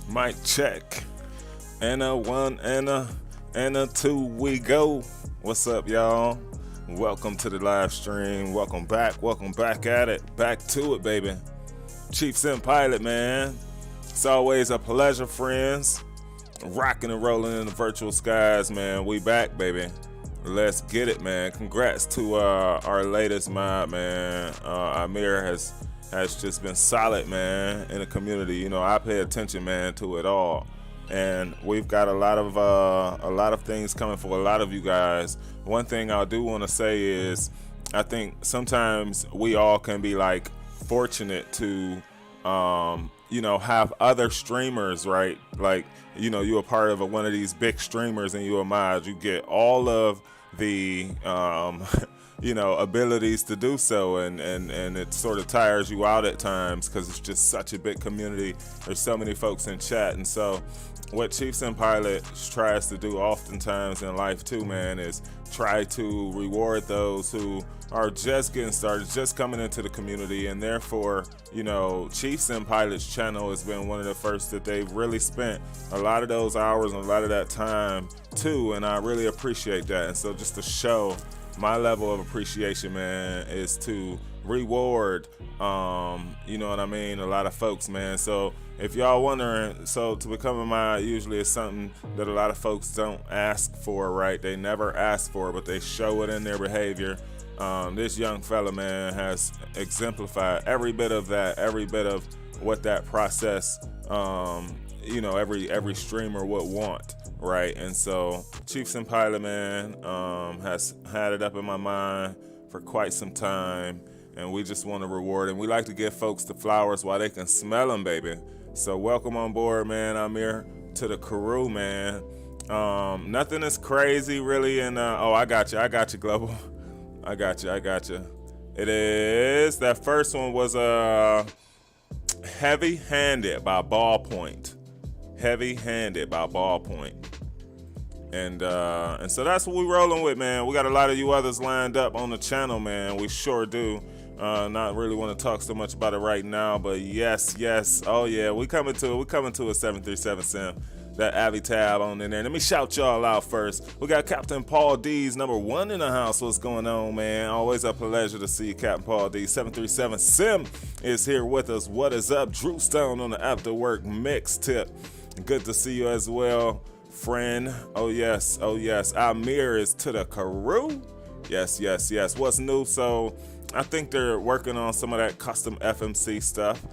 Mic check. And a one and a two, we go. What's up, y'all? Welcome to the live stream. Welcome back at it. Back to it, baby. Chief Sim Pilot, man. It's always a pleasure, friends. Rocking and rolling in the virtual skies, man. We back, baby. Let's get it, man. Congrats to our latest mod, man. Amir has just been solid, man, in the community. You know, I pay attention, man, to it all, and we've got a lot of things coming for a lot of you guys. One thing I do want to say is, I think sometimes we all can be like fortunate to, you know, have other streamers, right? Like, you know, you're a part of one of these big streamers and you're a mod. You get all of the you know, abilities to do so, and it sort of tires you out at times because it's just such a big community. There's so many folks in chat, and so what Chiefs and Pilot tries to do oftentimes in life too, man, is try to reward those who are just getting started, just coming into the community, and therefore, you know, Chiefs and Pilot's channel has been one of the first that they've really spent a lot of those hours and a lot of that time too, and I really appreciate that. And so just to show my level of appreciation, man, is to reward, you know what I mean, a lot of folks, man. So if y'all wondering, so to become a mod usually is something that a lot of folks don't ask for, right? They never ask for it, but they show it in their behavior. This young fella, man, has exemplified every bit of that, every bit of what that process, you know, every streamer would want, right? And so Chiefs and Pilot, man, has had it up in my mind for quite some time, and we just want to reward him. We like to give folks the flowers while they can smell them, baby. So welcome on board, man. I'm here to the crew, man. Nothing is crazy really, and oh, I got you, Global. I got you. It is, that first one was Heavy-Handed by Ballpoint. Heavy-Handed by Ballpoint. And so that's what we rolling with, man. We got a lot of you others lined up on the channel, man. We sure do. Not really want to talk so much about it right now, but yes. Oh yeah, we coming to a 737 sim. That Avi tab on in there. Let me shout y'all out first. We got Captain Paul D's #1 in the house. What's going on, man? Always a pleasure to see you, Captain Paul D. 737 Sim is here with us. What is up? Drew Stone on the After Work Mix tip. Good to see you as well, friend. Oh yes. Amir is to the crew. Yes. What's new? So I think they're working on some of that custom FMC stuff.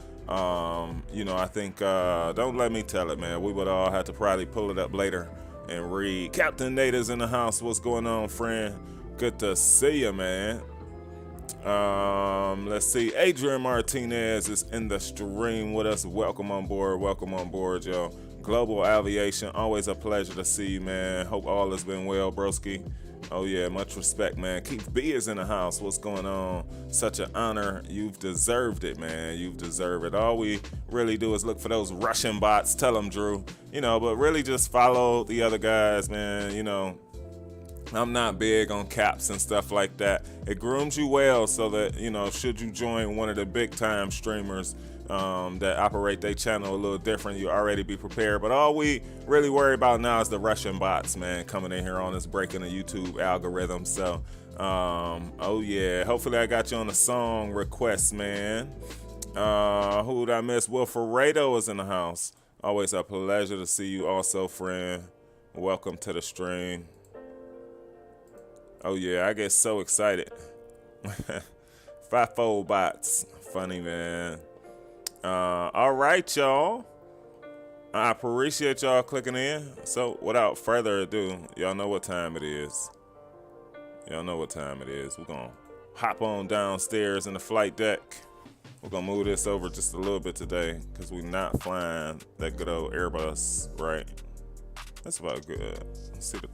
You know, I think, don't let me tell it, man. We would all have to probably pull it up later and read. Captain Nate is in the house. What's going on, friend? Good to see you, man. Let's see. Adrian Martinez is in the stream with us. Welcome on board, y'all. Global Aviation, always a pleasure to see you, man. Hope all has been well, broski. Oh yeah, much respect, man. Keith B is in the house. What's going on? Such an honor. You've deserved it, man. You've deserved it. All we really do is look for those Russian bots. Tell them, Drew. You know, but really just follow the other guys, man. You know, I'm not big on caps and stuff like that. It grooms you well so that, you know, should you join one of the big time streamers that operate their channel a little different, you already be prepared. But all we really worry about now is the Russian bots, man, coming in here on us, breaking the YouTube algorithm. So, oh yeah, hopefully I got you on the song request, man. Who did I miss? Will Ferredo is in the house. Always a pleasure to see you also, friend. Welcome to the stream. Oh yeah, I get so excited. Fivefold bots. Funny, man. All right, y'all. I appreciate y'all clicking in. So without further ado, y'all know what time it is. We're gonna hop on downstairs in the flight deck. We're gonna move this over just a little bit today because we're not flying that good old Airbus, right? That's about good. Let's see the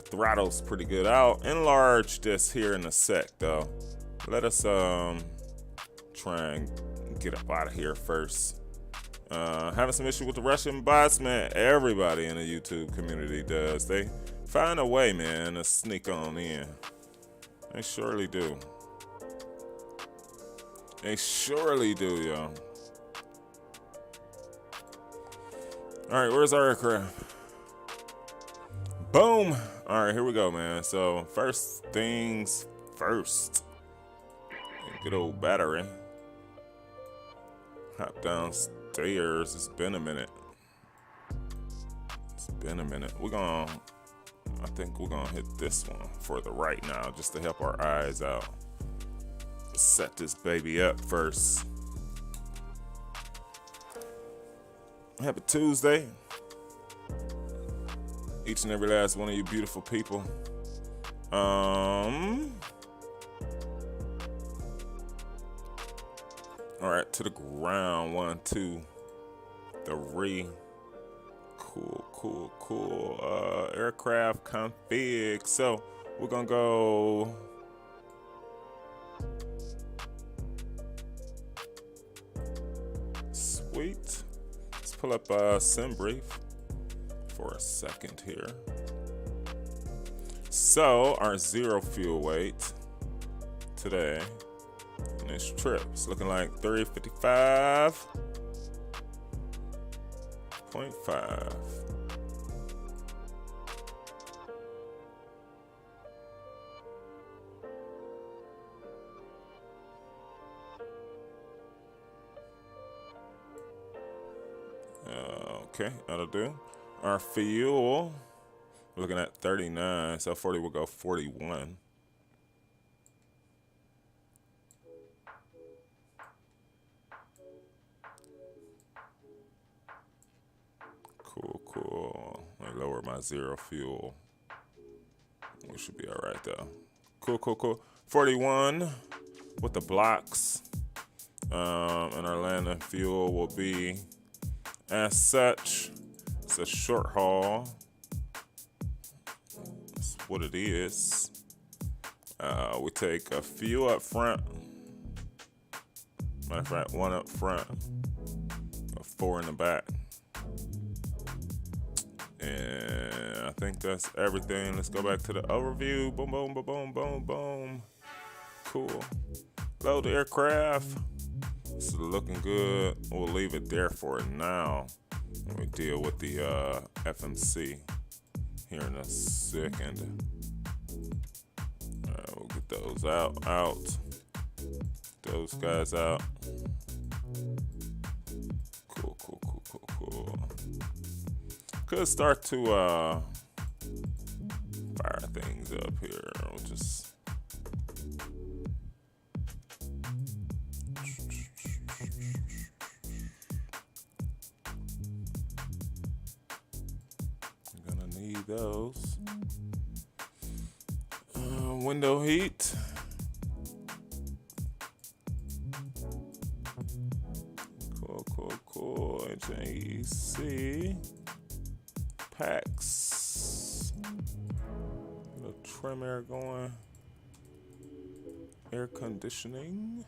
throttles. Pretty good. I'll enlarge this here in a sec, though. Let us try and get up out of here first. Having some issue with the Russian bots, man. Everybody in the YouTube community does. They find a way, man, to sneak on in. They surely do. Y'all. All right, where's our aircraft? Boom. All right, here we go, man. So first things first. Good old battery. Hop downstairs. It's been a minute. I think we're gonna hit this one for the right now, just to help our eyes out. Let's set this baby up first. Happy Tuesday. Each and every last one of you beautiful people. All right, to the ground. 1, 2, 3. Cool. Aircraft config. So we're gonna go. Sweet. Let's pull up SimBrief for a second here. So our zero fuel weight today on this trip is looking like 355.5. Okay, that'll do. Our fuel, we're looking at 39, so 40 will go 41. Cool. Let me lower my zero fuel. We should be all right though. Cool. 41 with the blocks. And our landing fuel will be as such. It's a short haul. That's what it is. We take a few up front. Matter of fact, 1 up front, 4 in the back. And I think that's everything. Let's go back to the overview. Boom. Cool. Load the aircraft. It's looking good. We'll leave it there for now. Let me deal with the FMC here in a second. We'll get those out. Those guys out. Cool. Could start to fire things up here. We'll just those. Window heat. Cool. HAC. Packs. Little trim air going. Air conditioning.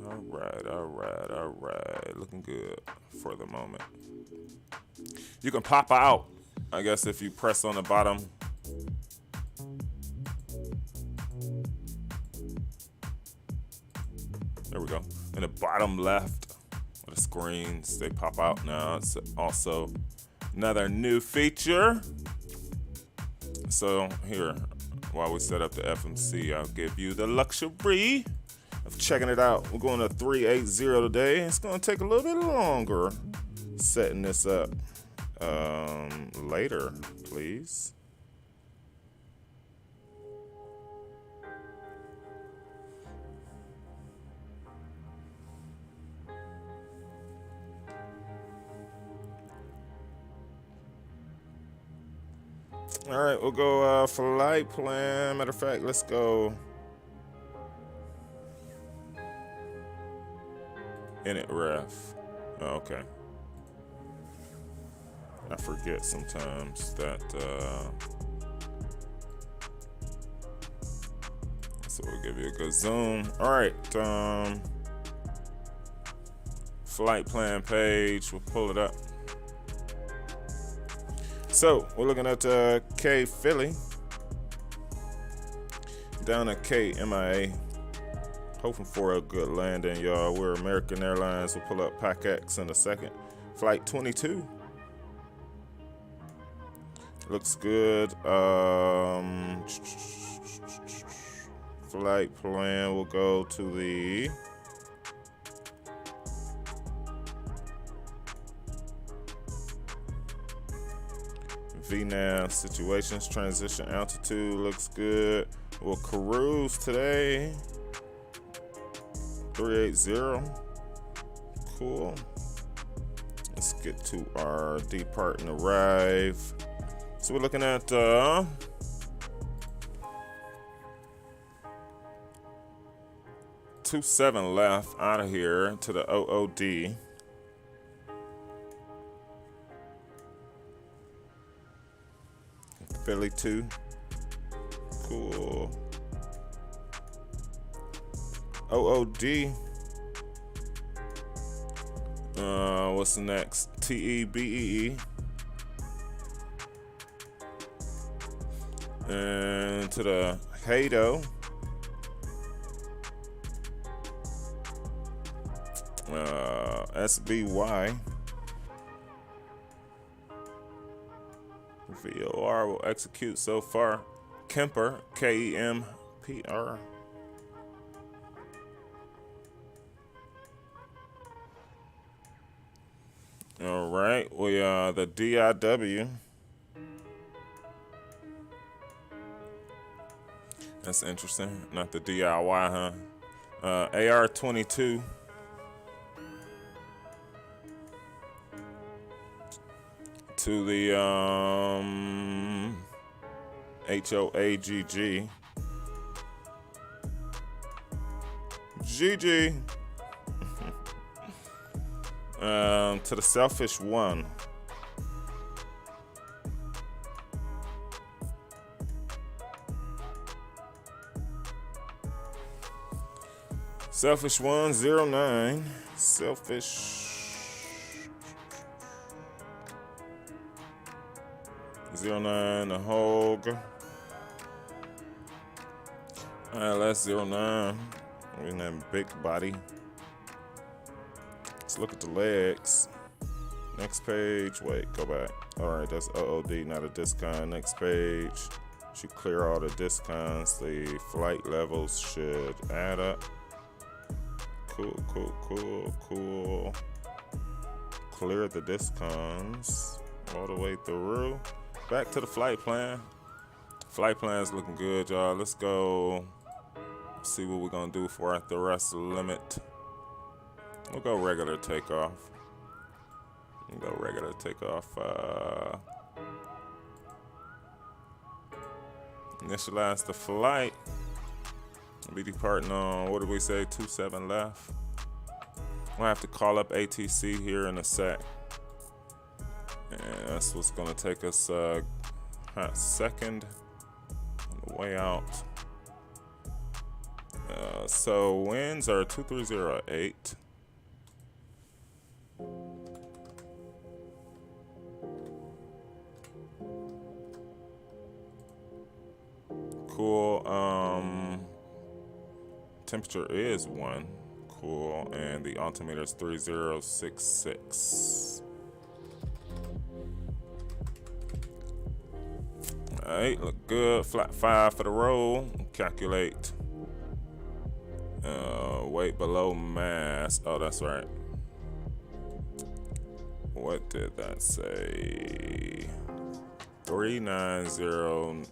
All right. Looking good for the moment. You can pop out, I guess, if you press on the bottom. There we go. In the bottom left of the screens, they pop out now. It's also another new feature. So here, while we set up the FMC, I'll give you the luxury of checking it out. We're going to 380 today. It's going to take a little bit longer setting this up. Later, please. All right, we'll go flight plan. Matter of fact, let's go init ref. Oh, okay. I forget sometimes that. So we'll give you a good zoom. All right. Flight plan page. We'll pull it up. So we're looking at K Philly down at K MIA Hoping for a good landing, y'all. We're American Airlines. We'll pull up Pac X in a second. Flight 22. Looks good. Flight plan will go to the VNAV situations. Transition altitude looks good. We'll cruise today. 380. Cool. Let's get to our depart and arrive. So we're looking at 27 left out of here to the OOD. Philly 2. Cool. OOD. What's the next? TEBEE. And to the Hado. SBY. VOR will execute so far. Kemper, KEMPR. All right, we the DIW. That's interesting. Not the DIY, huh? AR-22. To the HOAGG. GG. To the Selfish 1. Selfish 109. Selfish 09, the Hogue. LS 09. In that big body. Let's look at the legs. Next page. Wait, go back. Alright, that's OOD, not a discount. Next page. Should clear all the discounts. The flight levels should add up. Cool. Clear the discounts all the way through. Back to the flight plan. Flight plan's looking good, y'all. Let's go see what we're gonna do for our thrust limit. We'll go regular takeoff. Initialize the flight. We'll be departing on, what did we say, 27 left. We'll have to call up ATC here in a sec. And that's what's gonna take us a hot second on the way out. So winds are 2308. Cool. Temperature is 1. Cool. And the altimeter is 3066. Alright, look good. Flat 5 for the roll. Calculate. Weight below mass. Oh, that's right. What did that say? 390.9.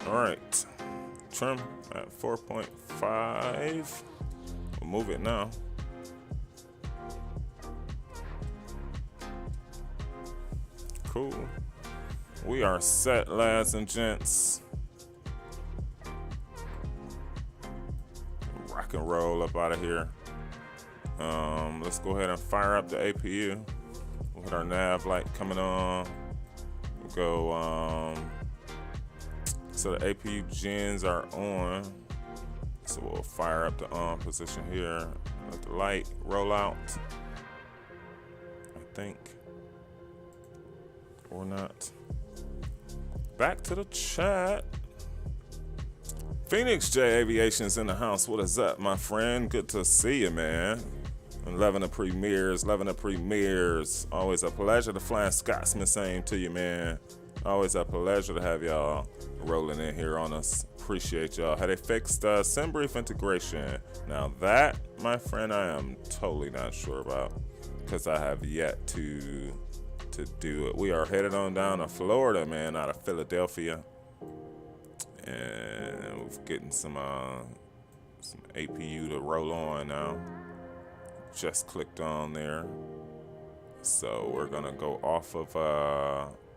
All right. Trim at 4.5. We'll move it now. Cool. We are set, lads and gents. Rock and roll up out of here. Let's go ahead and fire up the APU. We'll hit our nav light coming on. We'll go, so the APU gens are on. So we'll fire up the on position here. Let the light roll out. I think. or not. Back to the chat. Phoenix J Aviation's in the house. What is up, my friend? Good to see you, man. And loving the premieres, loving the premieres. Always a pleasure to fly Scotsman. Same to you, man. Always a pleasure to have y'all rolling in here on us. Appreciate y'all. Had they fixed SimBrief integration? Now that, my friend, I am totally not sure about because I have yet to do it. We are headed on down to Florida, man, out of Philadelphia, and we're getting some APU to roll on now. Just clicked on there, so we're gonna go off of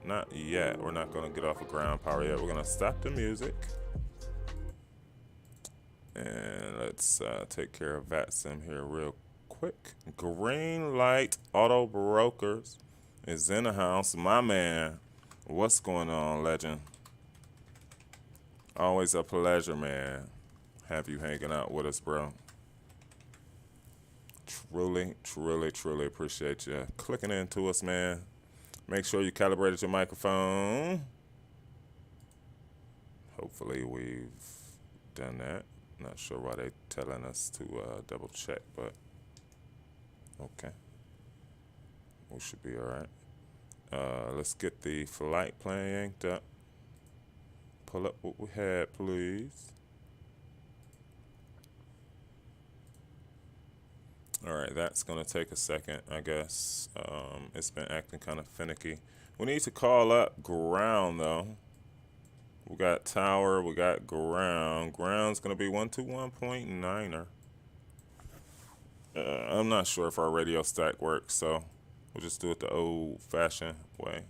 not yet. We're not gonna get off of ground power yet. We're gonna stop the music, and let's take care of VATSIM here real quick. Green Light Auto Brokers is in the house. My man, what's going on, legend? Always a pleasure, man. Have you hanging out with us, bro. Truly, truly, truly appreciate you clicking into us, man. Make sure you calibrated your microphone. Hopefully we've done that. Not sure why they're telling us to double check, but okay. We should be all right. Let's get the flight plan yanked up. Pull up what we had, please. All right, that's gonna take a second, I guess. It's been acting kind of finicky. We need to call up ground, though. We got tower, we got ground. Ground's gonna be 121.9er. I'm not sure if our radio stack works, so we'll just do it the old-fashioned way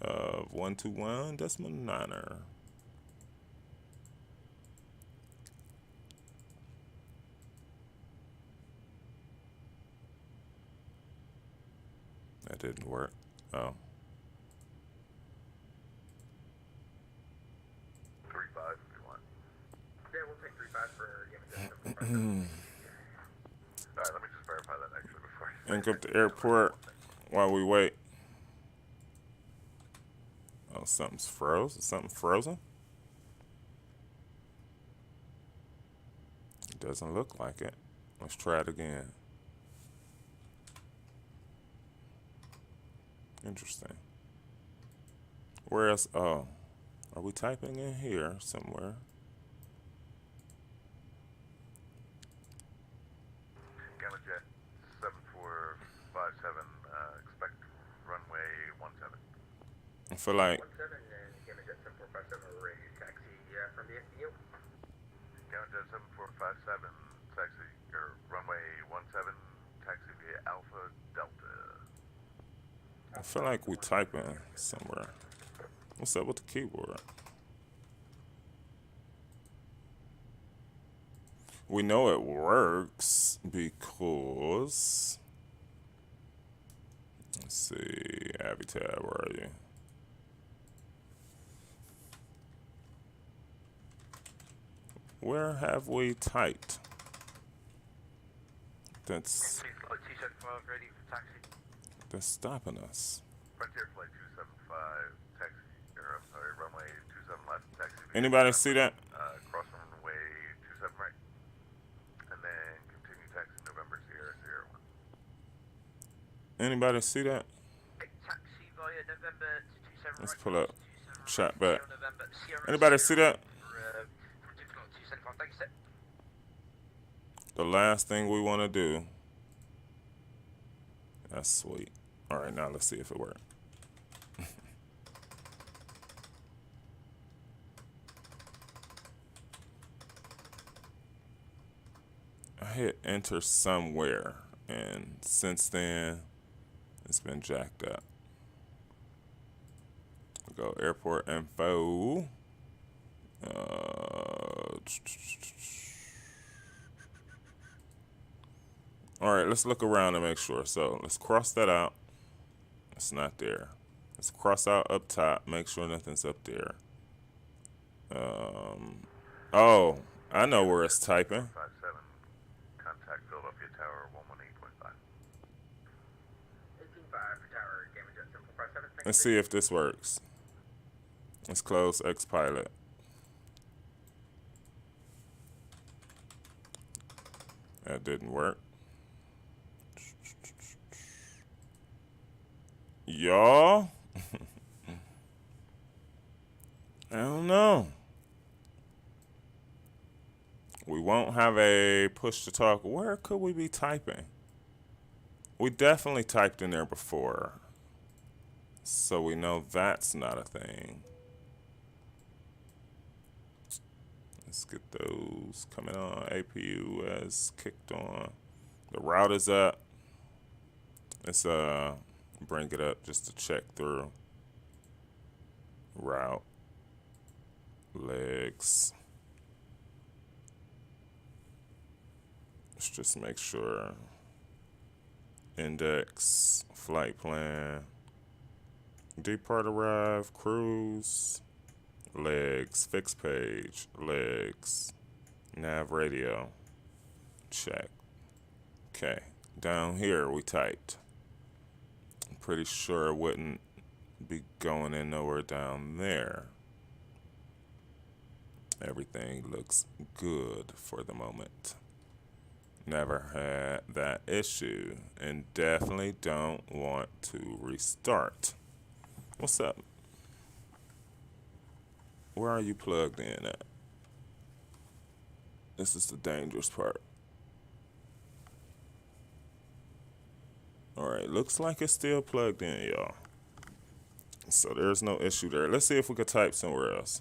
of 121.9er. That didn't work. Oh. 3-5 if you want. Yeah, we'll take 3-5 for Alright, let me just verify that actually before you link up the airport while we wait. Oh, something's froze. Is something frozen? It doesn't look like it. Let's try it again. Interesting. Where else? Oh, are we typing in here somewhere? Gamma Jet 7457, expect runway 17. I feel like 17 and Gamma Jet 7457 ready to taxi from the FBO. Gamma Jet 7457, taxi, or runway 17, taxi via Alpha Delta. I feel like we typing somewhere. What's up with the keyboard? We know it works because let's see, Avitab, where are you? Where have we typed? That's stopping us. Frontier Flight 275, taxi, or I'm sorry, runway 27 left, taxi. Anybody see that? Cross runway 27 right, and then continue taxi November Sierra Sierra 1. Anybody see that? Taxi via November to 27 Let's right, pull up. 27 Chat right, back. November, Sierra, Anybody Sierra, see that? 275, thanks, sir. The last thing we want to do. That's sweet. All right, now let's see if it works. I hit enter somewhere, and since then, it's been jacked up. Go airport info. All right, let's look around and make sure. So let's cross that out. It's not there. Let's cross out up top. Make sure nothing's up there. Oh, I know where it's typing. 57, contact Philadelphia Tower 118.5. 18.5 for tower, Gamma Jet 757, thank Let's see if this works. Let's close X pilot. That didn't work. Y'all, I don't know. We won't have a push to talk. Where could we be typing? We definitely typed in there before, so we know that's not a thing. Let's get those coming on. APU has kicked on. The route is up. Let's bring it up just to check through. Route. Legs. Let's just make sure. Index. Flight plan. Depart arrive. Cruise. Legs. Fixed page. Legs. Nav radio. Check. Okay. Down here we typed. I'm pretty sure it wouldn't be going in nowhere down there. Everything looks good for the moment. Never had that issue and definitely don't want to restart. What's up? Where are you plugged in at? This is the dangerous part. Alright, looks like it's still plugged in, y'all. So there's no issue there. Let's see if we could type somewhere else.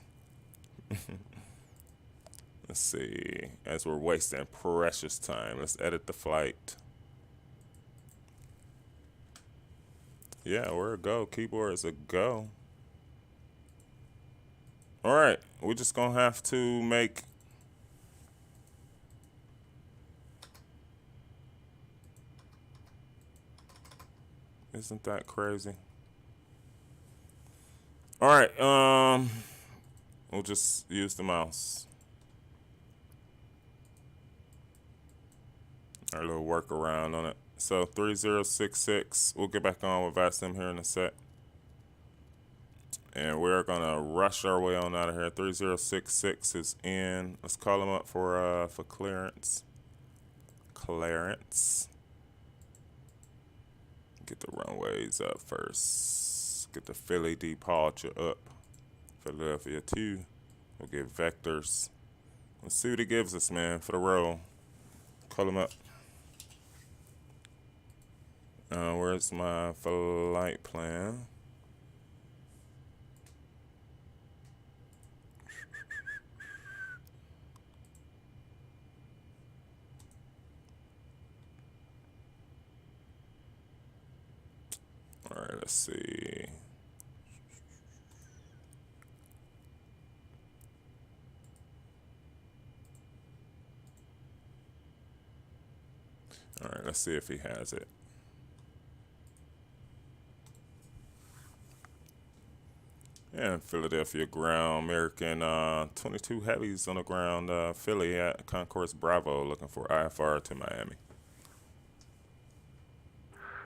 Let's see. As we're wasting precious time, let's edit the flight. Yeah, we're a go. Keyboard is a go. Alright, we're just gonna have to make Isn't that crazy? Alright, we'll just use the mouse. Our little workaround on it. So 3066, we'll get back on with Vasim here in a sec. And we're gonna rush our way on out of here. 3066 is in. Let's call him up for clearance. Clearance. Get the runways up first. Get the Philly departure up. Philadelphia 2. We'll get vectors. Let's see what he gives us, man, for the roll. Call him up. Where's my flight plan? All right, let's see. All right, let's see if he has it. And Philadelphia ground, American 22 heavies on the ground, Philly at Concourse Bravo, looking for IFR to Miami.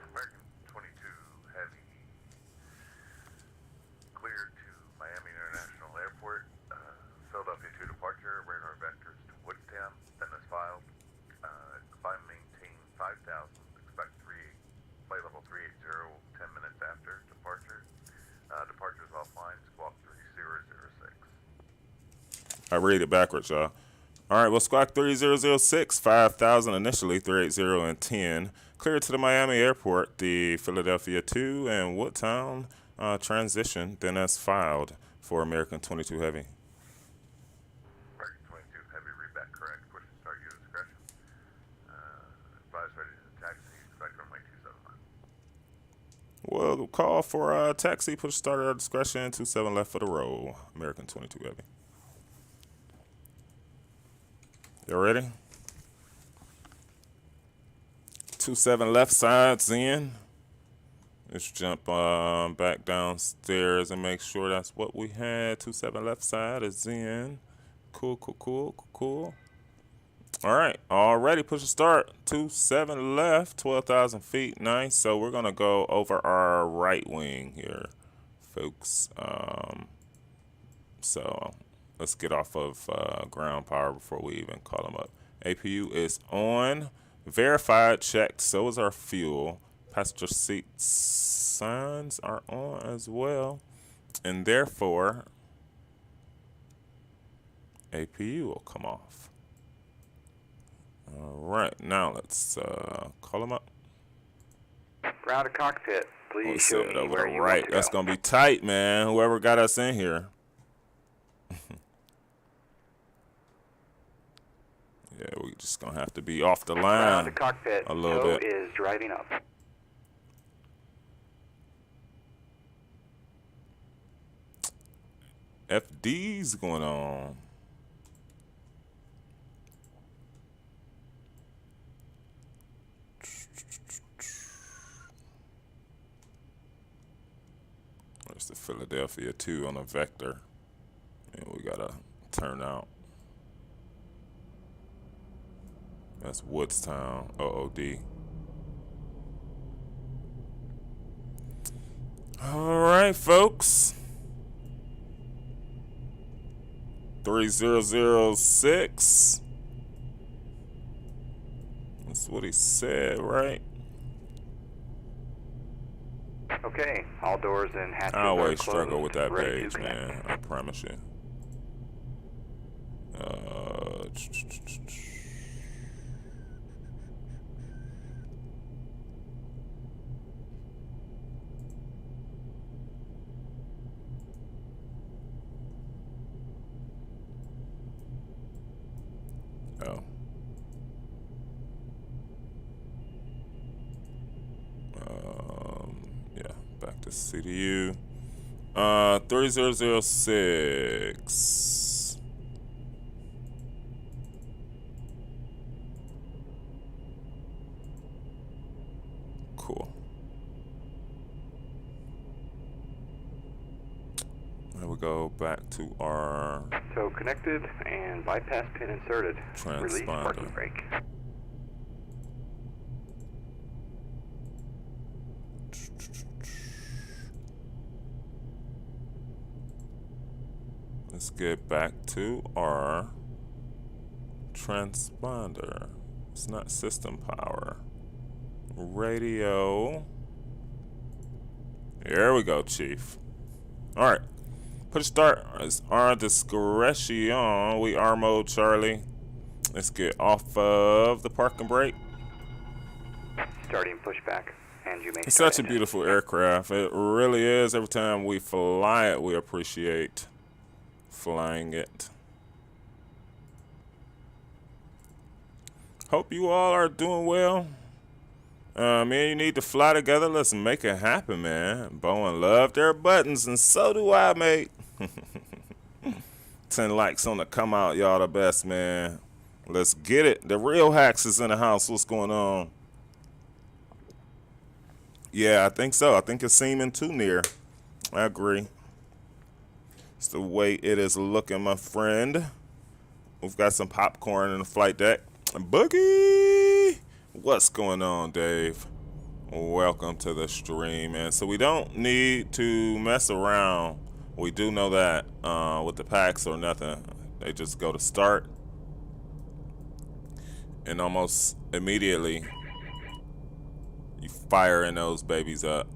American 22 Heavy cleared to Miami International Airport. Philadelphia 2 departure, radar vectors to Woodtown, then as filed. Climb maintain 5,000, expect flight level 380, 10 minutes after departure. Departures offline, squawk 3006. I read it backwards, y'all. All right, well, squawk 3006, 5,000 initially, 380 and 10. Cleared to the Miami airport, the Philadelphia 2 and Woodtown transition, then as filed for American 22 Heavy. American 22 Heavy, read back correct. Push to start your discretion. Advise ready to taxi, expect runway 279. Well, call for taxi, push start at our discretion, 27 left for the roll, American 22 Heavy. You ready? 27 left sides in. Let's jump back downstairs and make sure that's what we had. 27 left side is in. Cool, cool, cool, cool, cool. All right, already push a start. 27 left, 12,000 feet, nice. So we're gonna go over our right wing here. folks. So let's get off of ground power before we even call them up. APU is on, verified, checked. So is our fuel. Passenger seat signs are on as well, and therefore APU will come off. All right, now let's call them up. Ground to cockpit, please Let's show set it me over where to you right. want to That's go. gonna be tight, man. Whoever got us in here. Yeah, we just gonna have to be off the Ground to line cockpit, a little tow bit. is driving up. FD's going on. There's the Philadelphia 2 on a vector. And we gotta turn out. That's Woodstown, OOD. All right, folks. 3006. That's what he said, right? Okay, all doors and hatches I are always closed. struggle with that Ready to page, connect. man. I promise you. Oh. Yeah, back to CDU. 3006. Cool. There we go, back to our So connected and bypass pin inserted. Release transponder. parking brake. Let's get back to our transponder. It's not system power. Radio. There we go, Chief. All right. Push start is our discretion. We R mode, Charlie. Let's get off of the parking brake. Starting pushback, and you may It's start such a engine. beautiful aircraft. It really is. Every time we fly it, we appreciate flying it. Hope you all are doing well. Me and you need to fly together. Let's make it happen, man. Boeing love their buttons, and so do I, mate. 10 likes on the come out, y'all the best, man. Let's get it. The real hacks is in the house. What's going on? Yeah, I think so. I think it's seeming too near. I agree. It's the way it is looking, my friend. We've got some popcorn in the flight deck. Boogie! What's going on, Dave? Welcome to the stream, man. So we don't need to mess around. We do know that with the packs or nothing. They just go to start. And almost immediately, you firing those babies up.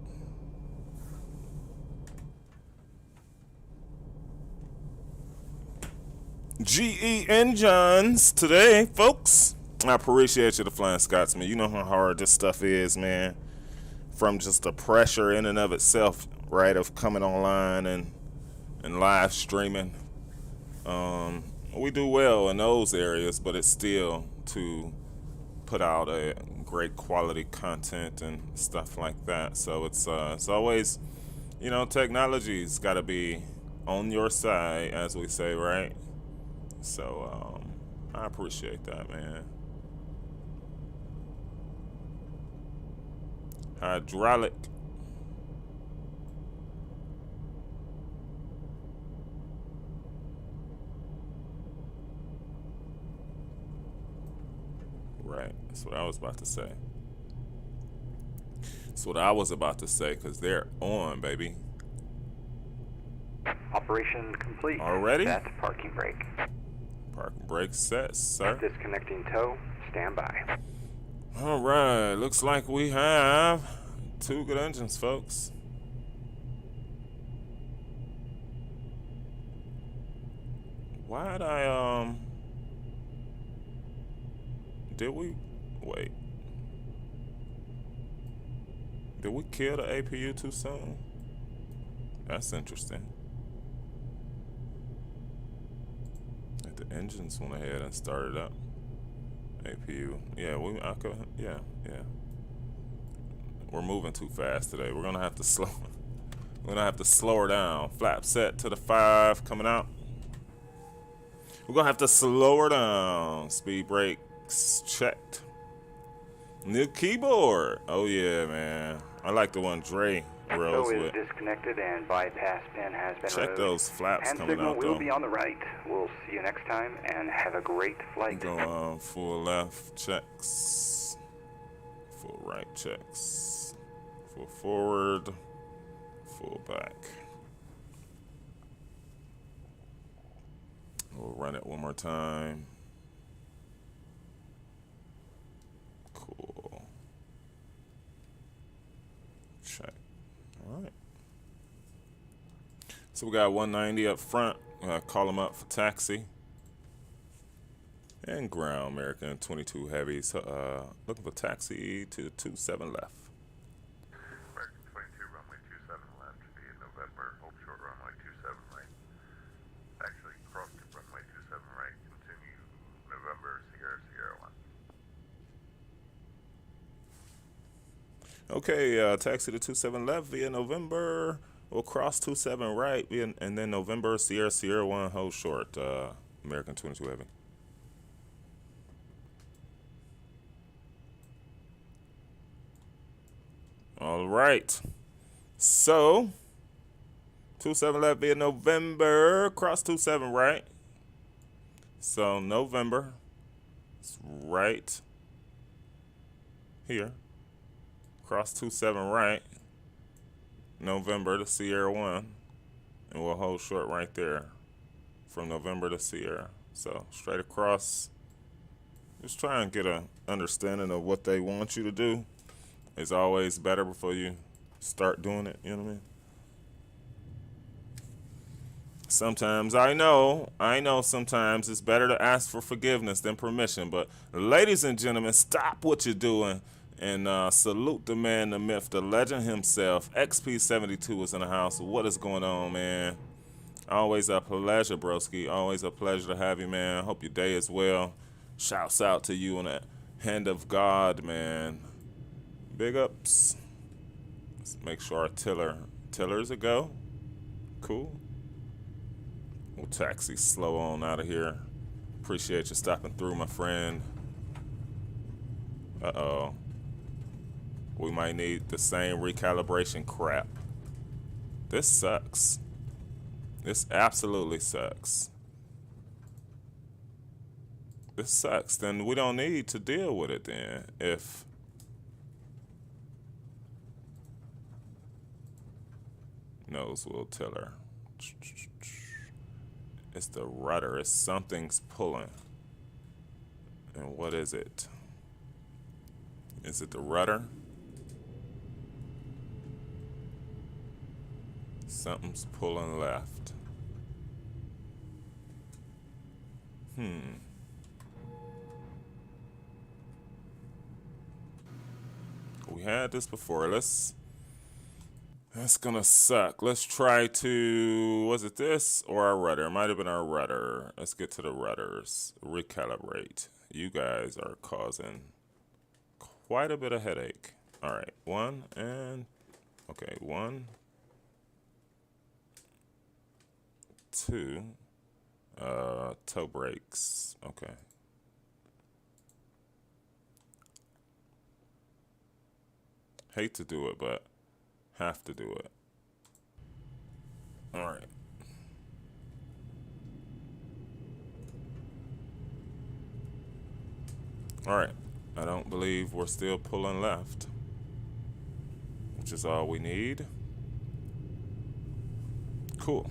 GE engines today, folks. I appreciate you, the Flying Scotsman. You know how hard this stuff is, man. From just the pressure in and of itself, right, of coming online and live streaming. We do well in those areas, but it's still to put out a great quality content and stuff like that. So it's always, you know, technology's got to be on your side, as we say, right? So I appreciate that, man. Hydraulic. Right, that's what I was about to say. That's what I was about to say, because they're on, baby. operation complete. Already? That's parking brake. Parking brake set, sir. Disconnecting tow. Stand by. All right, looks like we have 2 good engines, folks. Why'd I, did we, wait. Did we kill the APU too soon? That's interesting. The engines went ahead and started up. APU, yeah, yeah. We're moving too fast today. We're gonna have to slow. We're gonna have to slow her down. Flap set to the 5 coming out. We're gonna have to slow her down. Speed brakes checked. New keyboard. Oh yeah, man. I like the one Dre rolls Tow is with. disconnected and bypass pin has been Check removed. those flaps Hand coming signal out will though. be on the right. We'll see you next time and have a great flight. Go full left checks. Full right checks. Full forward. Full back. We'll run it one more time. Cool. Check. All right. So we got 190 up front. Call them up for taxi. And ground, American 22 heavies. Looking for taxi to 27 left. American 22, runway 27 left, via November, hold short runway 27 right. Actually, cross to runway 27 right, continue November, Sierra, Sierra 1. Okay, taxi to 27 left via November. We'll cross 27 right via, and then November, Sierra, Sierra 1, hold short. American 22 heavy. All right. So, 27 left via November, cross 27 right. So, November, it's right here. Cross 27 right. November to Sierra 1. And we'll hold short right there from November to Sierra. So, straight across. Just try and get an understanding of what they want you to do. It's always better before you start doing it, you know what I mean? Sometimes I know sometimes it's better to ask for forgiveness than permission, but ladies and gentlemen, stop what you're doing and salute the man, the myth, the legend himself. XP72 is in the house. What is going on, man? Always a pleasure, broski. Always a pleasure to have you, man. Hope your day is well. Shouts out to you on the hand of God, man. Big ups. Let's make sure our tiller's a go. Cool. We'll taxi slow on out of here. Appreciate you stopping through, my friend. Uh-oh. We might need the same recalibration crap. This sucks. This absolutely sucks. This sucks. Then we don't need to deal with it then. If nose wheel tiller. It's the rudder. It's something's pulling. And what is it? Is it the rudder? Something's pulling left. We had this before. That's gonna suck. Let's try to, was it this or our rudder? It might have been our rudder. Let's get to the rudders. Recalibrate. You guys are causing quite a bit of headache. All right, 1 and, okay, 1, 2, toe brakes, okay. Hate to do it, but have to do it. All right. All right. I don't believe we're still pulling left, which is all we need. Cool.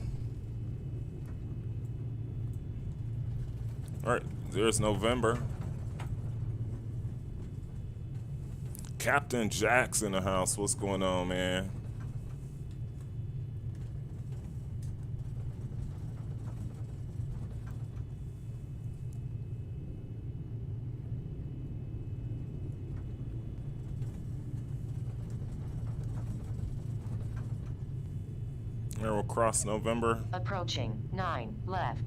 All right, there's November. Captain Jack's in the house. What's going on, man? There we'll cross November. Approaching 9 left.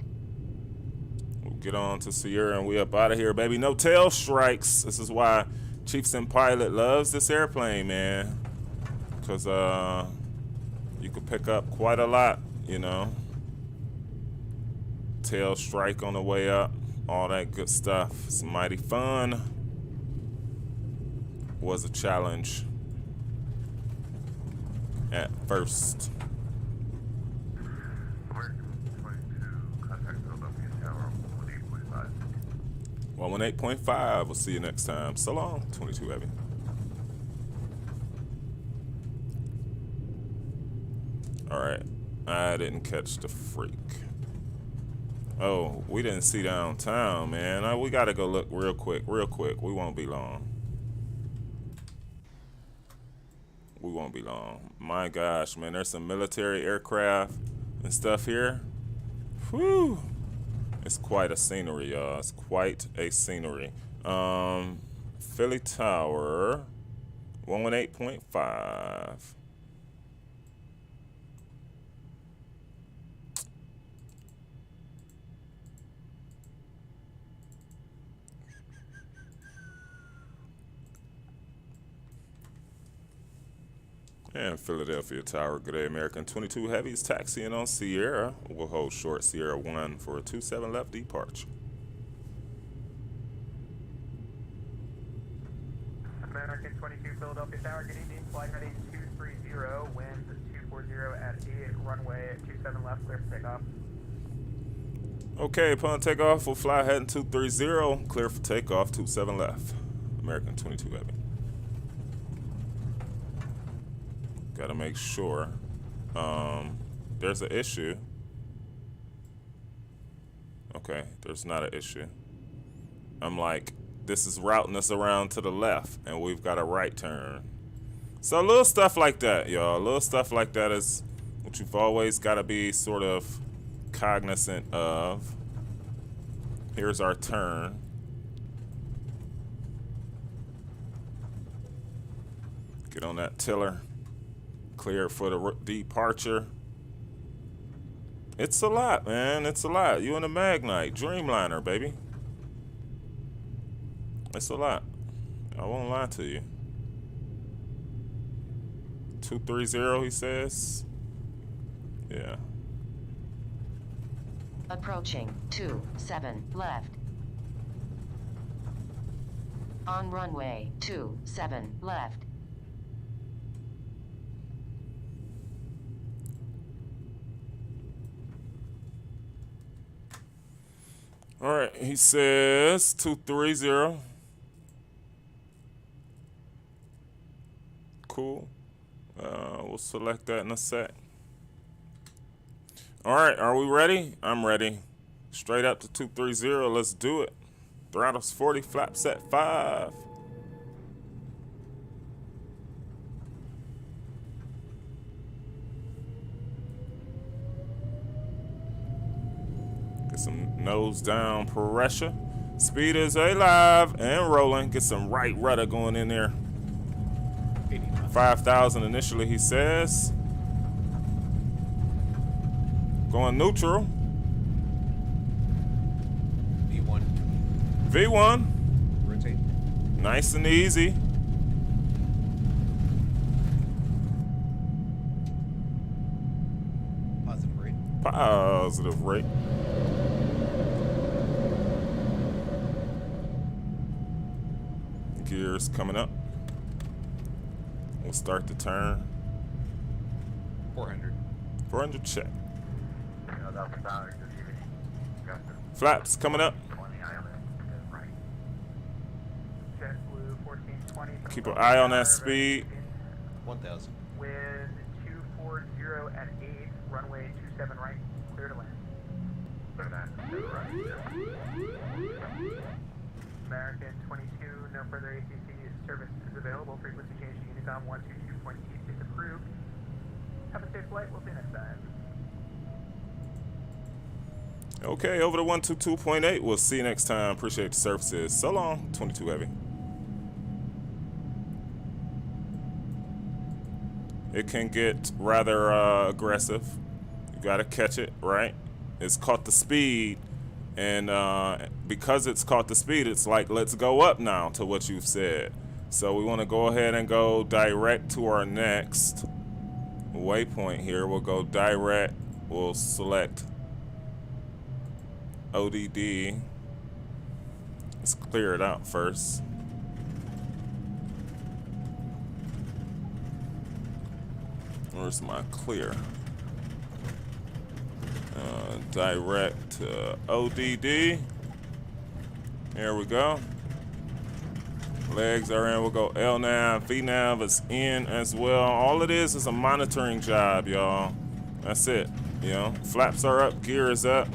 We'll get on to Sierra and we up out of here, baby. No tail strikes. This is why Chieftain Pilot loves this airplane, man. Because you could pick up quite a lot, you know. Tail strike on the way up. All that good stuff. It's mighty fun. Was a challenge at first. American 22, contact Philadelphia Tower 18.5. 118.5. We'll see you next time. So long, 22 Heavy. Alright, I didn't catch the freak. Oh, we didn't see downtown, man. We gotta go look real quick. We won't be long. We won't be long. My gosh, man, there's some military aircraft and stuff here. Whew. It's quite a scenery, y'all. It's quite a scenery. Philly Tower, 118.5. And Philadelphia Tower, good day, American 22 Heavies taxiing on Sierra. We'll hold short Sierra 1 for a 27 left departure. American 22 Philadelphia Tower, good evening, flight ready 230, wind 240 at 8, runway 27 left, clear for takeoff. Okay, upon takeoff, we'll fly heading 230, clear for takeoff, 27 left. American 22 Heavy. Gotta make sure. There's an issue. Okay, there's not an issue. I'm like, this is routing us around to the left, and we've got a right turn. So little stuff like that, y'all. Little stuff like that is what you've always got to be sort of cognizant of. Here's our turn. Get on that tiller. Clear for the departure. It's a lot, man. It's a lot. You in a Magknight, Dreamliner, baby. It's a lot. I won't lie to you. 230, he says. Yeah. Approaching 27 left. On runway 27 left. All right, he says 230. Cool. We'll select that in a sec. All right, are we ready? I'm ready. Straight up to 230. Let's do it. Throttles 40, flaps at 5. Get some nose down pressure. Speed is alive and rolling. Get some right rudder going in there. 5,000 initially, he says. Going neutral. V1. V1. Rotate. Nice and easy. Positive rate. Positive rate. Gears coming up. We'll start the turn. 400. 400 check. Philadelphia Tower, good evening. Got the Flaps coming up. 20 island, right. JetBlue 1420. Keep an eye on that speed. 1000. Wind 240 at 8, runway 27 right, clear to land. Clear to land. American 22, no further ACC service is available. Frequency change to Unicom 122.8 is approved. Have a safe flight. We'll see you next time. Okay, over to 122.8. We'll see you next time. Appreciate the services. So long, 22 Heavy. It can get rather aggressive. You gotta catch it, right? It's caught the speed, and because it's caught the speed, it's like, let's go up now to what you've said. So we want to go ahead and go direct to our next waypoint here. We'll go direct. We'll select ODD. Let's clear it out first. Where's my clear? Direct ODD. Here we go. Legs are in. We'll go LNAV. VNAV is in as well. All it is a monitoring job, y'all. That's it. You know, flaps are up, gear is up.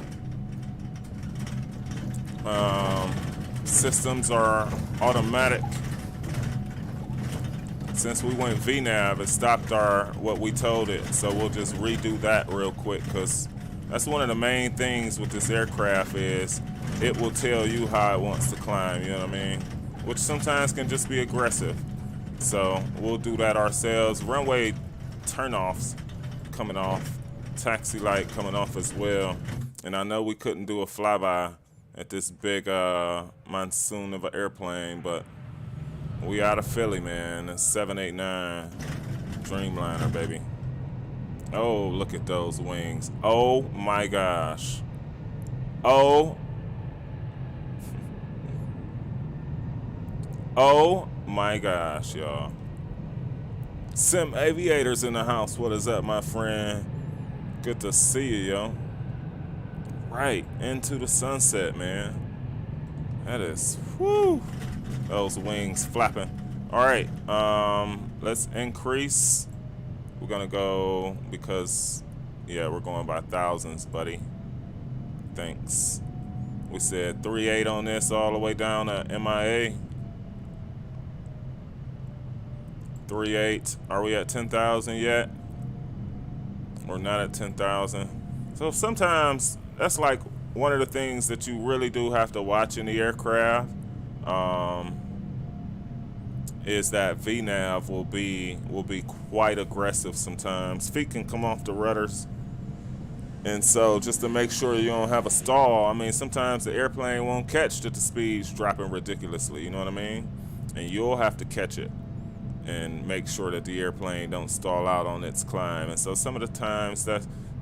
Systems are automatic. Since we went VNAV, it stopped what we told it. So we'll just redo that real quick, because that's one of the main things with this aircraft is it will tell you how it wants to climb, you know what I mean? Which sometimes can just be aggressive. So we'll do that ourselves. Runway turnoffs coming off. Taxi light coming off as well. And I know we couldn't do a flyby at this big monsoon of an airplane, but we out of Philly, man. It's 789 Dreamliner, baby. Oh, look at those wings. Oh my gosh. Oh. Oh my gosh, y'all. Sim Aviators in the house. What is up, my friend? Good to see you, yo. Right into the sunset, man. That is, whoo. Those wings flapping. All right, let's increase. We're gonna go because, yeah, we're going by thousands, buddy. Thanks. We said 3.8 on this all the way down to MIA. 3.8. Are we at 10,000 yet? We're not at 10,000. So sometimes that's like one of the things that you really do have to watch in the aircraft. Is that VNAV will be quite aggressive sometimes. Feet can come off the rudders. And so just to make sure you don't have a stall, I mean, sometimes the airplane won't catch that the speed's dropping ridiculously, you know what I mean? And you'll have to catch it and make sure that the airplane don't stall out on its climb. And so some of the times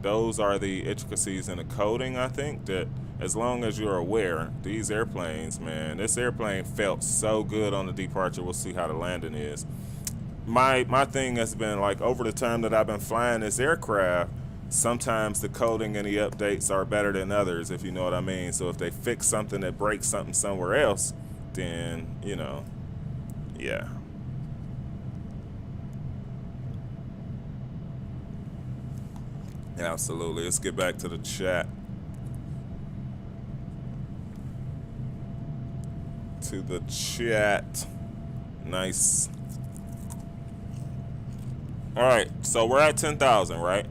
those are the intricacies in the coding, I think, that as long as you're aware, these airplanes, man, this airplane felt so good on the departure. We'll see how the landing is. My thing has been, like, over the time that I've been flying this aircraft, sometimes the coding and the updates are better than others, if you know what I mean. So if they fix something that breaks something somewhere else, then, you know, yeah. Absolutely. Let's get back to the chat. To the chat. Nice. All right, so we're at 10,000, right?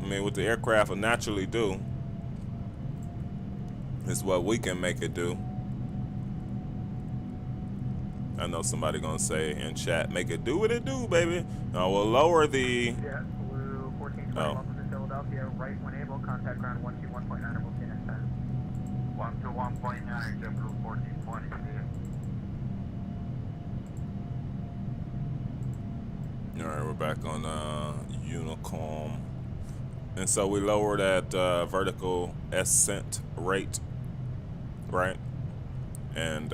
I mean, what the aircraft will naturally do is what we can make it do. I know somebody gonna say in chat, make it do what it do, baby. Now we'll lower the. Yeah, Blue 14, welcome to Philadelphia. Right when able, contact ground 121.9, and we'll see you next time. 121.9, Blue 1420. All right, we're back on Unicom. And so we lowered that vertical ascent rate, right? And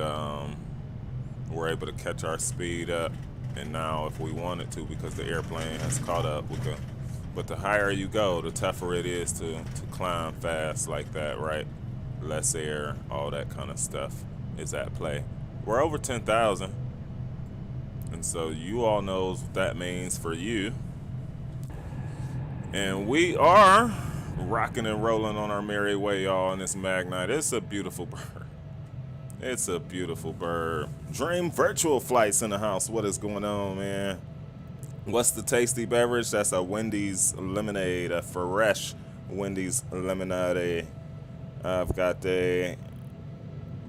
we're able to catch our speed up. And now if we wanted to, because the airplane has caught up, we can. But the higher you go, the tougher it is to climb fast like that, right? Less air, all that kind of stuff is at play. We're over 10,000. And so you all knows what that means for you. And we are Rocking and rolling on our merry way, y'all, in this Magknight. It's a beautiful bird. It's a beautiful bird. Dream Virtual Flights in the house. What is going on, man? What's the tasty beverage? That's a Wendy's lemonade, a fresh Wendy's lemonade. I've got a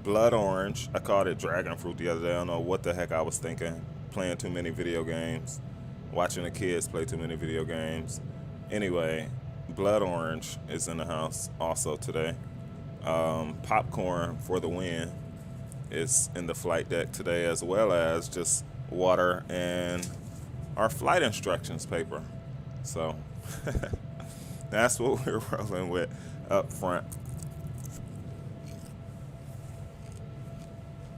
blood orange. I called it dragon fruit the other day. I don't know what the heck I was thinking. Playing too many video games. Watching the kids play too many video games. Anyway, blood orange is in the house also today. Popcorn for the win is in the flight deck today, as well as just water and our flight instructions paper. So that's what we're rolling with up front.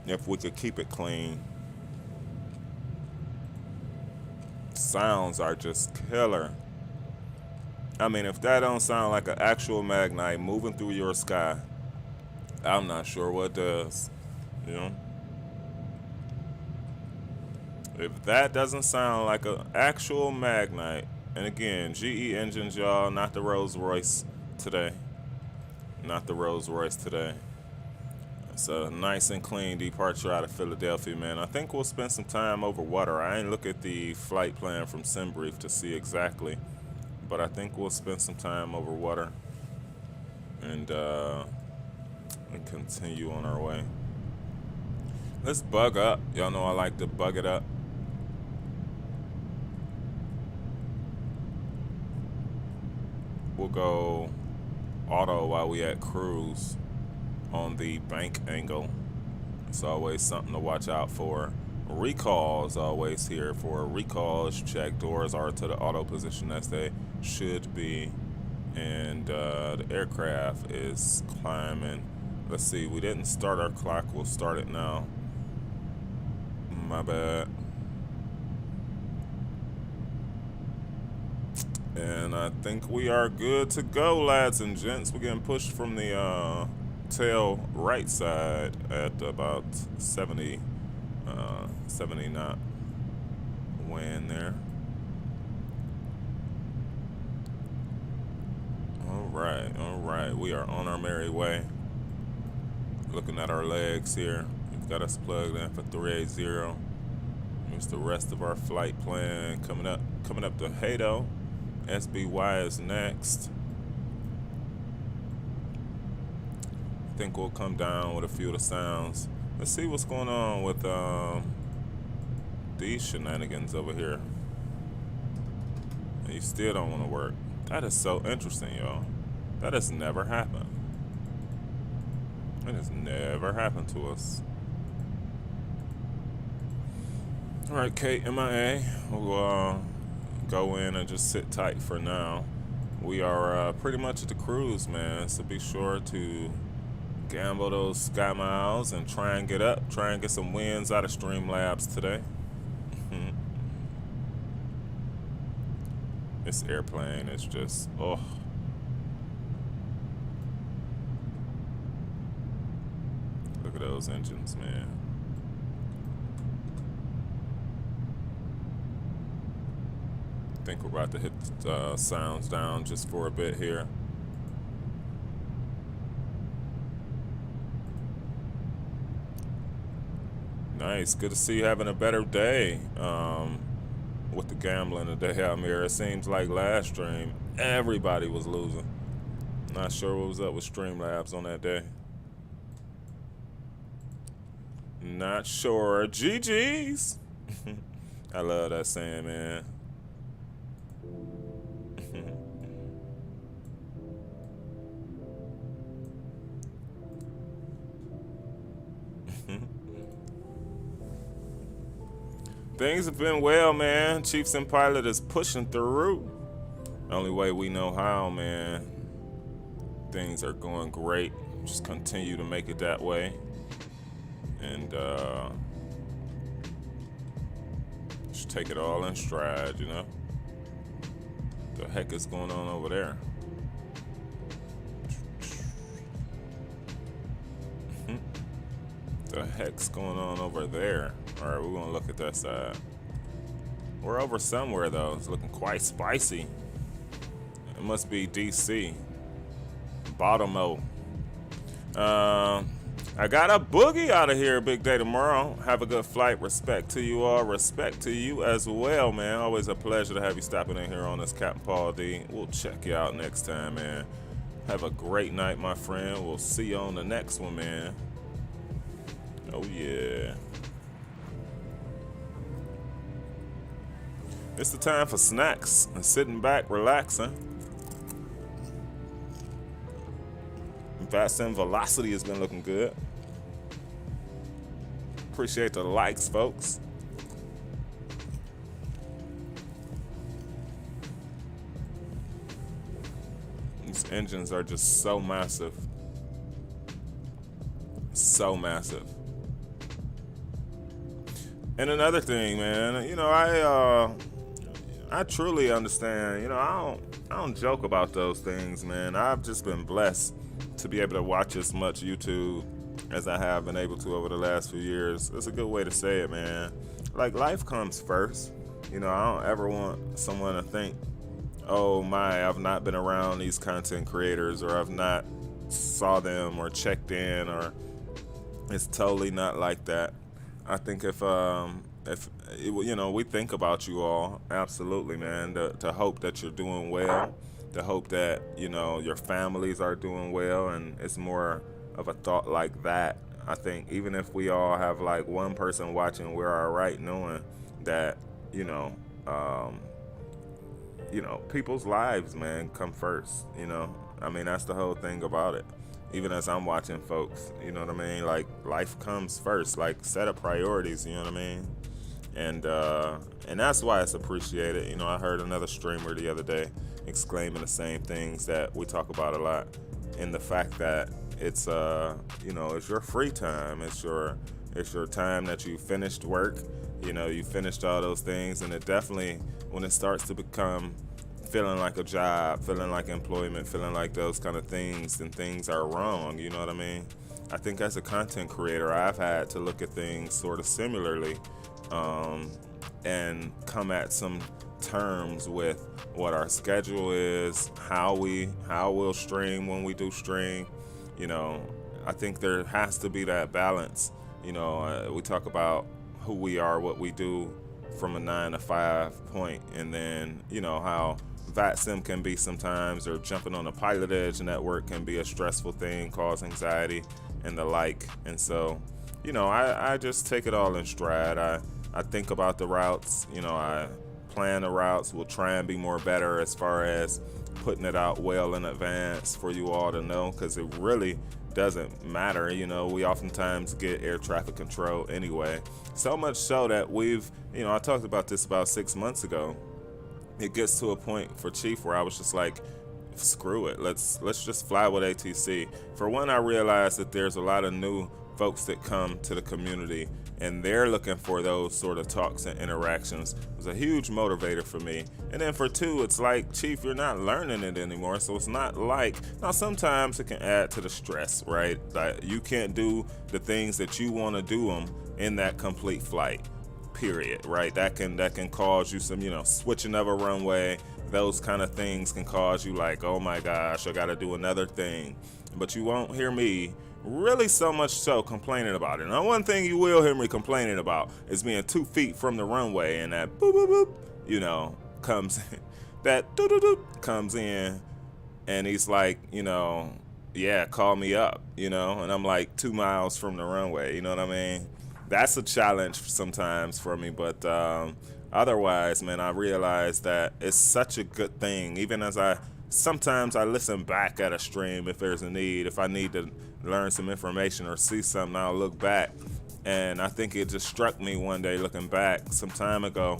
If we could keep it clean. Sounds are just killer. I mean, if that don't sound like an actual Magknight moving through your sky, I'm not sure what does, you know? If that doesn't sound like an actual Magknight, and again, GE engines, y'all, not the Rolls Royce today. Not the Rolls Royce today. It's a nice and clean departure out of Philadelphia, man. I think we'll spend some time over water. I ain't look at the flight plan from SimBrief to see exactly, but I think we'll spend some time over water and continue on our way. Let's bug up. Y'all know I like to bug it up. We'll go auto while we at cruise on the bank angle. It's always something to watch out for. Recall is always here for recalls. Check doors are to the auto position as they should be, and the aircraft is climbing. Let's see, we didn't start our clock. We'll start it now. My bad. And I think we are good to go, lads and gents. We're getting pushed from the tail right side at about 70 knot wind there. All right, we are on our merry way. Looking at our legs here, we've got us plugged in for 380. Here's the rest of our flight plan coming up to Hato. SBY is next. I think we'll come down with a few of the sounds. Let's see what's going on with these shenanigans over here. And you still don't want to work. That is so interesting, y'all. That has never happened. It has never happened to us. All right, Kate, MIA. We'll go in and just sit tight for now. We are pretty much at the cruise, man. So be sure to gamble those sky miles and try and get up. Try and get some wins out of Streamlabs today. This airplane is just, oh. Look at those engines, man. I think we're about to hit sounds down just for a bit here. Nice, good to see you having a better day with the gambling today out here. It seems like last stream, everybody was losing. Not sure what was up with Streamlabs on that day. Not sure. GG's. I love that saying, man. Things have been well, man. Chiefs and Pilot is pushing through. The only way we know how, man. Things are going great. Just continue to make it that way. And just take it all in stride, you know? The heck is going on over there? The heck's going on over there? All right, we're gonna look at that side. We're over somewhere though. It's looking quite spicy. It must be DC. Baltimore. I got a boogie out of here. Big day tomorrow. Have a good flight. Respect to you all. Respect to you as well, man. Always a pleasure to have you stopping in here on this Captain Paul D. We'll check you out next time, man. Have a great night, my friend. We'll see you on the next one, man. Oh, yeah. It's the time for snacks and sitting back, relaxing. Fast and velocity has been looking good. Appreciate the likes, folks. These engines are just so massive. So massive. And another thing, man, you know, I truly understand, you know, I don't joke about those things, man. I've just been blessed to be able to watch as much YouTube as I have been able to over the last few years. It's a good way to say it, man. Like, life comes first. You know, I don't ever want someone to think, oh my, I've not been around these content creators, or I've not saw them or checked in, or it's totally not like that. I think if you know, we think about you all, absolutely, man, to hope that you're doing well, to hope that, you know, your families are doing well, and it's more of a thought like that. I think even if we all have like one person watching, we're all right knowing that, you know, people's lives, man, come first, you know. I mean, that's the whole thing about it. Even as I'm watching folks, you know what I mean? Like, life comes first. Like, set up priorities, you know what I mean? And that's why it's appreciated. You know, I heard another streamer the other day exclaiming the same things that we talk about a lot, in the fact that it's you know, it's your free time. It's your time that you finished work. You know, you finished all those things, and it definitely, when it starts to become feeling like a job, feeling like employment, feeling like those kind of things, then things are wrong, you know what I mean? I think as a content creator, I've had to look at things sort of similarly, and come at some terms with what our schedule is, how we'll stream when we do stream. You know, I think there has to be that balance. You know, we talk about who we are, what we do from a 9 to 5 point, and then, you know, how VATSIM can be sometimes, or jumping on a Pilot Edge network can be a stressful thing, cause anxiety and the like. And so, you know, I just take it all in stride. I think about the routes, you know, I plan the routes. We'll try and be more better as far as putting it out well in advance for you all to know, because it really doesn't matter. You know, we oftentimes get air traffic control anyway. So much so that we've, you know, I talked about this about 6 months ago. It gets to a point for Chief where I was just like, screw it. Let's just fly with ATC. For one, I realized that there's a lot of new folks that come to the community, and they're looking for those sort of talks and interactions. It was a huge motivator for me. And then for two, it's like, Chief, you're not learning it anymore. So it's not like, now sometimes it can add to the stress, right? Like, you can't do the things that you want to do them in that complete flight, period, right? That can cause you some, you know, switching of a runway. Those kind of things can cause you like, oh my gosh, I got to do another thing. But you won't hear me really so much so complaining about it. Now, one thing you will hear me complaining about is being 2 feet from the runway, and that boop, boop, boop, you know, comes in. That doo doo doo comes in, and he's like, you know, yeah, call me up, you know, and I'm like 2 miles from the runway, you know what I mean? That's a challenge sometimes for me, but otherwise, man, I realize that it's such a good thing. Even as sometimes I listen back at a stream if there's a need, if I need to learn some information or see something, I'll look back. And I think it just struck me one day looking back some time ago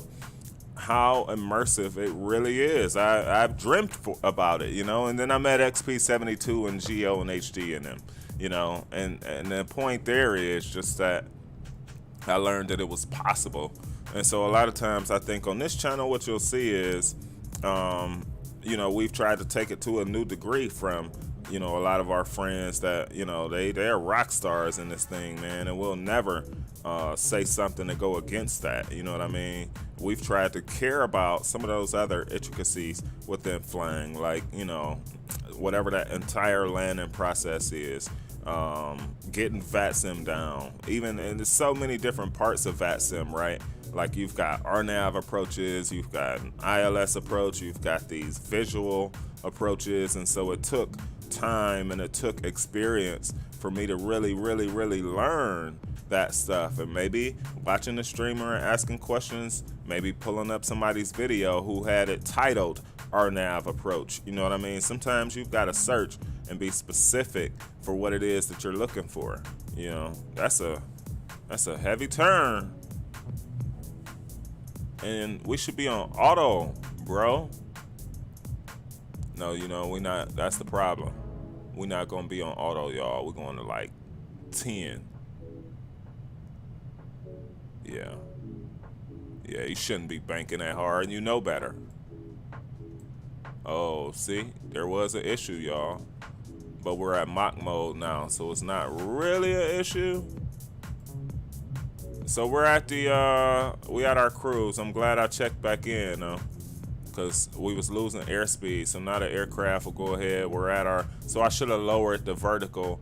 how immersive it really is. I've dreamt about it, you know, and then I met XP72 and Geo and HD in them, you know, and the point there is just that I learned that it was possible. And so a lot of times I think on this channel what you'll see is, you know, we've tried to take it to a new degree from you know, a lot of our friends that, you know, they're rock stars in this thing, man, and we'll never say something to go against that. You know what I mean? We've tried to care about some of those other intricacies within flying, like, you know, whatever that entire landing process is, getting VATSIM down, even, and there's so many different parts of VATSIM, right? Like you've got RNAV approaches, you've got an ILS approach, you've got these visual approaches, and so it took time and it took experience for me to really learn that stuff. And maybe watching the streamer and asking questions, maybe pulling up somebody's video who had it titled RNAV approach. You know what I mean? Sometimes you've got to search and be specific for what it is that you're looking for. You know, that's a heavy turn. And we should be on auto, bro. No, you know, we not. That's the problem. We're not gonna be on auto, y'all. We're going to like 10. Yeah, you shouldn't be banking that hard, and you know better. Oh, see, there was an issue, y'all. But we're at mock mode now, so it's not really an issue. So we're at we at our cruise. I'm glad I checked back in, though, because we was losing airspeed. So now the aircraft will go ahead. We're at our, so I should have lowered the vertical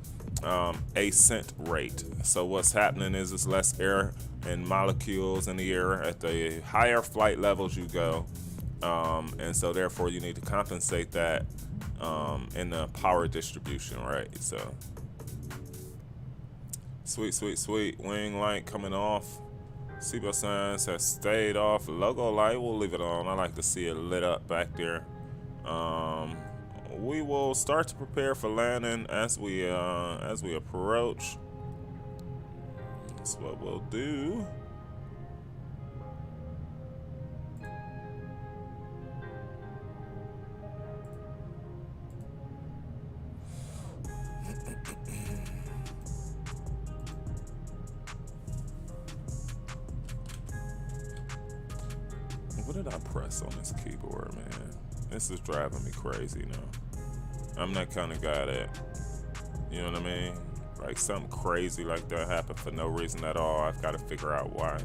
ascent rate. So what's happening is it's less air and molecules in the air at the higher flight levels you go. And so therefore you need to compensate that in the power distribution, right? So sweet wing light coming off, seatbelt signs has stayed off, logo light we'll leave it on. I like to see it lit up back there. We will start to prepare for landing as we approach. That's what we'll do. What did I press on this keyboard, man? This is driving me crazy now. I'm that kind of guy that, you know what I mean? Like something crazy like that happened for no reason at all. I've got to figure out why.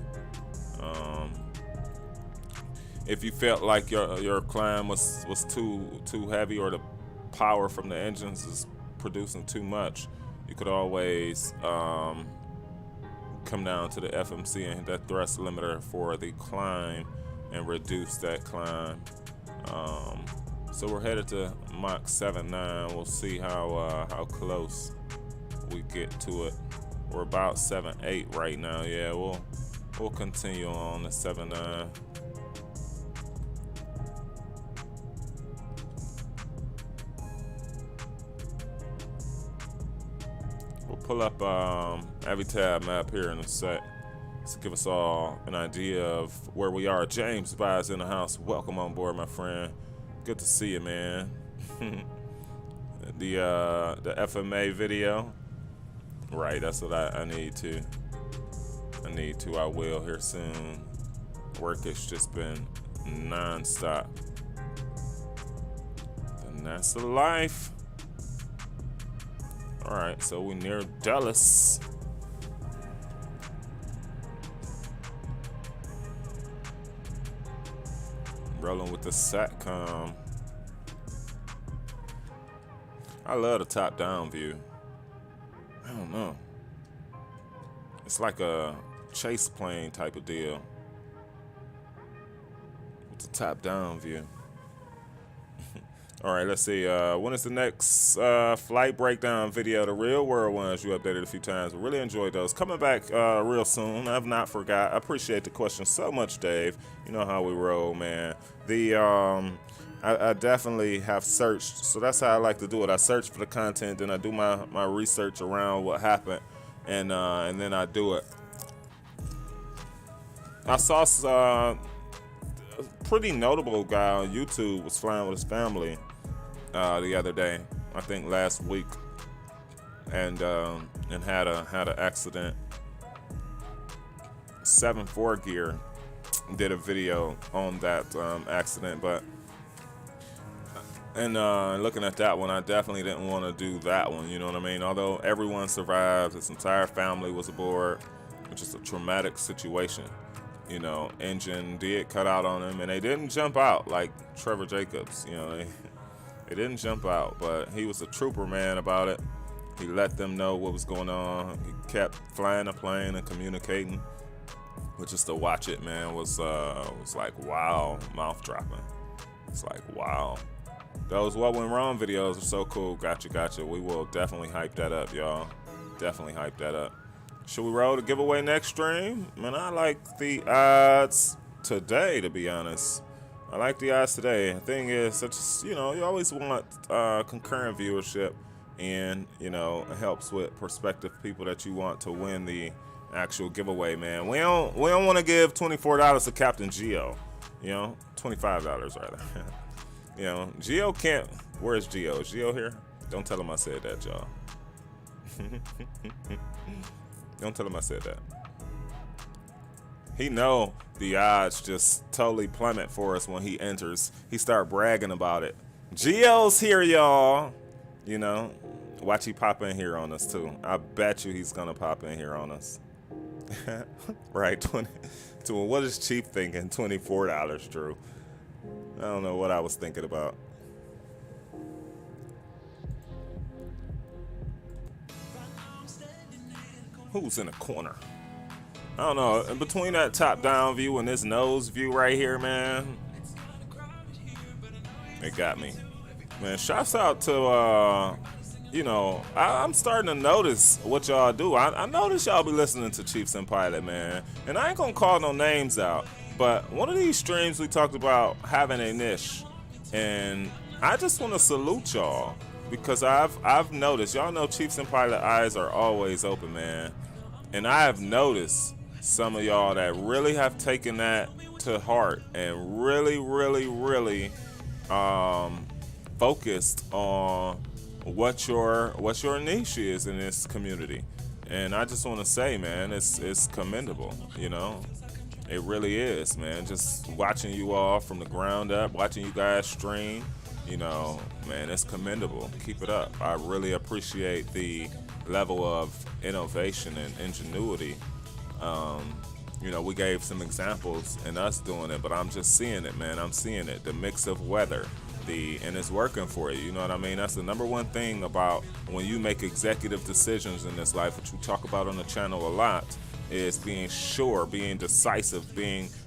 If you felt like your climb was too heavy, or the power from the engines is producing too much, you could always come down to the FMC and hit that thrust limiter for the climb and reduce that climb. So we're headed to Mach 7.9. We'll see how close we get to it. We're about 7.8 right now. Yeah, we'll continue on to 7.9. We'll pull up Avitab map here in a sec to give us all an idea of where we are. James Buys in the house. Welcome on board, my friend. Good to see you, man. The FMA video. Right, that's what I need to. I will here soon. Work has just been non-stop. And that's the life. All right, so we're near Dallas. Rolling with the SATCOM. I love the top-down view. I don't know. It's like a chase plane type of deal with the top-down view. All right, let's see. When is the next flight breakdown video? The real world ones you updated a few times. Really enjoyed those. Coming back real soon. I've not forgot. I appreciate the question so much, Dave. You know how we roll, man. I definitely have searched. So that's how I like to do it. I search for the content, then I do my research around what happened, and then I do it. I saw a pretty notable guy on YouTube was flying with his family the other day, I think last week, and had an accident. 7.4 gear did a video on that accident, but And looking at that one, I definitely didn't want to do that one, you know what I mean? Although everyone survived, his entire family was aboard, which is a traumatic situation. You know, engine did cut out on him, and they didn't jump out like Trevor Jacobs, you know, they didn't jump out, but he was a trooper, man, about it. He let them know what was going on. He kept flying the plane and communicating, but just to watch it, man, was like, wow, mouth dropping. It's like, wow. Those What Went Wrong videos are so cool. Gotcha. We will definitely hype that up, y'all. Definitely hype that up. Should we roll the giveaway next stream? Man, I like the odds today, to be honest. I like the odds today. The thing is, such, you know, you always want concurrent viewership, and, you know, it helps with prospective people that you want to win the actual giveaway, man. We don't want to give $24 to Captain Geo, you know, $25 rather. You know, Geo can't. Where's Geo? Is Geo here? Don't tell him I said that, y'all. Don't tell him I said that. He know the odds just totally plummet for us when he enters. He start bragging about it. Geo's here, y'all. You know, watch he pop in here on us too. I bet you he's gonna pop in here on us. Right, 20. What is Chief thinking? $24, Drew. I don't know what I was thinking about. Who's in the corner? I don't know. In between that top-down view and this nose view right here, man, it got me. Man, shouts out to, you know, I'm starting to notice what y'all do. I notice y'all be listening to Chiefs and Pilot, man. And I ain't gonna call no names out, but one of these streams we talked about having a niche, and I just want to salute y'all because I've noticed, y'all know Chiefs and Pilot eyes are always open, man. And I have noticed some of y'all that really have taken that to heart and really focused on what your niche is in this community. And I just want to say, man, it's commendable, you know. It really is, man. Just watching you all from the ground up, watching you guys stream, you know, man, it's commendable. Keep it up. I really appreciate the level of innovation and ingenuity. You know, we gave some examples in us doing it, but I'm just seeing it, man. I'm seeing it. The mix of weather, and it's working for you. You know what I mean? That's the number one thing about when you make executive decisions in this life, which we talk about on the channel a lot, is being sure, being decisive,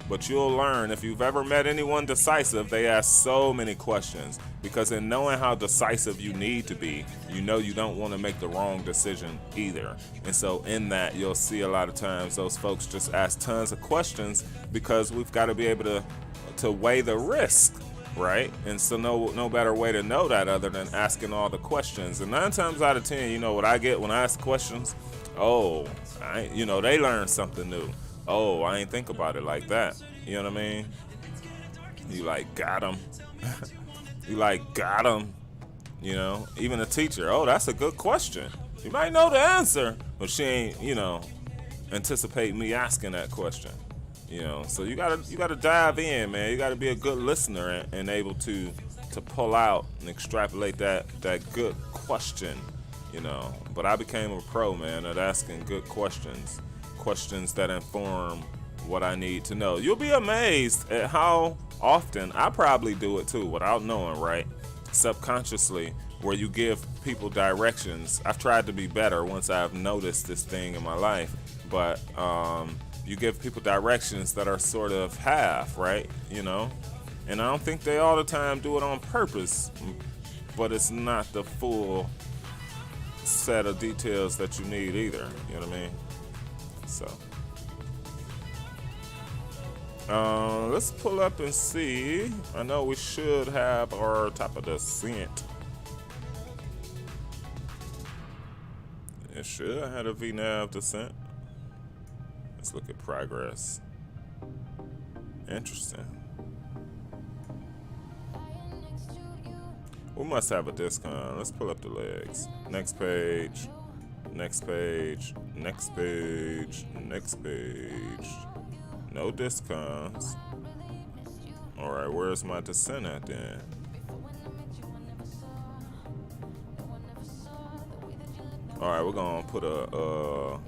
but you'll learn if you've ever met anyone decisive, they ask so many questions, because in knowing how decisive you need to be, you know you don't want to make the wrong decision either. And so in that, you'll see a lot of times those folks just ask tons of questions because we've got to be able to weigh the risk, right? And so no better way to know that other than asking all the questions. And 9 times out of 10, you know what I get when I ask questions? Oh, you know, they learn something new. Oh, I ain't think about it like that. You know what I mean? You like, got him. You like, got him. You know, even a teacher. Oh, that's a good question. You might know the answer, but she ain't, you know, anticipate me asking that question. You know, so you gotta dive in, man. You gotta be a good listener and able to pull out and extrapolate that good question. You know, but I became a pro, man, at asking good questions that inform what I need to know. You'll be amazed at how often I probably do it too without knowing, right? Subconsciously, where you give people directions. I've tried to be better once I've noticed this thing in my life, but you give people directions that are sort of half, right? You know, and I don't think they all the time do it on purpose, but it's not the full set of details that you need either. You know what I mean? So let's pull up and see. I know we should have our top of descent. It should have had a VNAV descent. Let's look at progress. Interesting. We must have a discount. Let's pull up the legs. Next page. Next page. Next page. Next page. No discounts. Alright, where's my descent at then? All right, we're gonna put a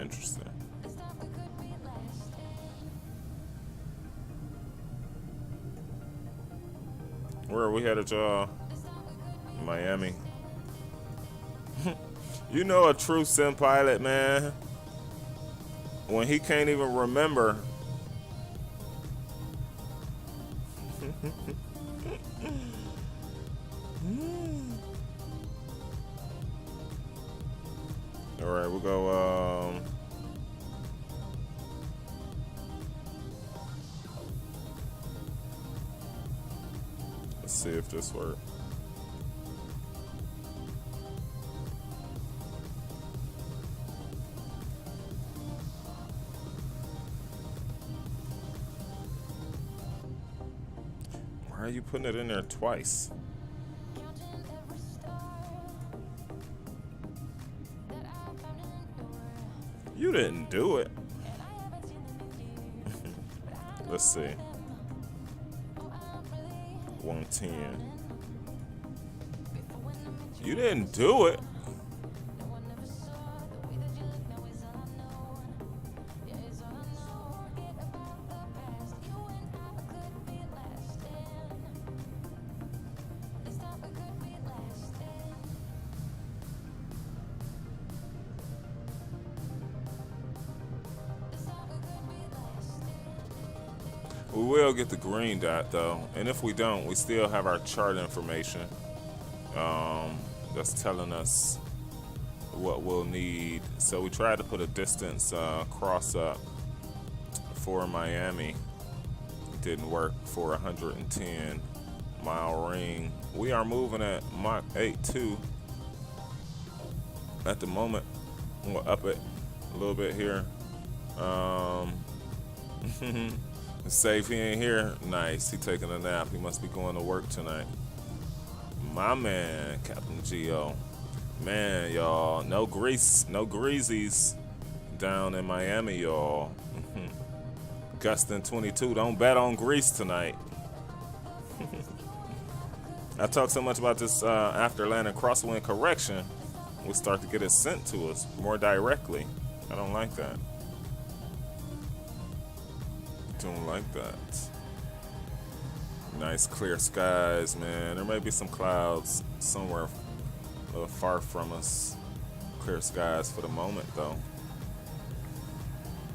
interesting. Where are we headed, y'all? Miami. You know a true sim pilot, man, when he can't even remember. All right, we'll go. Let's see if this works. Why are you putting it in there twice? You didn't do it. Let's see. 110. You didn't do it. We will get the green dot though, and if we don't, we still have our chart information that's telling us what we'll need. So we tried to put a distance cross up for Miami. It didn't work for 110 mile ring. We are moving at Mach 8.2 at the moment. We'll up it a little bit here. Safe, he ain't here. Nice, he taking a nap. He must be going to work tonight. My man, Captain Geo. Man, y'all, no grease, no greasies down in Miami, y'all. Gustin 22, don't bet on grease tonight. I talk so much about this after landing crosswind correction, we start to get it sent to us more directly. I don't like that. Don't like that. Nice clear skies, man. There may be some clouds somewhere a little far from us. Clear skies for the moment, though.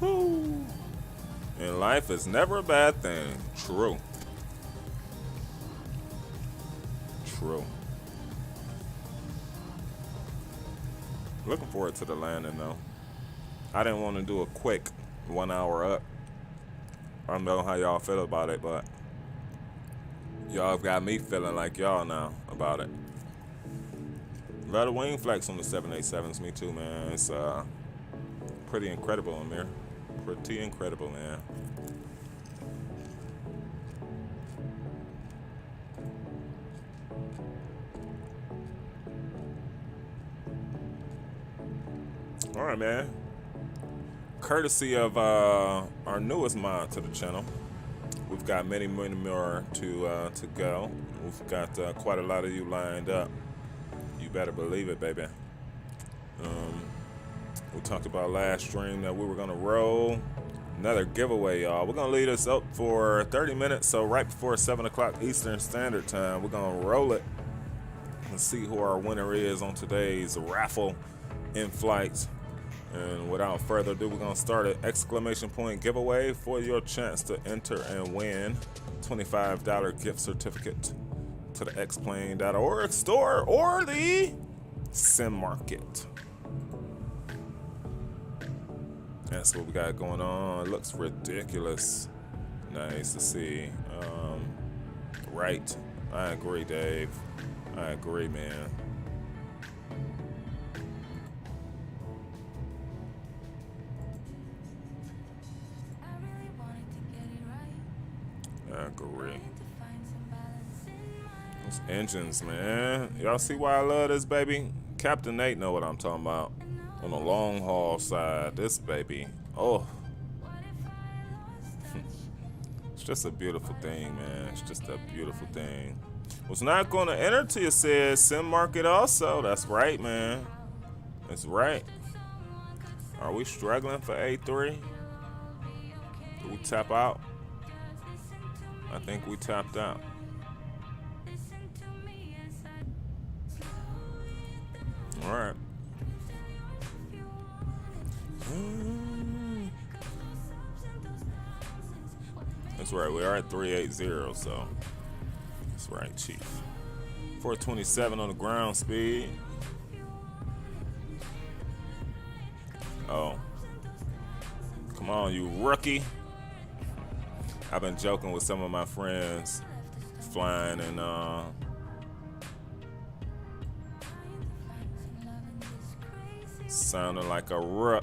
Woo! And life is never a bad thing. True. True. Looking forward to the landing, though. I didn't want to do a quick 1 hour up. I don't know how y'all feel about it, but y'all have got me feeling like y'all now about it. A lot of wing flex on the 787s, me too, man. It's pretty incredible, Amir. Pretty incredible, man. All right, man. Courtesy of our newest mod to the channel, we've got many more to go. We've got quite a lot of you lined up. You better believe it, baby. We talked about last stream that we were gonna roll another giveaway, y'all. We're gonna leave this up for 30 minutes, so right before 7 o'clock Eastern Standard Time, we're gonna roll it and see who our winner is on today's raffle in flight. And without further ado, we're gonna start an exclamation point giveaway for your chance to enter and win $25 gift certificate to the xplane.org store or the Sim Market. That's what we got going on. It looks ridiculous. Nice to see. Right. I agree, Dave. I agree, man. I agree. Those engines, man. Y'all see why I love this, baby? Captain Nate know what I'm talking about. On the long haul side, this baby. Oh. It's just a beautiful thing, man. It's just a beautiful thing. Was not going to enter till you said sim market also. That's right, man. That's right. Are we struggling for A3? Did we tap out? I think we tapped out. All right. That's right. We are at 380, so that's right, Chief. 427 on the ground speed. Oh. Come on, you rookie. I've been joking with some of my friends flying and sounding like a rook.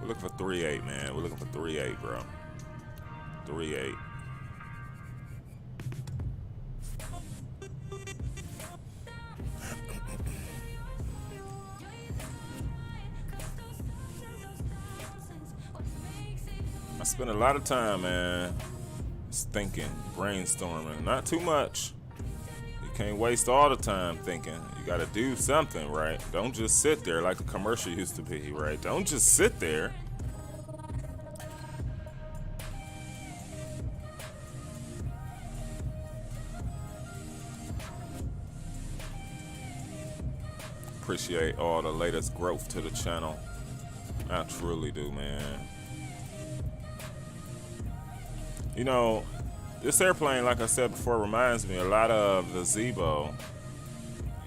We're looking for 3.8, man. We're looking for 3.8, bro. 3.8. I spend a lot of time, man, just thinking, brainstorming. Not too much. You can't waste all the time thinking. You got to do something, right? Don't just sit there like the commercial used to be, right? Don't just sit there. Appreciate all the latest growth to the channel. I truly do, man. You know, this airplane, like I said before, reminds me a lot of the Zebo.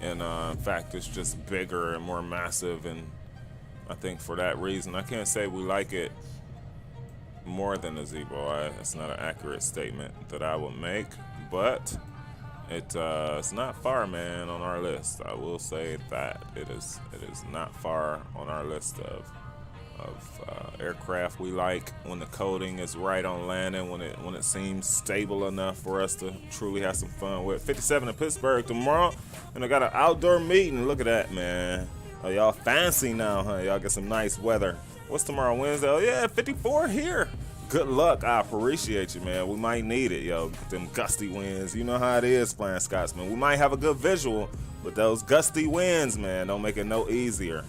And in fact, it's just bigger and more massive. And I think for that reason, I can't say we like it more than the Zebo. It's not an accurate statement that I would make. But it's not far, man, on our list. I will say that it is not far on our list of aircraft we like when the coding is right on landing, when it seems stable enough for us to truly have some fun with. 57 in Pittsburgh tomorrow, and I got an outdoor meeting. Look at that, man. Oh, y'all fancy now, huh? Y'all get some nice weather. What's tomorrow, Wednesday? Oh yeah, 54 here. Good luck. I appreciate you, man. We might need it, yo. Them gusty winds. You know how it is, Flying Scotsman. We might have a good visual, but those gusty winds, man, don't make it no easier.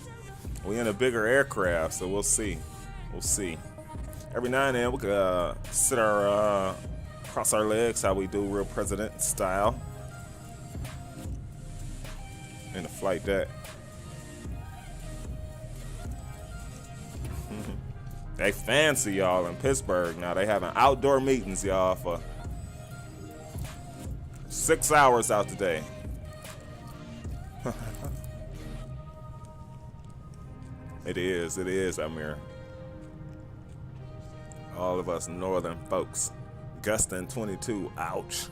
We in a bigger aircraft, so we'll see. We'll see. Every now and then we could sit our cross our legs, how we do real president style in the flight deck. They fancy, y'all, in Pittsburgh now. They having outdoor meetings, y'all, for 6 hours out today. It is, Amir. All of us northern folks. Gustin 22, ouch.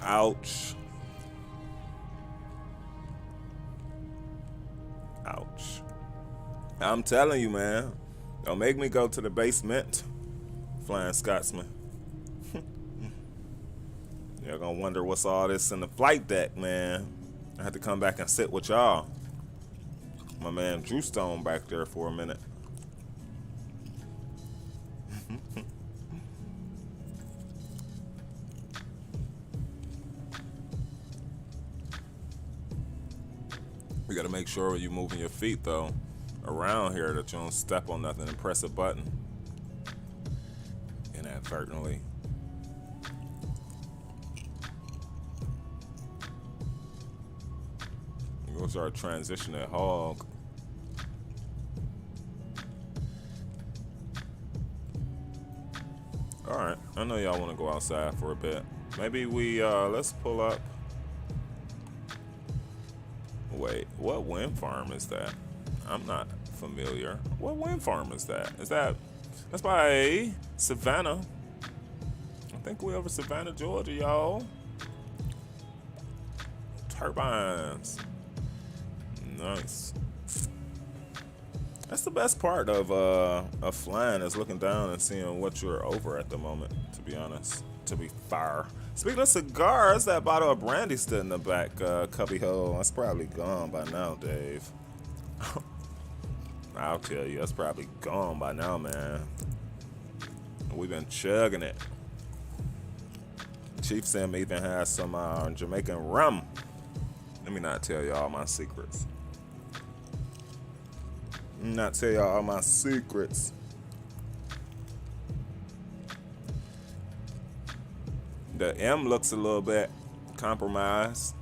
Ouch. Ouch. I'm telling you, man. Don't make me go to the basement, Flying Scotsman. You're gonna wonder what's all this in the flight deck, man. I had to come back and sit with y'all. My man Drew Stone back there for a minute. You gotta make sure when you're moving your feet, though, around here that you don't step on nothing and press a button inadvertently. Goes our transition at hog. All right, I know y'all want to go outside for a bit. Maybe we let's pull up. Wait, what wind farm is that? I'm not familiar. What wind farm is that? That's by Savannah. I think we over Savannah, Georgia, y'all. Turbines. Nice. That's the best part of flying, is looking down and seeing what you're over at the moment, to be honest. to be fire. Speaking of cigars, that bottle of brandy stood in the back cubby hole. That's probably gone by now, Dave. I'll tell you, that's probably gone by now, man. We've been chugging it. Chief Sim even has some Jamaican rum. Let me not tell you all my secrets. Let me not tell you all my secrets. The M looks a little bit compromised.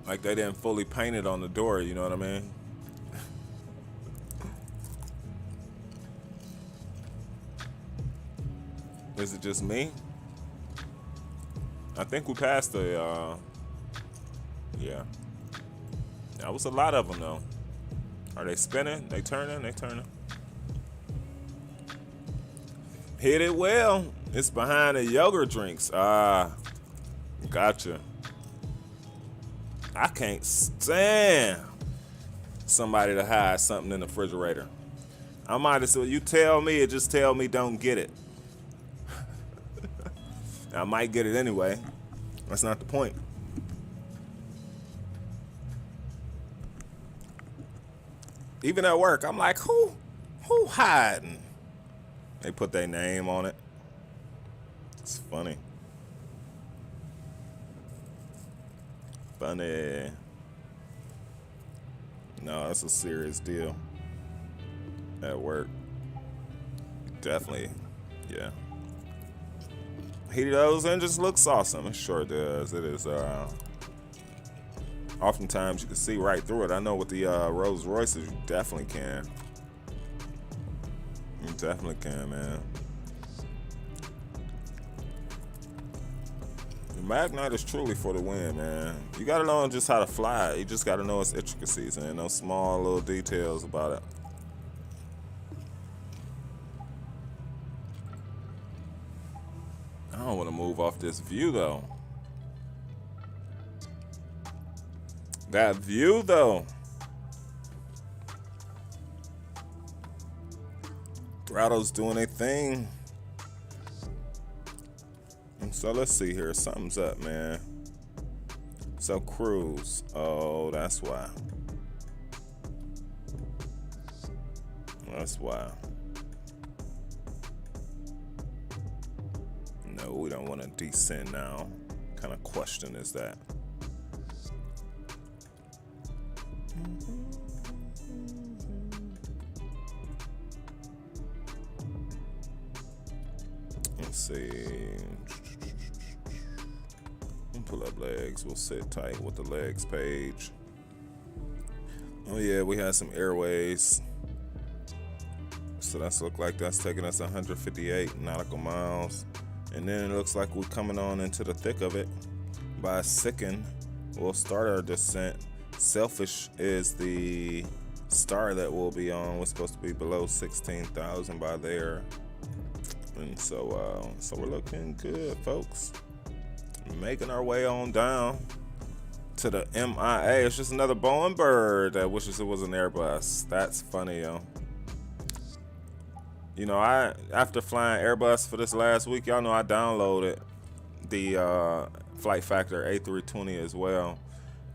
Like they didn't fully paint it on the door, you know what I mean? Is it just me? I think we passed the, yeah. That was a lot of them though. Are they spinning? They turning? They turning. Hit it well. It's behind the yogurt drinks. Gotcha. I can't stand somebody to hide something in the refrigerator. I might as well, you tell me, just tell me don't get it. I might get it anyway. That's not the point. Even at work, I'm like, who hiding? They put their name on it. It's funny. Funny. No, that's a serious deal. At work. Definitely, yeah. Heat of those engines looks awesome. It sure does. It is, oftentimes you can see right through it. I know with the Rolls Royces, you definitely can. You definitely can, man. The Magknight is truly for the win, man. You gotta know just how to fly it. You just gotta know its intricacies and those small little details about it. I don't want to move off this view though. That view though. Throttle's doing a thing. And so let's see here. Something's up, man. So cruise. Oh, that's why. That's why. No, we don't want to descend now. What kind of question is that? Let's see. Pull up legs. We'll sit tight with the legs page. Oh yeah, we had some airways. So that's look like that's taking us 158 nautical miles. And then it looks like we're coming on into the thick of it. By Sicken, we'll start our descent. Selfish is the star that we'll be on. We're supposed to be below 16,000 by there. And so we're looking good, folks. Making our way on down to the MIA. It's just another Boeing bird that wishes it was an Airbus. That's funny, yo. You know, after flying Airbus for this last week, y'all know I downloaded the Flight Factor A320 as well.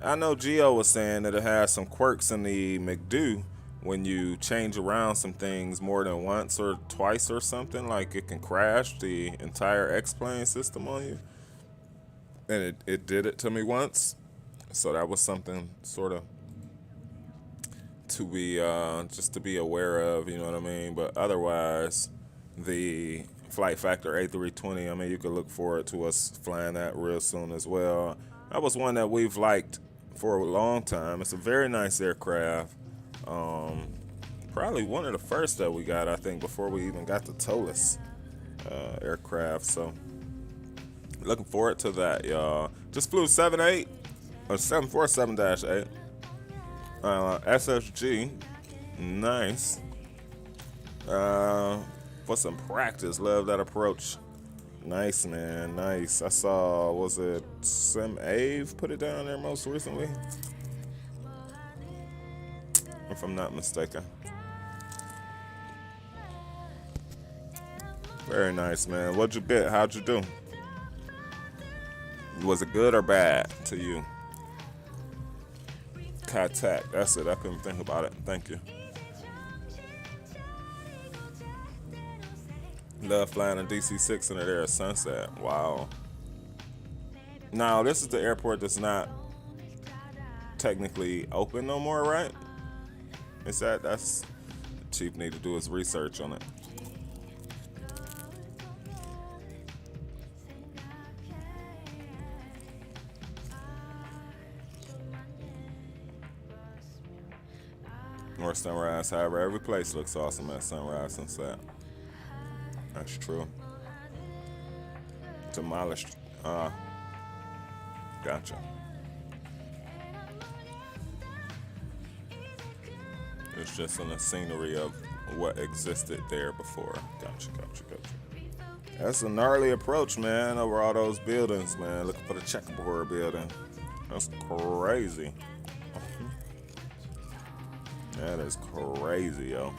I know Gio was saying that it has some quirks in the McDo when you change around some things more than once or twice or something. Like it can crash the entire X-plane system on you. And it did it to me once. So that was something sort of to be just to be aware of, you know what I mean? But otherwise, the Flight Factor A320, I mean, you could look forward to us flying that real soon as well. That was one that we've liked for a long time. It's a very nice aircraft. Probably one of the first that we got, I think, before we even got the TOLUS aircraft. So looking forward to that, y'all. Just flew 78 or 747-8. SSG, nice. For some practice, love that approach. Nice, man, nice. I saw, was it Sim Ave put it down there most recently? If I'm not mistaken. Very nice, man. What'd you get? How'd you do? Was it good or bad to you? Contact. That's it. I couldn't think about it. Thank you. Love flying a DC-6 in the air at sunset. Wow. Now, this is the airport that's not technically open no more, right? Is that's Chief need to do his research on it. Or sunrise, however, every place looks awesome at sunrise, sunset. That's true. Demolished. Gotcha. It's just in the scenery of what existed there before. Gotcha. That's a gnarly approach, man, over all those buildings, man. Looking for the checkerboard building. That's crazy. That is crazy, yo.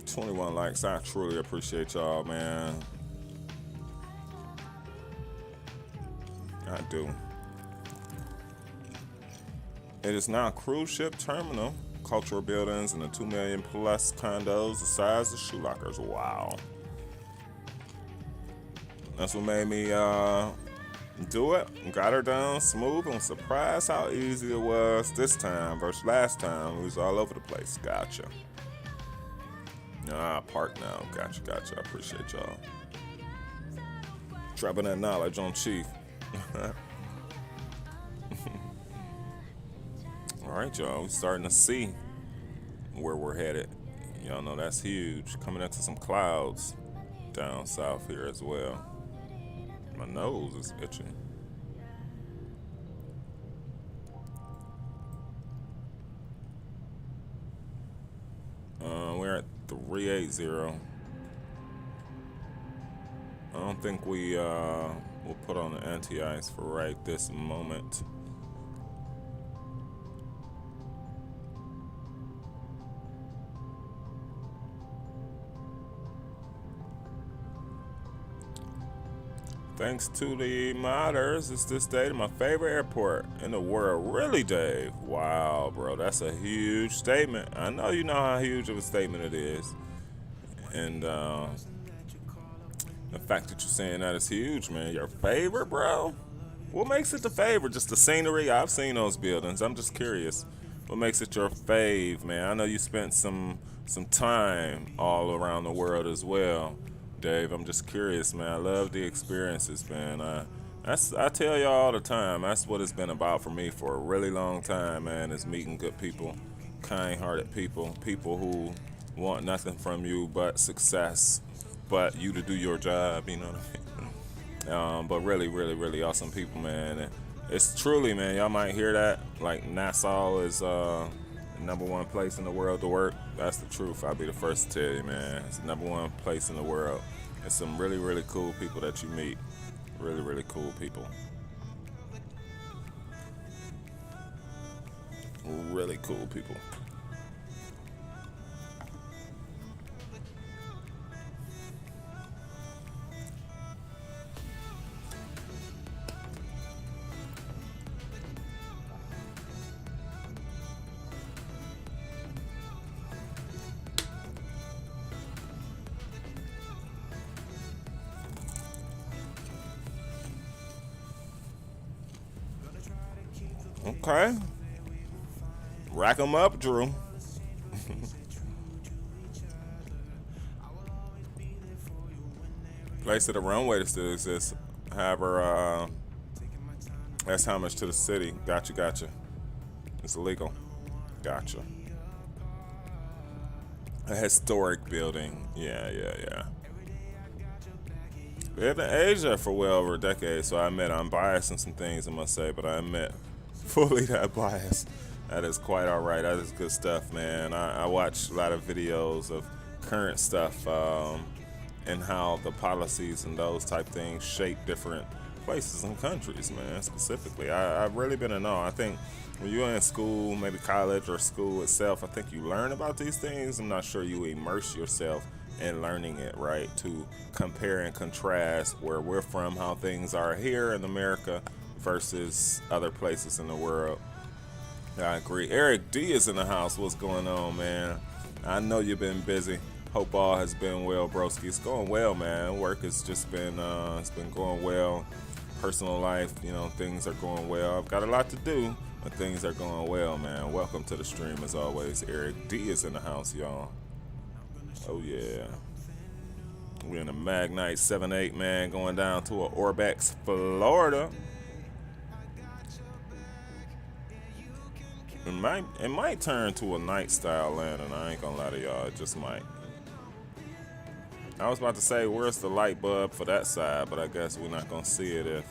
$21 likes. I truly appreciate y'all, man. I do. It is now a cruise ship terminal. Cultural buildings and the 2 million plus condos the size of shoe lockers. Wow. That's what made me do it. Got her done smooth and surprised how easy it was this time versus last time. We was all over the place. Gotcha. Park now. Gotcha. I appreciate y'all. Dropping that knowledge on Chief. All right, y'all. We're starting to see where we're headed. Y'all know that's huge. Coming into some clouds down south here as well. My nose is itching. We're at 380. I don't think we will put on the anti-ice for right this moment. Thanks to the modders, it's this day to my favorite airport in the world. Really, Dave? Wow, bro, that's a huge statement. I know you know how huge of a statement it is. And the fact that you're saying that is huge, man. Your favorite, bro? What makes it the favorite? Just the scenery? I've seen those buildings. I'm just curious. What makes it your fave, man? I know you spent some time all around the world as well. Dave, I'm just curious, man. I love the experiences, man. I tell y'all all the time, that's what it's been about for me for a really long time, man, is meeting good people, kind-hearted people, people who want nothing from you but success, but you to do your job, you know what I mean? But really, really, really awesome people, man. And it's truly, man, y'all might hear that, like Nassau is the #1 place in the world to work. That's the truth. I'll be the first to tell you, man. It's the #1 place in the world. It's some really, really cool people that you meet. Really, really cool people. Really cool people. Okay. Rack 'em up, Drew. Place of the runway that still exists. However, that's how much to the city. Gotcha. It's illegal. Gotcha. A historic building. Yeah. Lived in Asia for well over a decade, so I admit I'm biased in some things, I must say, but I admit fully that bias. That is quite all right. That is good stuff, man. I watch a lot of videos of current stuff and how the policies and those type things shape different places and countries, man, specifically. I've really been in awe. I think when you're in school, maybe college or school itself, I think you learn about these things. I'm not sure you immerse yourself in learning it, right? To compare and contrast where we're from, how things are here in America versus other places in the world. I agree. Eric D is in the house. What's going on, man? I know you've been busy. Hope all has been well, broski. It's going well, man. Work has just been, it's been going well. Personal life, you know, things are going well. I've got a lot to do, but things are going well, man. Welcome to the stream, as always. Eric D is in the house, y'all. Oh, yeah. We're in a Magknight 7-8, man, going down to a Orbex, Florida. It might turn to a night style landing. I ain't gonna lie to y'all, it just might. I was about to say, where's the light bulb for that side, but I guess we're not gonna see it if.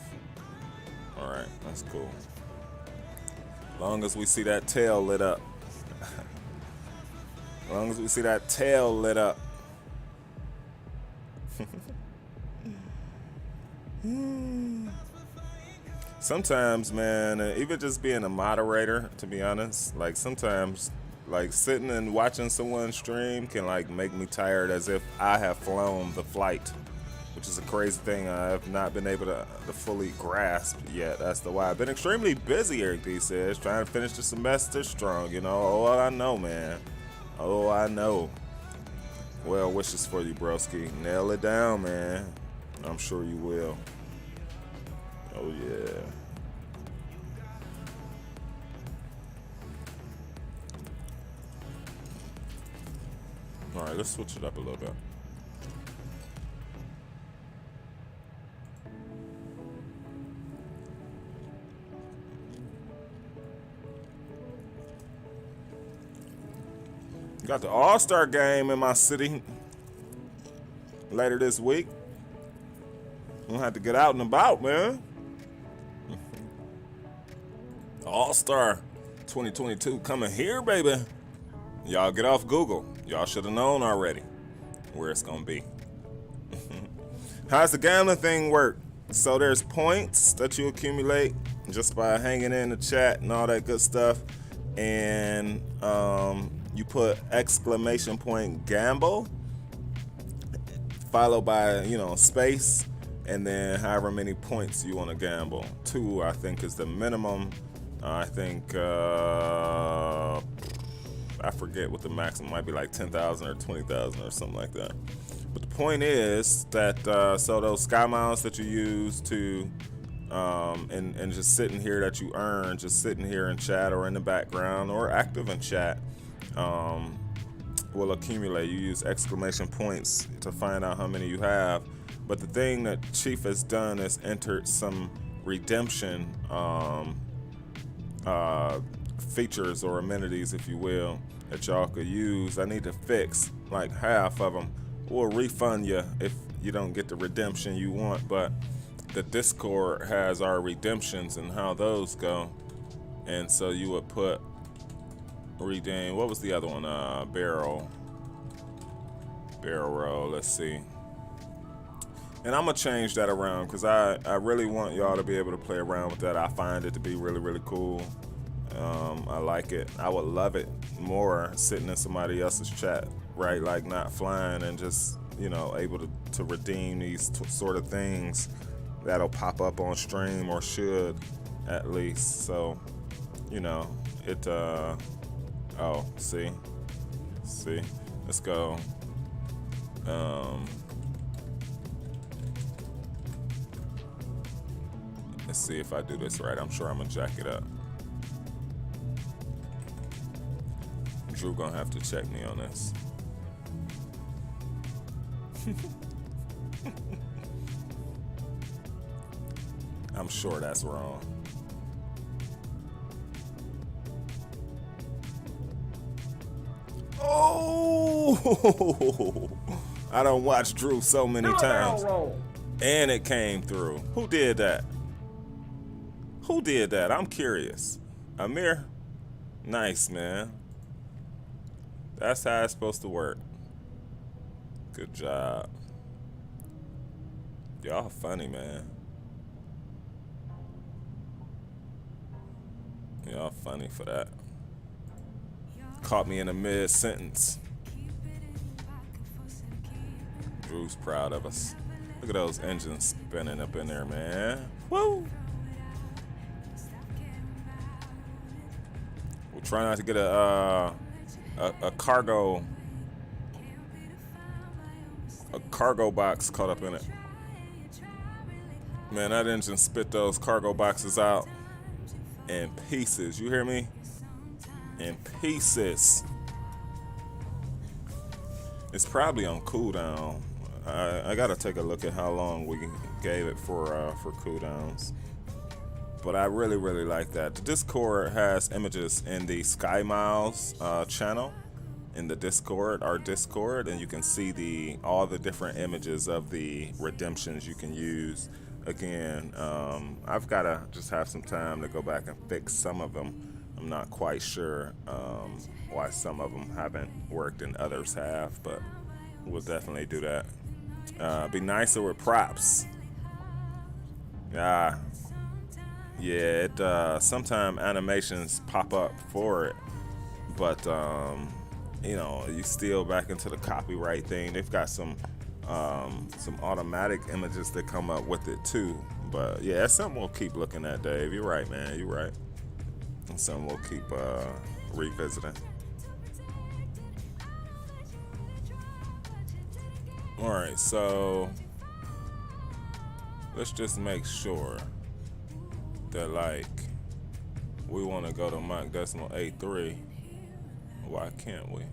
All right, that's cool. Long as we see that tail lit up. As long as we see that tail lit up. Sometimes, man, even just being a moderator, to be honest, like sometimes, like sitting and watching someone stream can like make me tired as if I have flown the flight, which is a crazy thing I have not been able to fully grasp yet. That's the why I've been extremely busy, Eric D says, trying to finish the semester strong, you know. Oh, I know, man. Oh, I know. Well wishes for you, broski. Nail it down, man. I'm sure you will. Oh, yeah. All right, let's switch it up a little bit. Got the All-Star game in my city later this week. I'm gonna have to get out and about, man. All-Star 2022 coming here, baby. Y'all get off Google. Y'all should have known already where it's gonna be. How's the gambling thing work? So there's points that you accumulate just by hanging in the chat and all that good stuff. And you put exclamation point gamble followed by, you know, space, and then however many points you want to gamble. 2, I think, is the minimum. I think I forget what the maximum might be, like 10,000 or 20,000 or something like that. But the point is that so those sky miles that you use to and just sitting here that you earn, just sitting here in chat or in the background or active in chat, will accumulate. You use exclamation points to find out how many you have. But the thing that Chief has done is entered some redemption features or amenities, if you will, that y'all could use. I need to fix like half of them. We'll refund you if you don't get the redemption you want, but the Discord has our redemptions and how those go. And so you would put redeem, what was the other one? Barrel roll, let's see. And I'm gonna change that around because I really want y'all to be able to play around with that. I find it to be really, really cool. I like it. I would love it more sitting in somebody else's chat, right? Like not flying and just, you know, able to redeem these sort of things that'll pop up on stream, or should at least. So, you know, it, oh, see, let's go. Let's see if I do this right. I'm sure I'm gonna jack it up. Drew gonna have to check me on this. I'm sure that's wrong. Oh! I done watched Drew so many times. And it came through. Who did that? Who did that? I'm curious. Amir? Nice, man. That's how it's supposed to work. Good job. Y'all funny, man. Y'all funny for that. Caught me in a mid-sentence. Drew's proud of us. Look at those engines spinning up in there, man. Woo! We'll try not to get a cargo box caught up in it. Man, that engine spit those cargo boxes out in pieces. You hear me? In pieces. It's probably on cooldown. I gotta take a look at how long we gave it for cooldowns. But I really like that. The Discord has images in the Sky Miles channel in the Discord, our Discord, and you can see all the different images of the redemptions you can use. Again, I've gotta just have some time to go back and fix some of them. I'm not quite sure why some of them haven't worked and others have, but we'll definitely do that. Be nicer with props. Yeah, sometimes animations pop up for it, but you know, you steal back into the copyright thing. They've got some automatic images that come up with it too. But yeah, that's something we'll keep looking at, Dave. You're right, man. You're right. And something we'll keep revisiting. All right, so let's just make sure that, like, we want to go to Mach decimal 83. Why can't we?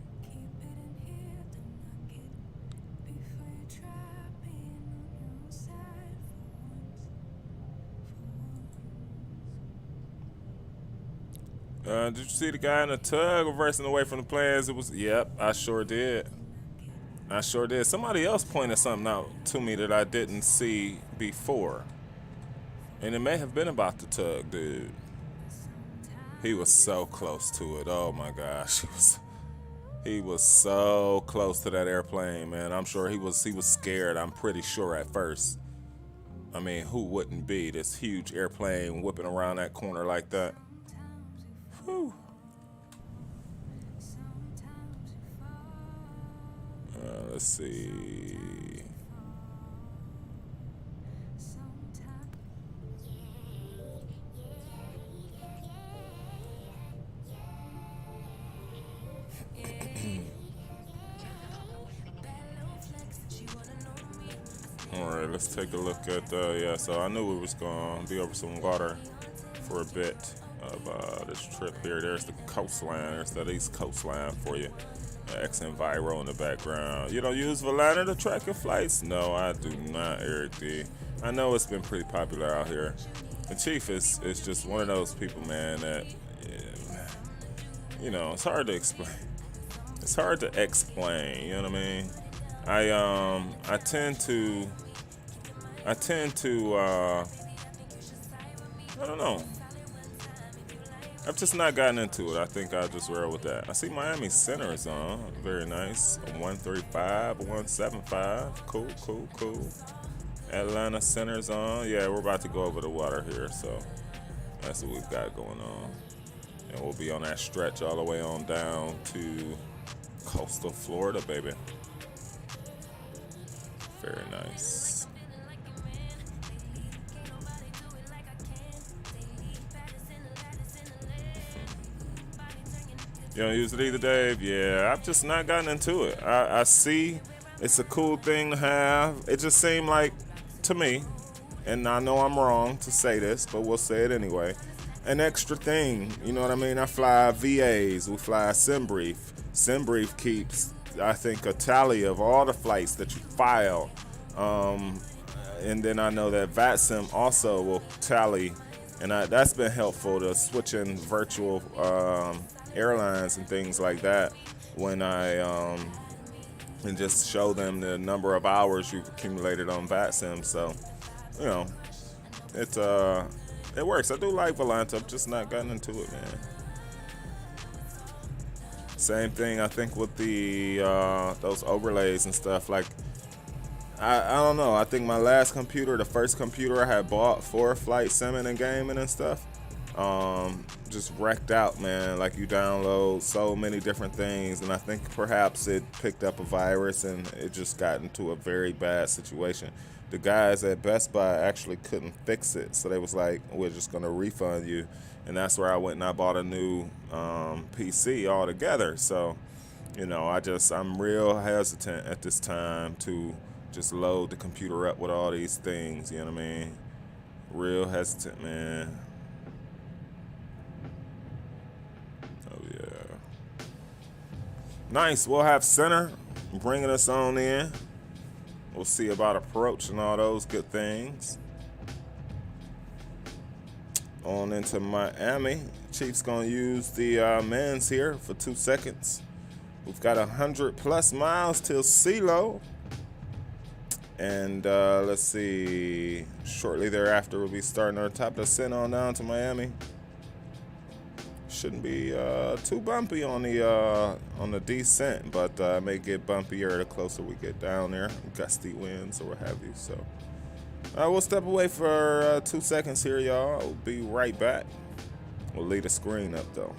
Did you see the guy in the tug reversing away from the plans? Yep, I sure did. Somebody else pointed something out to me that I didn't see before. And it may have been about the tug, dude. He was so close to it. Oh my gosh. He was so close to that airplane, man. I'm sure he was scared, I'm pretty sure, at first. I mean, who wouldn't be? This huge airplane whipping around that corner like that. Whew. Let's see. All right, let's take a look at yeah. So I knew we was gonna be over some water for a bit of this trip here. There's the coastline. There's that east coastline for you. X and Viro in the background. You don't use Valana to track your flights? No, I do not, Eric D. I know it's been pretty popular out here. The Chief is just one of those people, man, that, you know, it's hard to explain. It's hard to explain, you know what I mean? I tend to I don't know. I've just not gotten into it. I think I'll just roll with that. I see Miami Center is on. Very nice. A 135, a 175. Cool. Atlanta Center's on. Yeah, we're about to go over the water here, so that's what we've got going on. And we'll be on that stretch all the way on down to coastal Florida, baby. Very nice. You don't use it either, Dave? Yeah, I've just not gotten into it. I see it's a cool thing to have. It just seemed like, to me, and I know I'm wrong to say this, but we'll say it anyway, an extra thing. You know what I mean? I fly VAs. We fly SimBrief. SimBrief keeps, I think, a tally of all the flights that you file. And then I know that VATSIM also will tally, and that's been helpful to switch in virtual airlines and things like that when I and just show them the number of hours you've accumulated on VATSIM. So, you know, it works. I do like Volanta. I've just not gotten into it, man. Same thing, I think, with the those overlays and stuff. Like, I don't know. I think my last computer, the first computer I had bought for flight simming and gaming and stuff, just wrecked out, man. Like, you download so many different things, and I think perhaps it picked up a virus and it just got into a very bad situation. The guys at Best Buy actually couldn't fix it, so they was like, we're just gonna refund you. And that's where I went and I bought a new PC altogether. So, you know, I'm real hesitant at this time to just load the computer up with all these things, you know what I mean? Real hesitant, man. Oh, yeah. Nice. We'll have Center bringing us on in. We'll see about approach and all those good things. On into Miami. Chief's going to use the men's here for 2 seconds. We've got 100+ miles till CeeLo. And let's see, shortly thereafter we'll be starting our top descent on down to Miami. Shouldn't be too bumpy on the descent, but it may get bumpier the closer we get down there. Gusty winds or what have you. So we'll step away for 2 seconds here, y'all. We'll be right back. We'll leave the screen up though.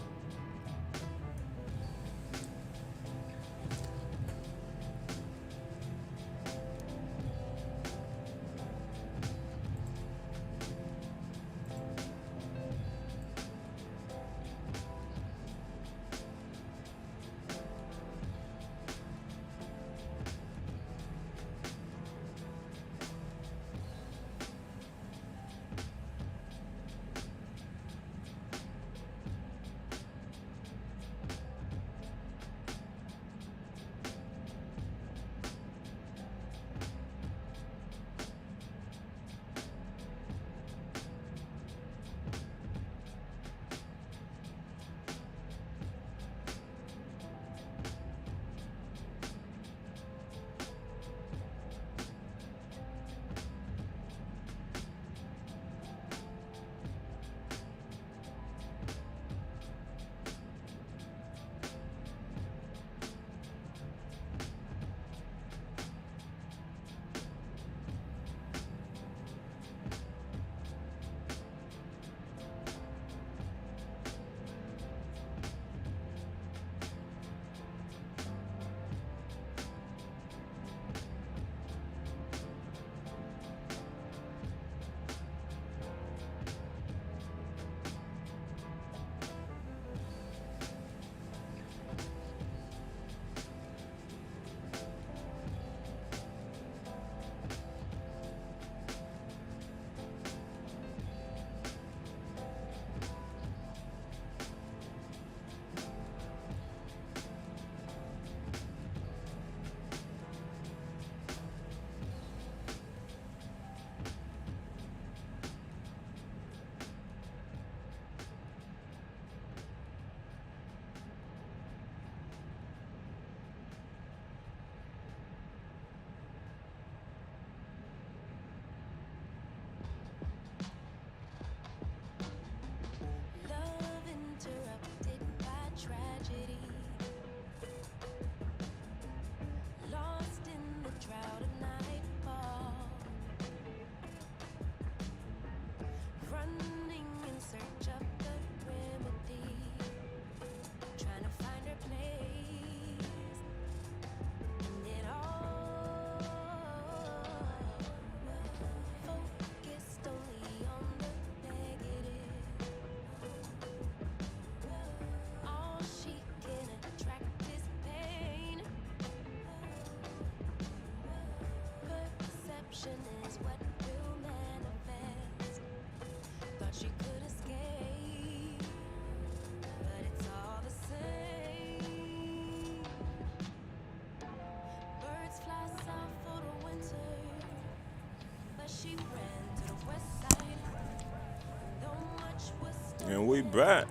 And we back.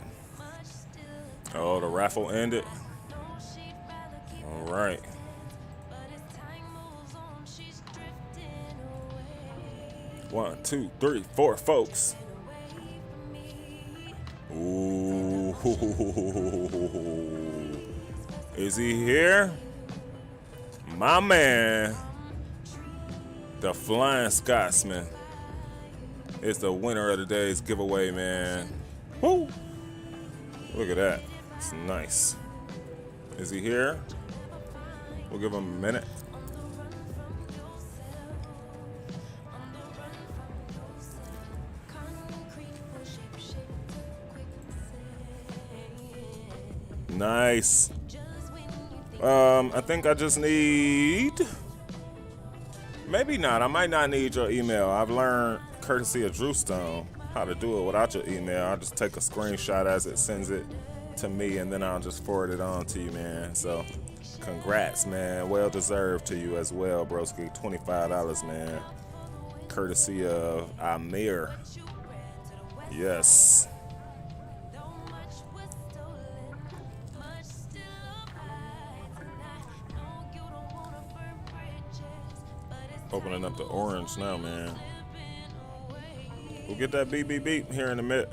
Oh, the raffle ended. All right. One, two, three, four, folks. Ooh. Is he here? My man, the Flying Scotsman, is the winner of today's giveaway, man. Woo! Look at that. It's nice. Is he here? We'll give him a minute. Nice. I think I just need... Maybe not. I might not need your email. I've learned, courtesy of Drew Stone, how to do it without your email. I'll just take a screenshot as it sends it to me, and then I'll just forward it on to you, man. So, congrats, man. Well deserved to you as well, broski. $25, man. Courtesy of Amir. Yes. Opening up the orange now, man. We'll get that beep beep beep here in a bit.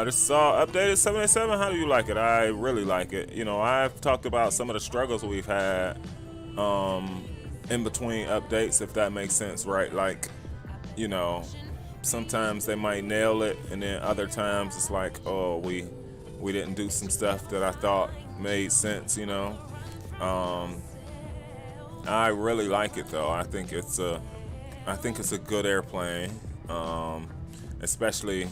This is all updated 77. How do you like it? I really like it. You know, I've talked about some of the struggles we've had in between updates, if that makes sense, right? Like, you know, sometimes they might nail it, and then other times it's like, oh, we didn't do some stuff that I thought made sense, you know. I really like it though. I think it's a good airplane, especially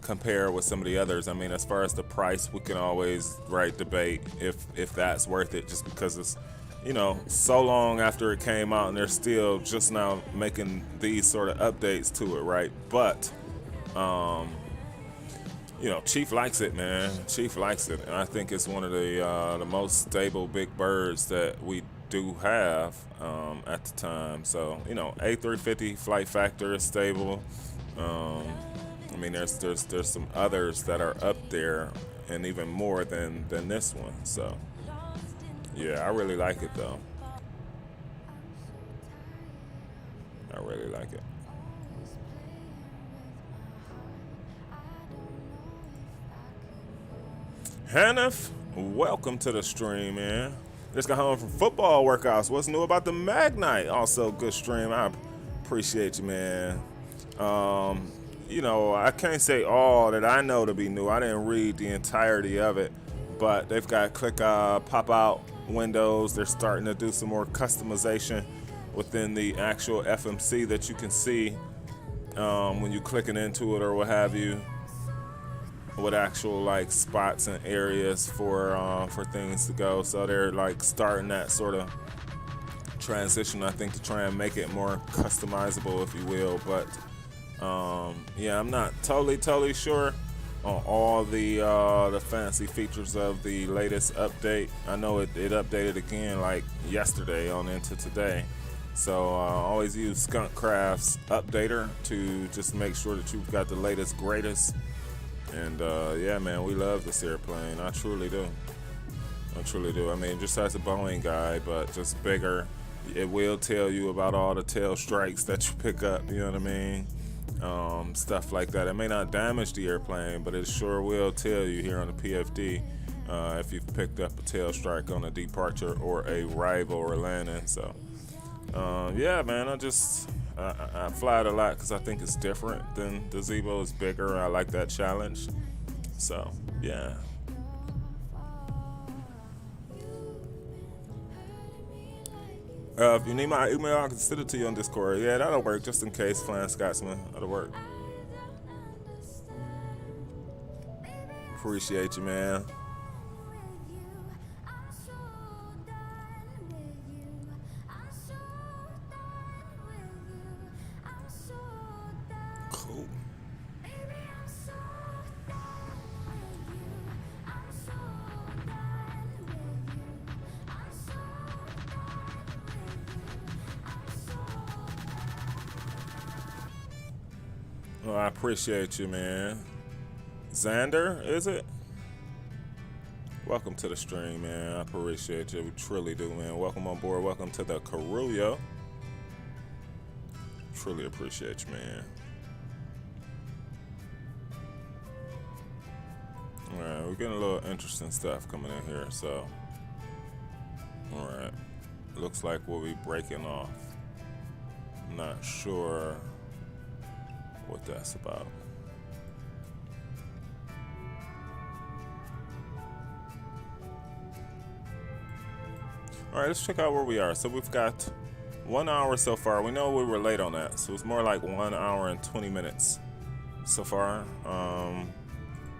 compared with some of the others. I mean, as far as the price, we can always debate if that's worth it, just because it's, you know, so long after it came out and they're still just now making these sort of updates to it, right? But you know, Chief likes it, man. Chief likes it, and I think it's one of the most stable big birds that we do have at the time. So, you know, A350 flight factor is stable. I mean, there's some others that are up there, and even more than this one. So, yeah, I really like it though. I really like it. Hanif, welcome to the stream, man. Just got home from football workouts. What's new about the Magknight? Also, good stream. I appreciate you, man. You know, I can't say all that I know to be new. I didn't read the entirety of it, but they've got pop-out windows. They're starting to do some more customization within the actual FMC that you can see when you're clicking into it or what have you, with actual like spots and areas for things to go. So they're like starting that sort of transition, I think, to try and make it more customizable, if you will. But yeah, I'm not totally sure on all the fancy features of the latest update. I know it updated again like yesterday on into today. So always use Skunk Craft's updater to just make sure that you've got the latest, greatest. And yeah, man, we love this airplane. I truly do. I mean, just as a Boeing guy, but just bigger. It will tell you about all the tail strikes that you pick up, you know what I mean? Stuff like that. It may not damage the airplane, but it sure will tell you here on the PFD if you've picked up a tail strike on a departure or a arrival or landing. So yeah, man, I fly it a lot because I think it's different than the Zebo. It's bigger. I like that challenge. So, yeah. If you need my email, I can send it to you on Discord. Yeah, that'll work, just in case, Flying Scotsman. That'll work. Appreciate you, man. Cool. Well, I appreciate you, man. Xander, is it? Welcome to the stream, man. I appreciate you. We truly do, man. Welcome on board. Welcome to the Carullo. Truly appreciate you, man. All right, we're getting a little interesting stuff coming in here, so. All right. Looks like we'll be breaking off. I'm not sure what that's about. All right, let's check out where we are. So we've got 1 hour so far. We know we were late on that, so it's more like 1 hour and 20 minutes so far.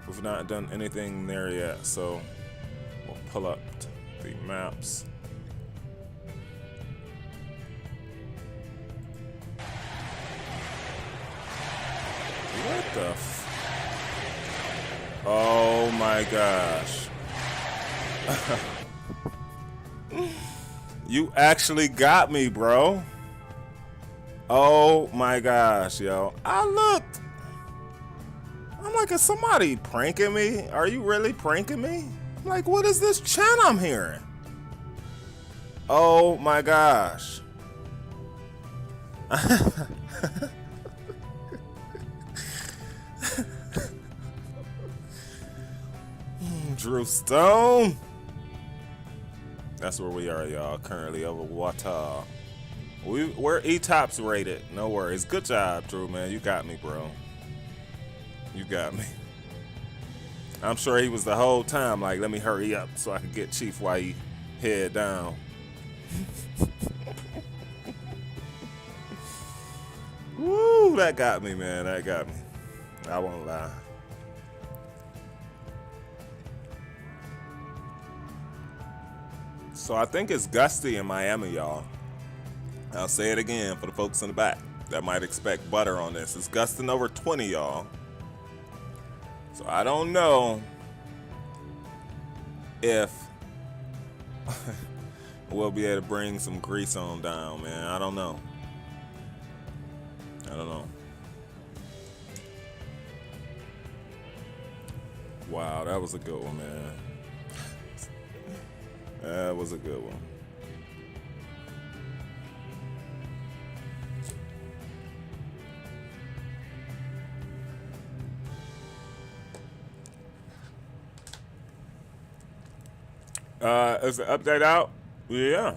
We've not done anything there yet, so we'll pull up the maps. What the oh my gosh. You actually got me, bro. Oh my gosh, yo. I looked. I'm like, is somebody pranking me? Are you really pranking me? I'm like, what is this chant I'm hearing? Oh my gosh. Drew Stone. That's where we are, y'all. Currently over water. We're E-Tops rated. No worries. Good job, Drew, man. You got me, bro. You got me. I'm sure he was the whole time like, let me hurry up so I can get Chief while he head down. Woo, that got me, man. That got me. I won't lie. So I think it's gusty in Miami, y'all. I'll say it again for the folks in the back that might expect butter on this. It's gusting over 20, y'all. So I don't know if we'll be able to bring some grease on down, man. I don't know. I don't know. Wow, that was a good one, man. That was a good one. Is the update out? Yeah.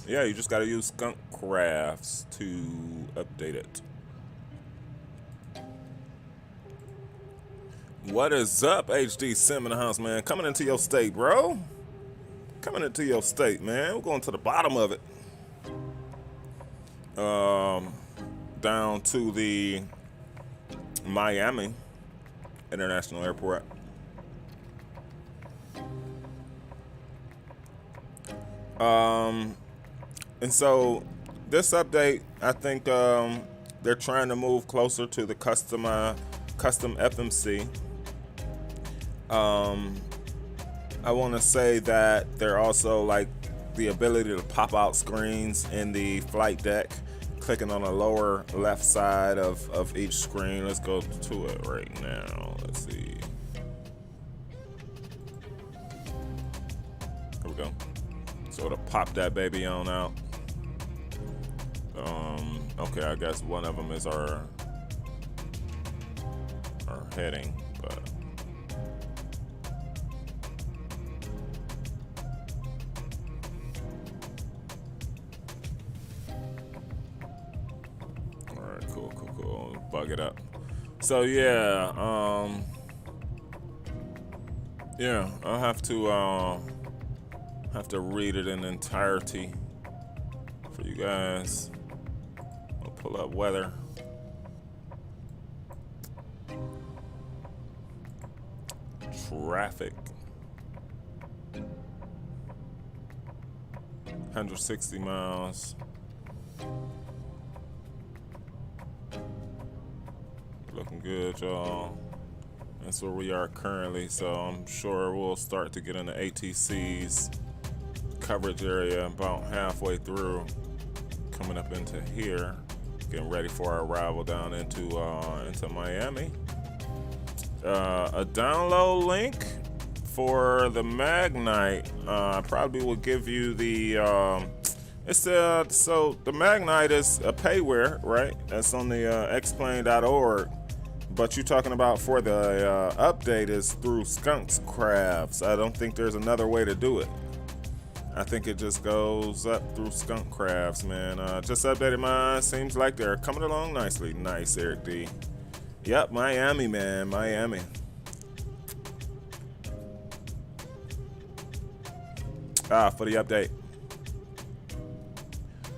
Yeah, you just gotta use Skunk Crafts to update it. What is up, HD Sim in the house, man? Coming into your state, bro. Coming into your state, man. We're going to the bottom of it. Down to the Miami International Airport. And so this update, I think they're trying to move closer to the custom FMC. I want to say that they're also like the ability to pop out screens in the flight deck, clicking on the lower left side of each screen. Let's go to it right now. Let's see. Here we go. So to pop that baby on out. Okay, I guess one of them is our heading, but all right, cool. Bug it up. So yeah, I'll have to read it in entirety for you guys. I'll pull up weather. Traffic. 160 miles. Looking good, y'all. That's where we are currently, so I'm sure we'll start to get into ATC's coverage area about halfway through, coming up into here, getting ready for our arrival down into Miami. A download link for the Magknight. Probably will give you the so the Magknight is a payware, right? That's on the xplane.org. But you're talking about for the update is through Skunk's Crafts. I don't think there's another way to do it. I think it just goes up through skunk crafts, man. Just updated mine. Seems like they're coming along nicely. Nice, Eric D. Yep, Miami, man. Miami. For the update.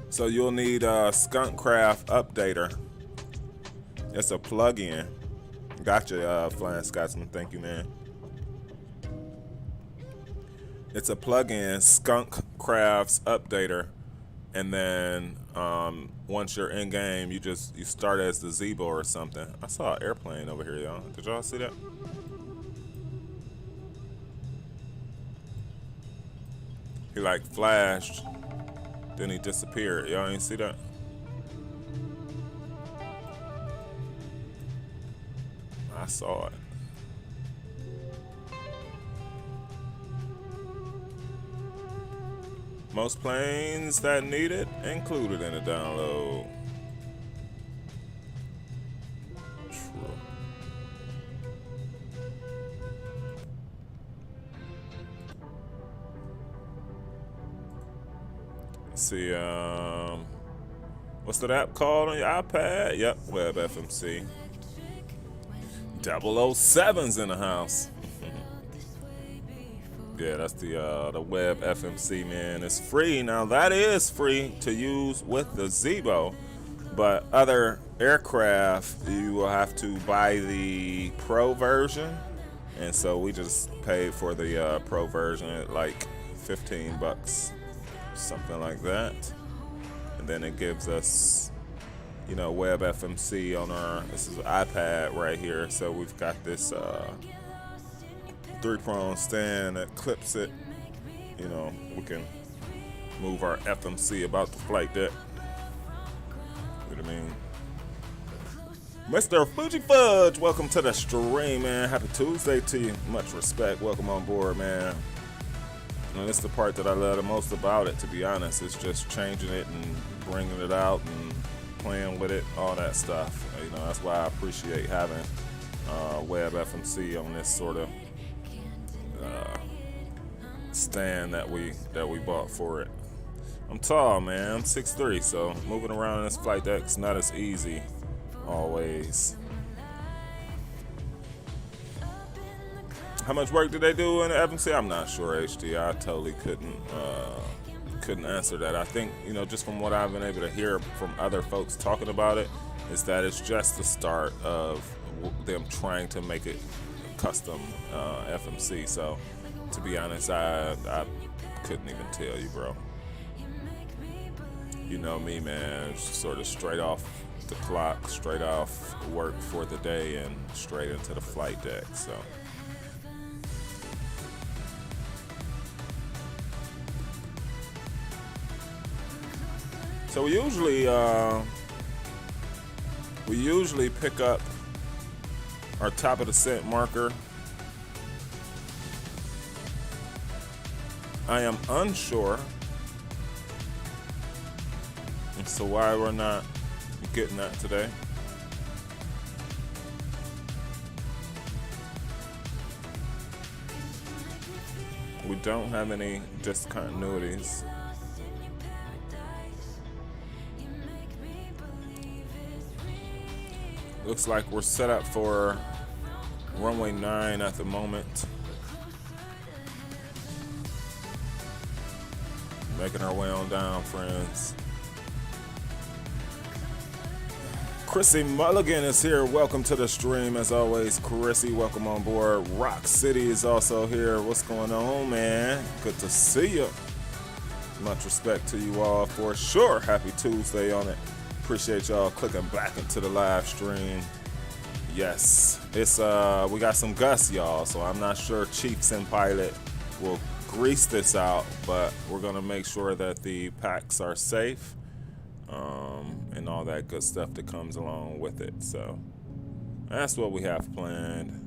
So you'll need a Skunk Craft Updater. It's a plug-in. Gotcha, Flying Scotsman. Thank you, man. It's a plug-in Skunk Crafts Updater, and then once you're in game, you start as the Zebo or something. I saw an airplane over here, y'all. Did y'all see that? He like flashed, then he disappeared. Y'all ain't see that? I saw it. Most planes that need it included in the download. True. Let's see, what's that app called on your iPad? Yep, Web FMC. 007's in the house. Yeah, that's the Web FMC, man. It's free. Now, that is free to use with the Zebo, but other aircraft, you will have to buy the Pro version, and so we just paid for the Pro version at like $15, something like that, and then it gives us, you know, Web FMC on this is an iPad right here, so we've got this 3-prong stand that clips it. You know, we can move our FMC about the flight deck. You know what I mean? Mr. Fuji Fudge, welcome to the stream, man. Happy Tuesday to you. Much respect. Welcome on board, man. And this is the part that I love the most about it, to be honest. It's just changing it and bringing it out and playing with it, all that stuff. You know, that's why I appreciate having Web FMC on this sort of stand that we bought for it. I'm tall, man. I'm 6'3", so moving around in this flight deck's not as easy always. How much work did they do in the FMC? I'm not sure, HD. I totally couldn't answer that. I think, you know, just from what I've been able to hear from other folks talking about it, is that it's just the start of them trying to make it custom FMC. So, to be honest, I couldn't even tell you, bro. You know me, man. Sort of straight off the clock, straight off work for the day, and straight into the flight deck. So we usually pick up our top of the set marker. I am unsure as to why we're not getting that today. We don't have any discontinuities. Looks like we're set up for runway 9 at the moment. Making our way on down, friends. Chrissy Mulligan is here. Welcome to the stream, as always. Chrissy, welcome on board. Rock City is also here. What's going on, man? Good to see you. Much respect to you all for sure. Happy Tuesday on it. Appreciate y'all clicking back into the live stream. Yes, it's we got some gusts, y'all, so I'm not sure Chiefs and Pilot will grease this out, but we're gonna make sure that the packs are safe, and all that good stuff that comes along with it. So that's what we have planned.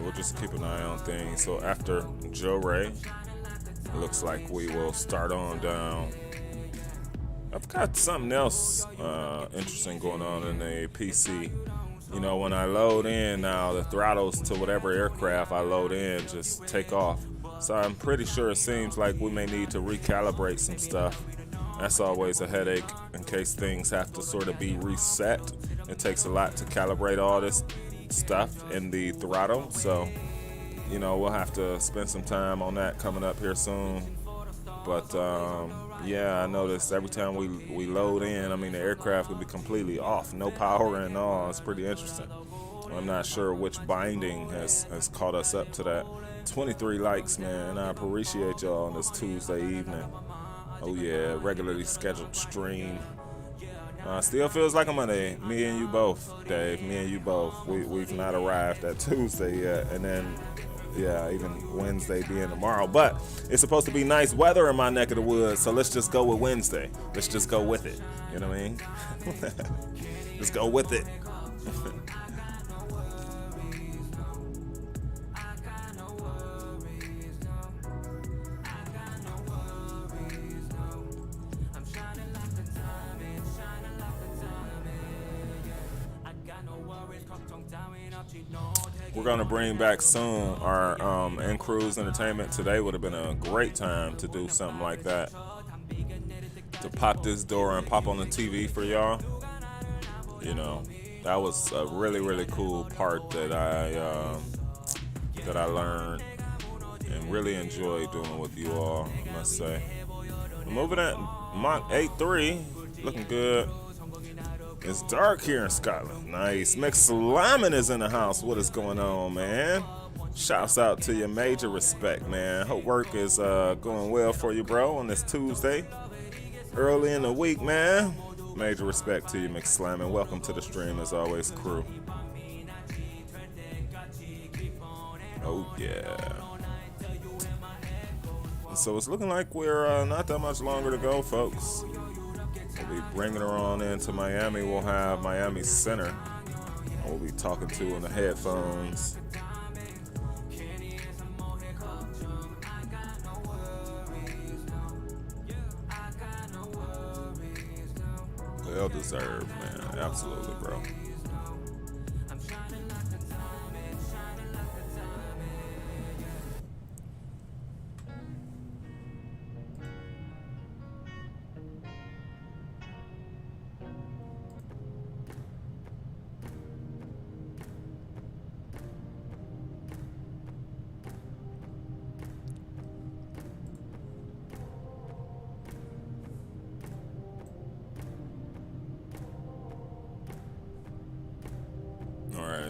we'll just keep an eye on things. So after Joe Ray, it looks like we will start on down. I've got something else interesting going on in the PC. You know, when I load in now, the throttles to whatever aircraft I load in just take off. So I'm pretty sure it seems like we may need to recalibrate some stuff. That's always a headache in case things have to sort of be reset. It takes a lot to calibrate all this stuff in the throttle. So, you know, we'll have to spend some time on that coming up here soon. But yeah, I noticed every time we load in, I mean, the aircraft can be completely off, no power and all. It's pretty interesting. I'm not sure which binding has caught us up to that. 23 likes, man. I appreciate y'all on this Tuesday evening. Oh yeah, regularly scheduled stream. Still feels like a Monday. Me and you both, Dave. Me and you both. We've not arrived at Tuesday yet, and then yeah, even Wednesday being tomorrow. But it's supposed to be nice weather in my neck of the woods, so let's just go with Wednesday. Let's just go with it. You know what I mean? Let's go with it. We're going to bring back soon our in-cruise entertainment. Today would have been a great time to do something like that. To pop this door and pop on the TV for y'all. You know, that was a really, really cool part that I learned and really enjoyed doing with you all, I must say. Moving at Mach 8.3, looking good. It's dark here in Scotland. Nice. McSlimin is in the house. What is going on, man? Shouts out to you. Major respect, man. Hope work is going well for you, bro, on this Tuesday. Early in the week, man. Major respect to you, McSlimin. Welcome to the stream, as always, crew. Oh, yeah. So it's looking like we're not that much longer to go, folks. We'll be bringing her on into Miami. We'll have Miami Center. We'll be talking to in the headphones. Well deserved, man. Absolutely, bro.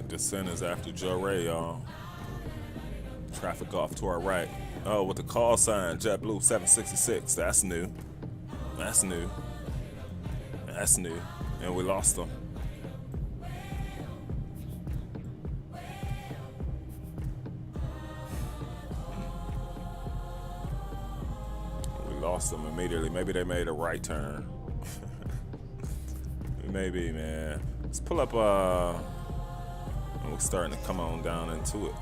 Descent is after Joe Ray, y'all. Traffic off to our right. Oh, with the call sign, JetBlue 766. That's new. That's new. That's new. And we lost them. We lost them immediately. Maybe they made a right turn. Maybe, man. Let's pull up, and we're starting to come on down into it.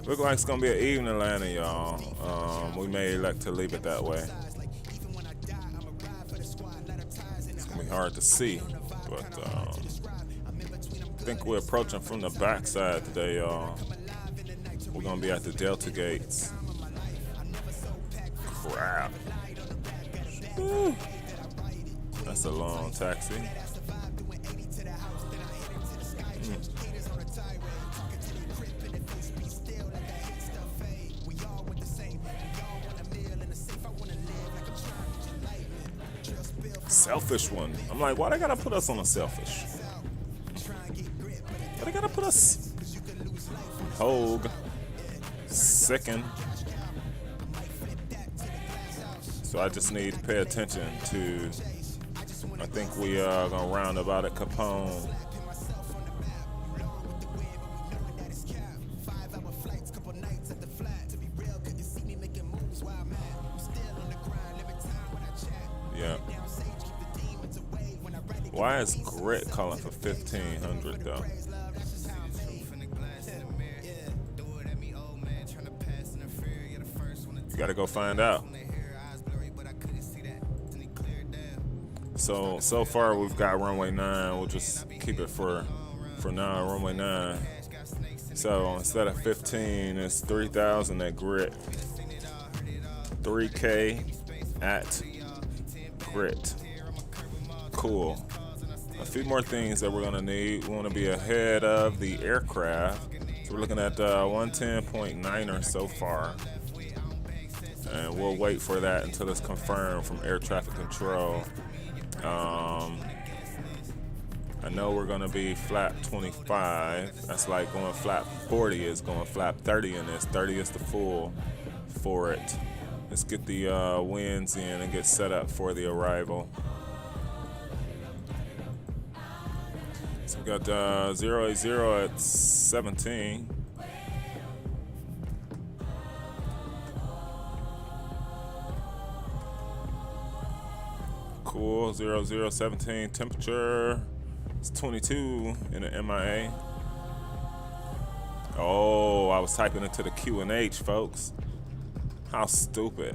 Look like it's gonna be an evening landing, y'all. We may elect to leave it that way. It's gonna be hard to see, but I think we're approaching from the backside today, y'all. We're gonna be at the Delta gates. Crap. Woo. That's a long taxi. Selfish one. I'm like, why they gotta put us on a selfish? Why they gotta put us? Hogue. Second. So I just need to pay attention to, I think we are gonna round about at Capone. Yeah. Why is Grit calling for 1500 though? You gotta go find out. So far we've got runway 9. We'll just keep it for now, runway 9. So instead of 15, it's 3,000 at Grit. 3K at Grit. Cool. A few more things that we're gonna need. We wanna be ahead of the aircraft. So we're looking at 110.9er so far. And we'll wait for that until it's confirmed from air traffic control. I know we're gonna be flap 25. That's like going flap 40 is going flap 30 in this. 30 is the full for it. Let's get the winds in and get set up for the arrival. So we got 080 at 17. Cool, 0017 temperature. It's 22 in the MIA. Oh, I was typing into the Q&H, folks. How stupid.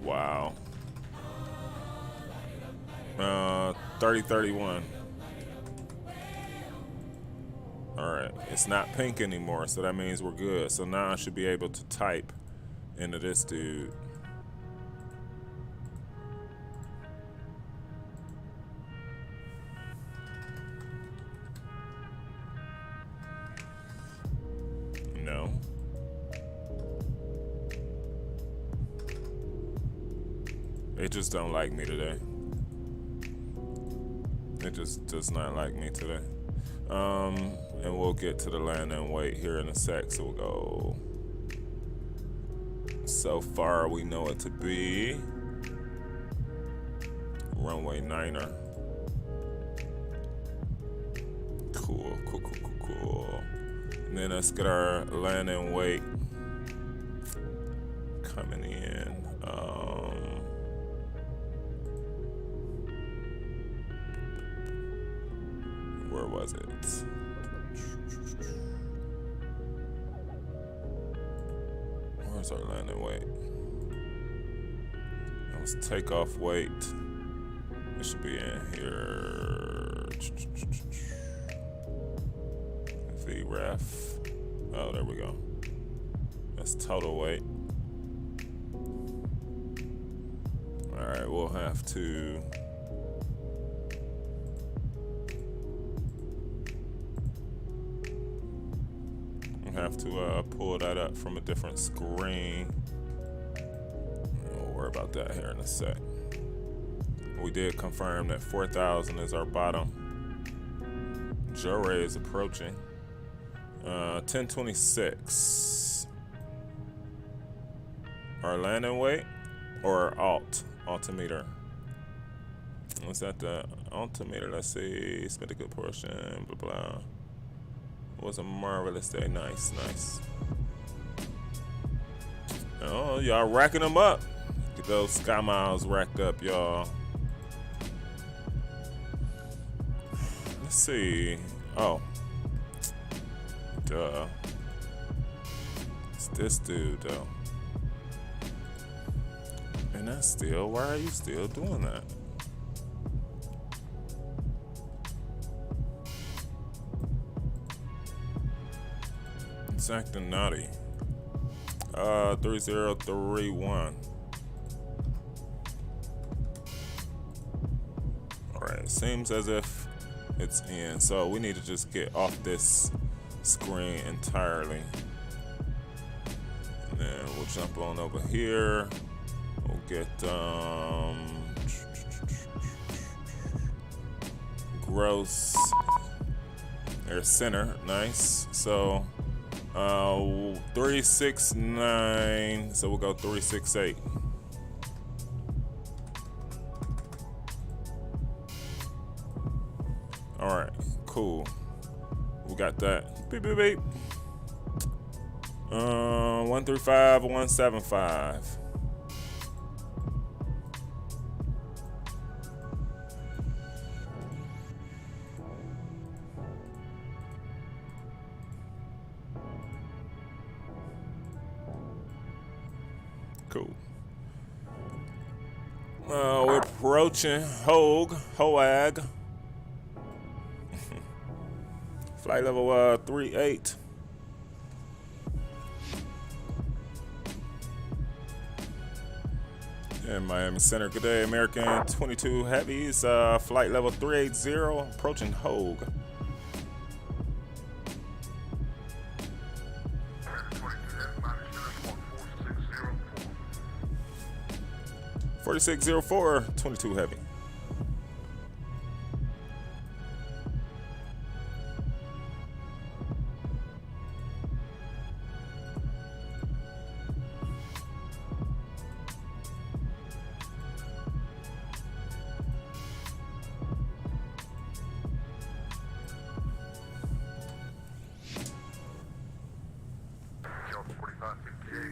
Wow. 3031. Alright, it's not pink anymore, so that means we're good. So now I should be able to type into this dude. No. It just don't like me today. It just does not like me today. And we'll get to the land and wait here in a sec. So we'll go. So far we know it to be runway 9er. Cool. And then let's get our land and wait coming in. Where was it? Where's our land and wait? That was takeoff wait. It should be in here. VREF. Oh, there we go. That's total weight. Alright, we'll have to pull that up from a different screen. We'll worry about that here in a sec. We did confirm that 4,000 is our bottom. Jore is approaching. 1026. Our landing weight or altimeter. What's that? The altimeter. Let's see. Spent a good portion. Blah blah. It was a marvelous day. Nice. Oh, y'all racking them up. Get those sky miles racked up, y'all. Let's see. Oh. Duh. It's this dude, though. And that's still, why are you still doing that? It's acting naughty. 3031. Alright, seems as if it's in. So we need to just get off this screen entirely. And then we'll jump on over here. We'll get gross air center. Nice. So 369. So we'll go 368. All right, cool. We got that. Beep beep beep. 135, 175. Cool. We're approaching Hoag. Flight level 38. In Miami Center. Good day, American 22 Heavies. Flight level 380, approaching Hoag. 4604, 22 Heavy.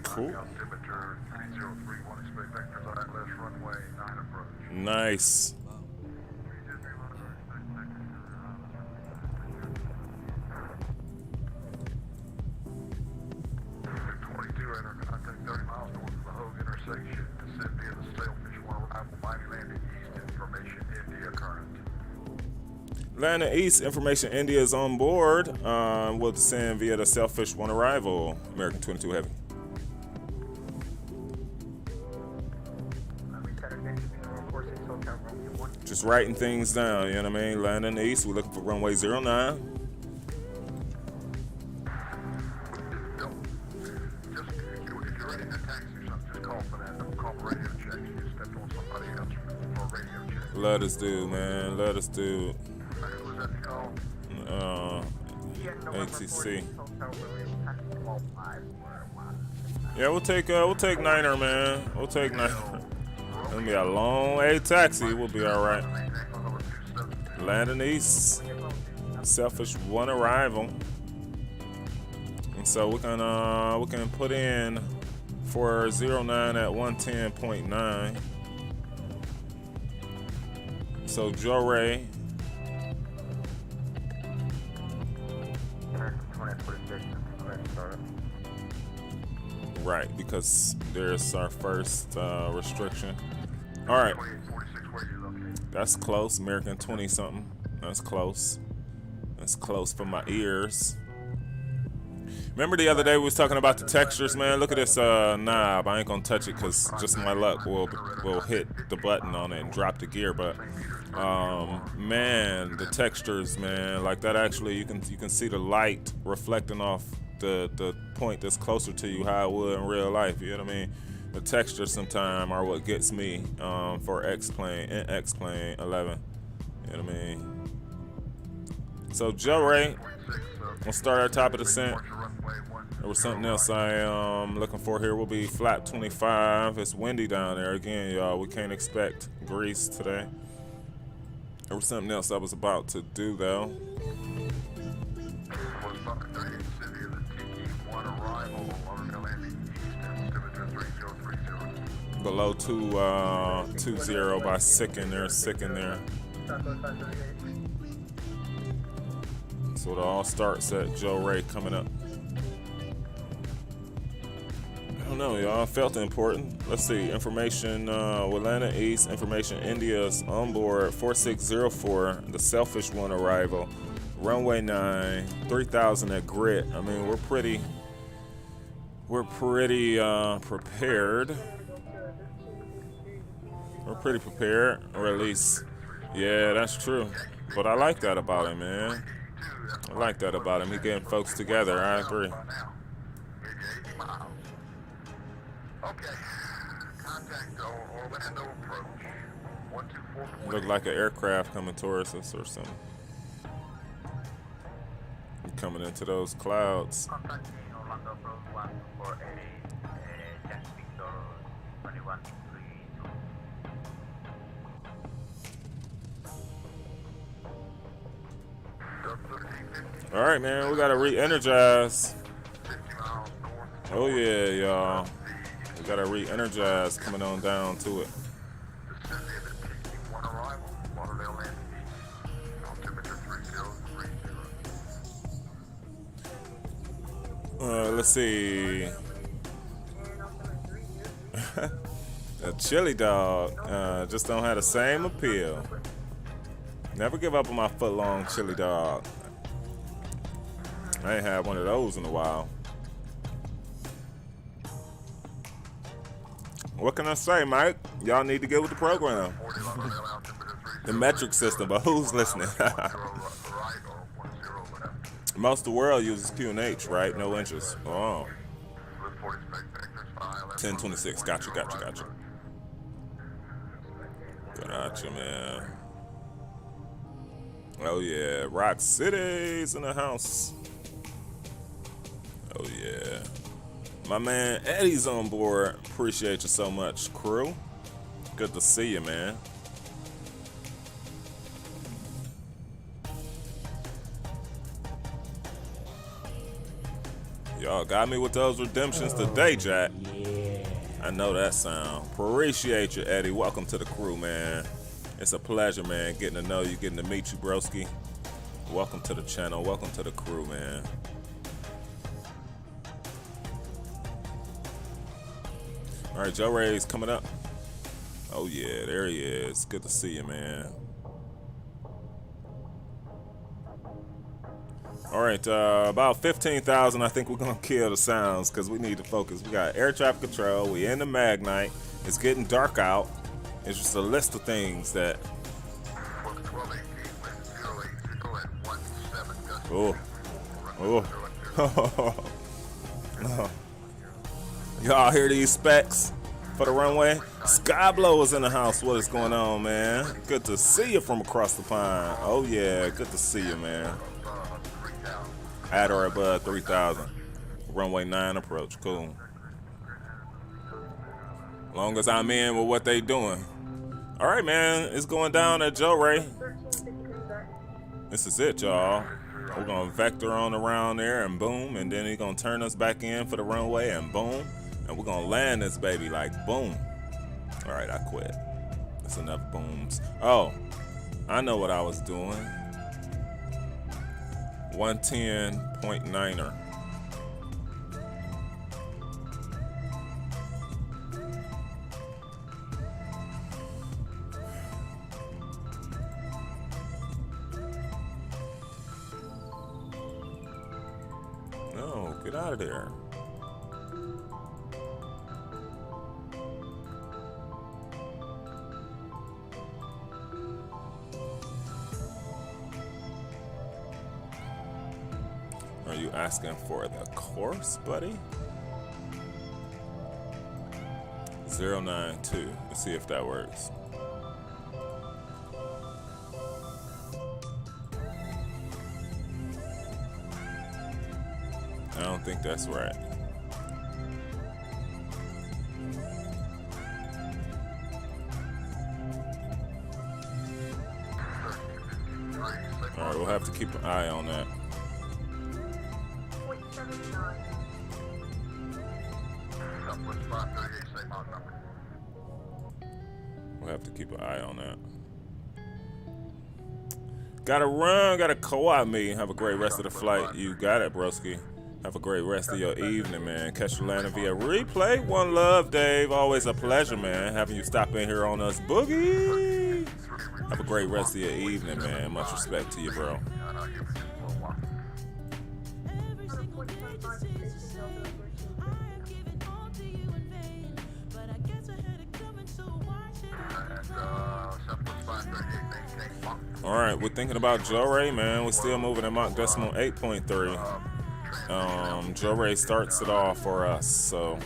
Cool. Nice. Atlanta East, information India is on board. We'll descend via the Sailfish 1 arrival. American 22 Heavy. Just writing things down, you know what I mean? Landing East, we're looking for runway 09. Let us do, man. Let us do. ATC. Yeah, we'll take Niner, man. We'll take Niner. It'll be a long taxi. We'll be all right. Landing East. Selfish 1 arrival. And so we can put in for 09 at 110.9. So Joe Ray. Right, because there's our first restriction. All right, that's close. American 20 something. That's close. That's close for my ears. Remember the other day we was talking about the textures, man? Look at this knob. I ain't gonna touch it because just my luck will hit the button on it and drop the gear. But man, the textures, man, like that. Actually, you can see the light reflecting off the point that's closer to you, how it would in real life. You know what I mean? The textures sometimes are what gets me for X-Plane and X-Plane 11. You know what I mean? So Joe Ray, we'll start at top of the descent. There was something else I am looking for here. We'll be flat 25. It's windy down there again, y'all. We can't expect grease today. There was something else I was about to do though. Below 20 by sick in there. So it all starts at Joe Ray coming up. I don't know, y'all. Felt important. Let's see. Information Atlanta East. Information India's on board 4604. The Selfish 1 arrival. Runway 9. 3000 at grit. I mean, we're pretty prepared. We're pretty prepared, or at least, yeah, that's true. But I like that about him, man. I like that about him. He getting folks together. I agree. Look like an aircraft coming towards us or something. Coming into those clouds. All right, man, we gotta re-energize. Oh yeah, y'all. We got a re-energize coming on down to it. Descending at TC1 arrival, Lauderdale landing east. Altimeter 3030. Let's see. A chili dog just don't have the same appeal. Never give up on my foot-long chili dog. I ain't had one of those in a while. What can I say, Mike? Y'all need to get with the program. The metric system, but who's listening? Most of the world uses QNH, right? No interest. Oh. 1026. Gotcha. Gotcha, man. Oh, yeah. Rock City's in the house. Oh, yeah. My man Eddie's on board. Appreciate you so much, crew. Good to see you, man. Y'all got me with those redemptions today, Jack. Yeah. I know that sound. Appreciate you, Eddie. Welcome to the crew, man. It's a pleasure, man, getting to know you, getting to meet you, broski. Welcome to the channel. Welcome to the crew, man. All right, Joe Ray's coming up. Oh, yeah, there he is. Good to see you, man. All right, about 15,000. I think we're going to kill the sounds because we need to focus. We got air traffic control. We in the Magknight. It's getting dark out. It's just a list of things that... Oh. Y'all hear these specs for the runway? Skyblow is in the house. What is going on, man? Good to see you from across the pond. Oh, yeah. Good to see you, man. At or above 3,000. Runway 9 approach. Cool. Long as I'm in with what they doing. All right, man. It's going down at Joe Ray. This is it, y'all. We're going to vector on around there and boom. And then he's going to turn us back in for the runway and boom. And we're going to land this baby like boom. All right, I quit. That's enough booms. Oh, I know what I was doing. 110.9er. No, get out of there. Are you asking for the course, buddy? 092. Let's see if that works. I don't think that's right. All right, we'll have to keep an eye on that. We'll have to keep an eye on that. Gotta run, gotta co-op me. Have a great rest of the flight. You got it, broski. Have a great rest of your evening, man. Catch you landing via replay. One love, Dave. Always a pleasure, man. Having you stop in here on us, Boogie. Have a great rest of your evening, man. Much respect to you, bro. All right, we're thinking about Joe Ray, man. We're still moving at Mach decimal 8.3. Joe Ray starts it off for us, so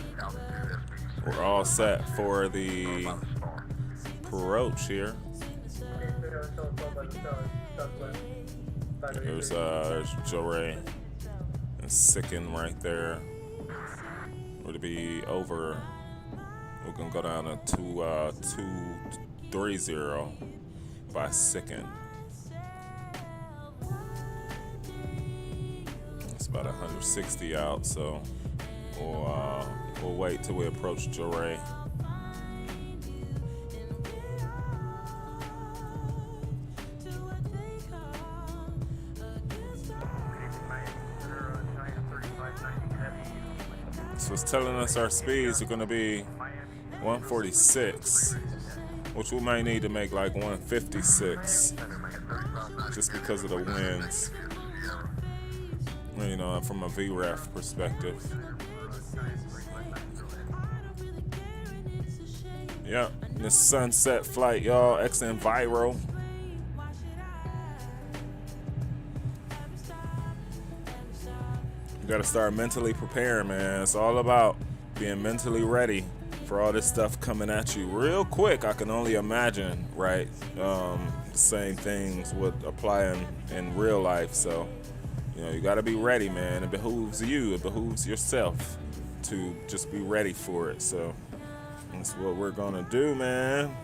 we're all set for the approach here. There's Joe Ray and Sicken right there. We're to be over. We're gonna go down to 230 by Sicken. It's about 160 out, so We'll wait till we approach Joray. So it's telling us our speeds are going to be 146, which we might need to make like 156 just because of the winds. You know, from a VREF perspective. Yep, this sunset flight, y'all, XN Viral. You gotta start mentally preparing, man. It's all about being mentally ready for all this stuff coming at you real quick. I can only imagine, right? The same things would apply in real life. So, you know, you gotta be ready, man. It behooves you, it behooves yourself to just be ready for it. So that's what we're gonna do, man.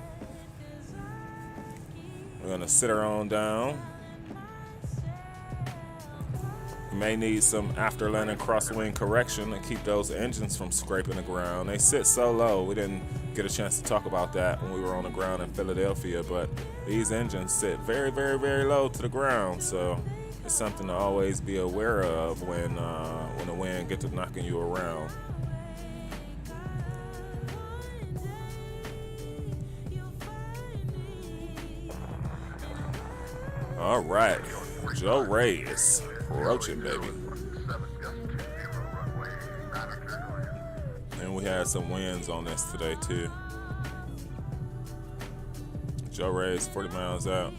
We're gonna sit her on down. You may need some after landing crosswind correction to keep those engines from scraping the ground. They sit so low, we didn't get a chance to talk about that when we were on the ground in Philadelphia, but these engines sit very, very, very low to the ground, so it's something to always be aware of when the wind gets to knocking you around. All right, Joray is approaching, baby. And we had some winds on this today too. Joray is 40 miles out.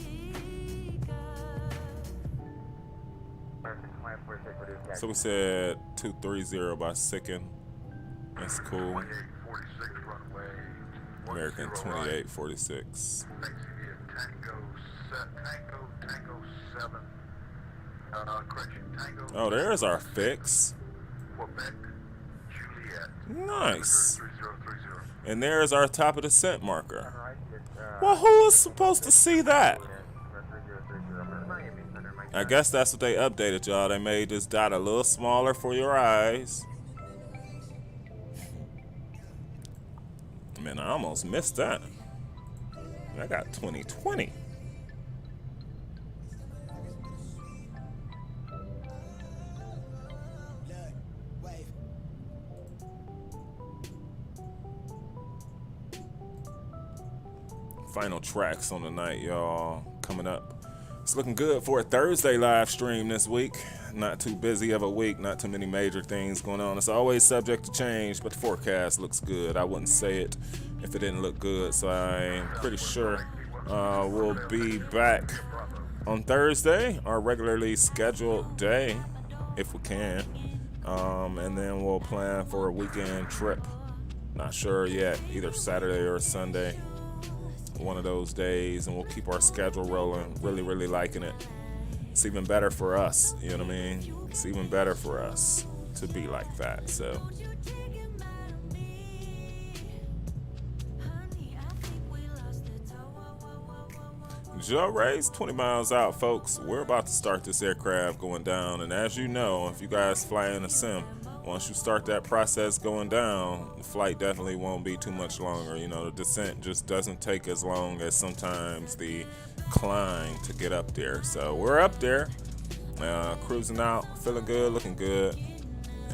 So we said 230 by second. That's cool. American 2846. Oh, there's our fix. Nice. And there's our top of the descent marker. Well, who was supposed to see that? I guess that's what they updated, y'all. They made this dot a little smaller for your eyes. Man, I almost missed that. I got 2020. Final tracks on the night, y'all, coming up. It's looking good for a Thursday live stream this week. Not too busy of a week, not too many major things going on. It's always subject to change, but the forecast looks good. I wouldn't say it if it didn't look good, so I'm pretty sure we'll be back on Thursday, our regularly scheduled day, if we can. And then we'll plan for a weekend trip. Not sure yet, either Saturday or Sunday. One of those days, and we'll keep our schedule rolling. Really liking it. It's even better for us, you know what I mean? It's even better for us to be like that, so. Joray's 20 miles out, folks. We're about to start this aircraft going down, and as you know, if you guys fly in a sim, once you start that process going down, the flight definitely won't be too much longer. You know, the descent just doesn't take as long as sometimes the climb to get up there. So we're up there, cruising out, feeling good, looking good,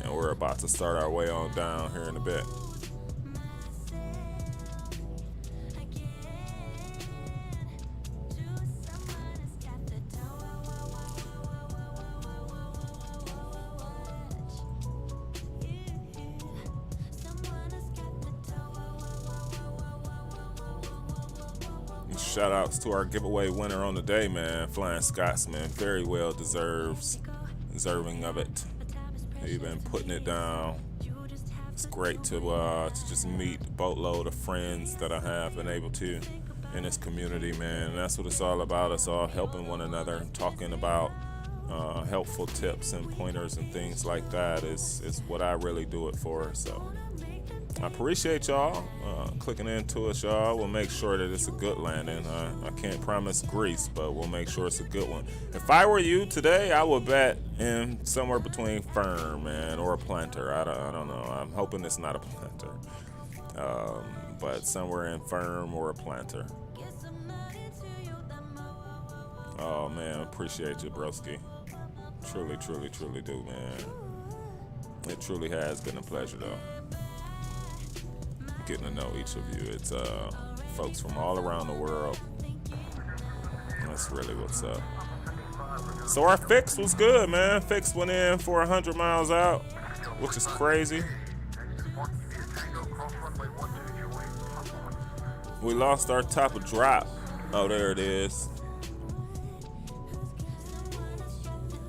and we're about to start our way on down here in a bit. Shout outs to our giveaway winner on the day, man. Flying Scotsman, very well deserving of it. He's been putting it down. It's great to just meet a boatload of friends that I have been able to in this community, man. And that's what it's all about. Us all helping one another, talking about helpful tips and pointers and things like that is what I really do it for. So I appreciate y'all clicking into us, y'all. We'll make sure that it's a good landing. I can't promise grease, but we'll make sure it's a good one. If I were you today, I would bet in somewhere between firm, man, or a planter. I don't know. I'm hoping it's not a planter, but somewhere in firm or a planter. Oh man, appreciate you, broski. Truly, truly, truly do, man. It truly has been a pleasure, though. Getting to know each of you. It's folks from all around the world. That's really what's up. So our fix was good, man. Fix went in for 100 miles out, which is crazy. We lost our top of drop. Oh, there it is.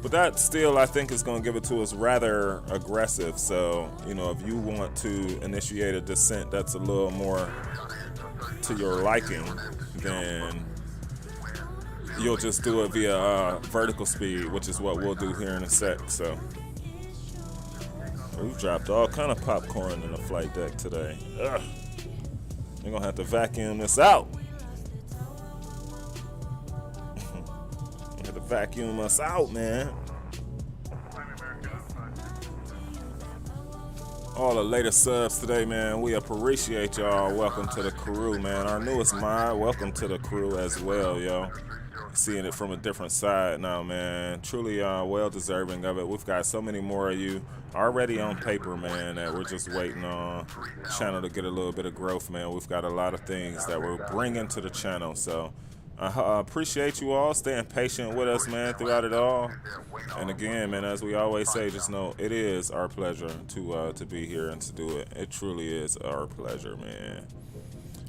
But that still, I think, is going to give it to us rather aggressive. So, you know, if you want to initiate a descent that's a little more to your liking, then you'll just do it via vertical speed, which is what we'll do here in a sec. So we've dropped all kind of popcorn in the flight deck today. Ugh. We're going to have to vacuum this out. To vacuum us out, man. All the latest subs today, man. We appreciate y'all. Welcome to the crew, man. Our newest mod, welcome to the crew as well, yo. Seeing it from a different side now, man. Truly well deserving of it. We've got so many more of you already on paper, man, that we're just waiting on the channel to get a little bit of growth, man. We've got a lot of things that we're bringing to the channel, so I appreciate you all staying patient with us, man, throughout it all. And again, man, as we always say, just know it is our pleasure to be here and to do it. It truly is our pleasure, man.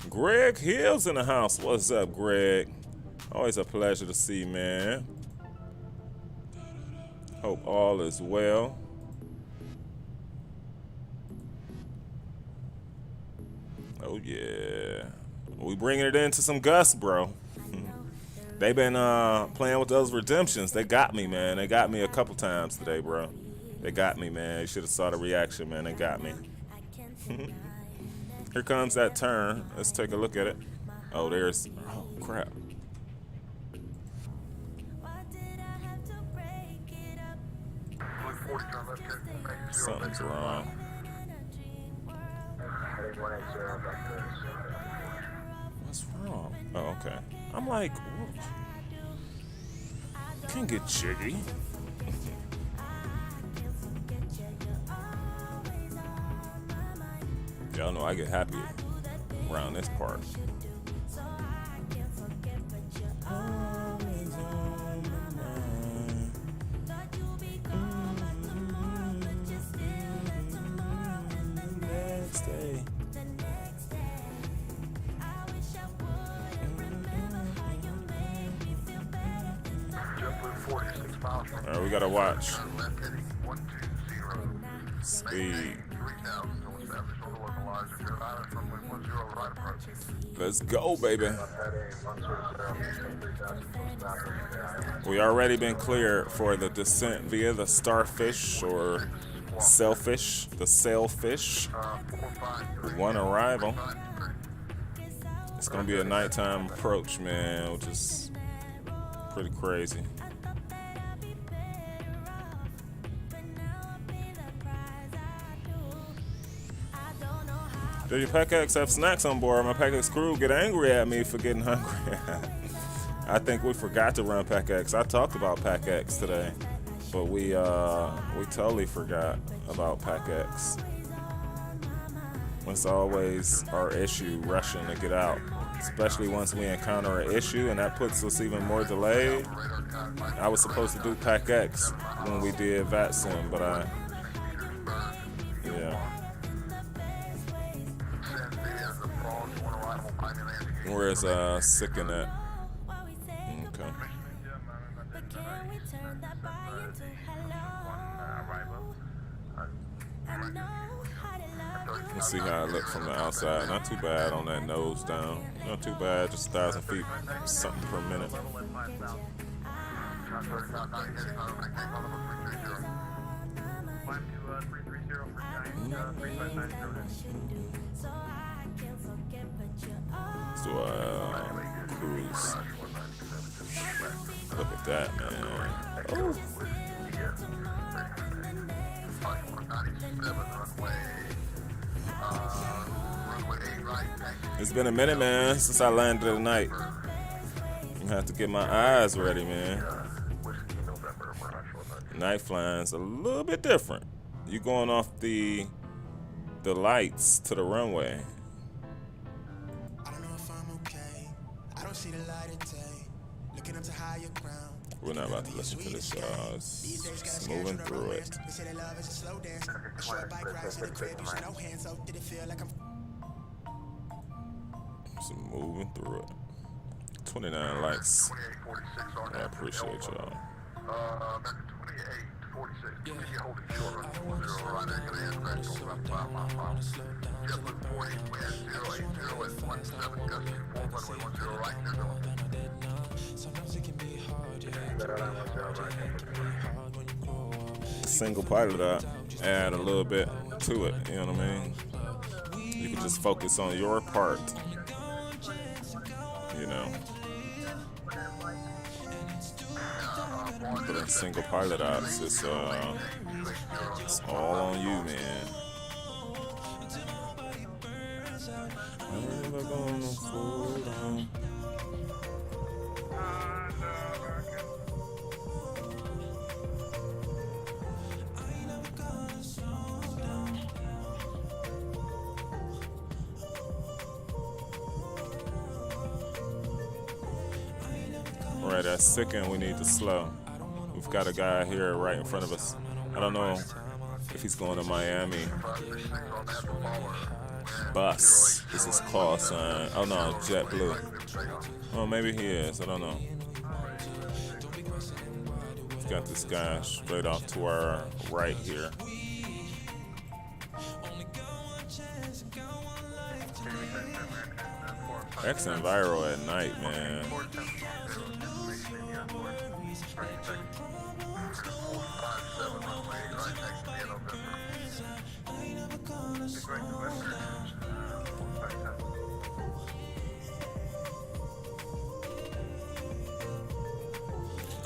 Greg Hill's in the house. What's up, Greg? Always a pleasure to see, man. Hope all is well. Oh, yeah. We bringing it into some gusts, bro. They've been playing with those redemptions. They got me, man. They got me a couple times today, bro. They got me, man. You should have saw the reaction, man. They got me. Here comes that turn. Let's take a look at it. Oh, there's... Oh, crap. Something's wrong. What's wrong? Oh, okay. I'm like, can't get jiggy. Y'all know I get happy around this part. We gotta watch speed. Let's go, baby. We already been cleared for the descent via the Starfish or Sailfish, the Sailfish. One arrival. It's gonna be a nighttime approach, man, which is pretty crazy. Do your PackX have snacks on board? My PackX crew get angry at me for getting hungry. I think we forgot to run PackX. I talked about PackX today, but we totally forgot about PackX. It's always our issue rushing to get out, especially once we encounter an issue, and that puts us even more delayed. I was supposed to do PackX when we did VATSIM, but yeah. Where's Sicken at? Okay. Let's see how it looks from the outside. Not too bad on that nose down. Not too bad, just 1,000 feet, something per minute. for Giant, 3590. Let's do a cruise. Look at that, man. Oh. It's been a minute, man, since I landed tonight. I have to get my eyes ready, man. Night flying's a little bit different. You going off the lights to the runway. I don't know if I'm okay. I don't see the light of day. Looking up to higher ground. We're not about to listen to this, y'all. It's moving through it. They say that love is a slow dance. A short bike ride to the crib. You should know hands up. Did it feel like I'm Just moving through it. 29 likes. I appreciate y'all. Single pilot up, add a little bit to it, you know what I mean? You can just focus on your part, you know. But in single pilot ops, it's all on you, man. I'm never gonna slow down. Right, at second, we need to slow. We've got a guy here right in front of us. I don't know if he's going to Miami. Bus is his call sign. Oh no, JetBlue. Oh, maybe he is. I don't know. We've got this guy straight off to our right here. Excellent viral at night, man.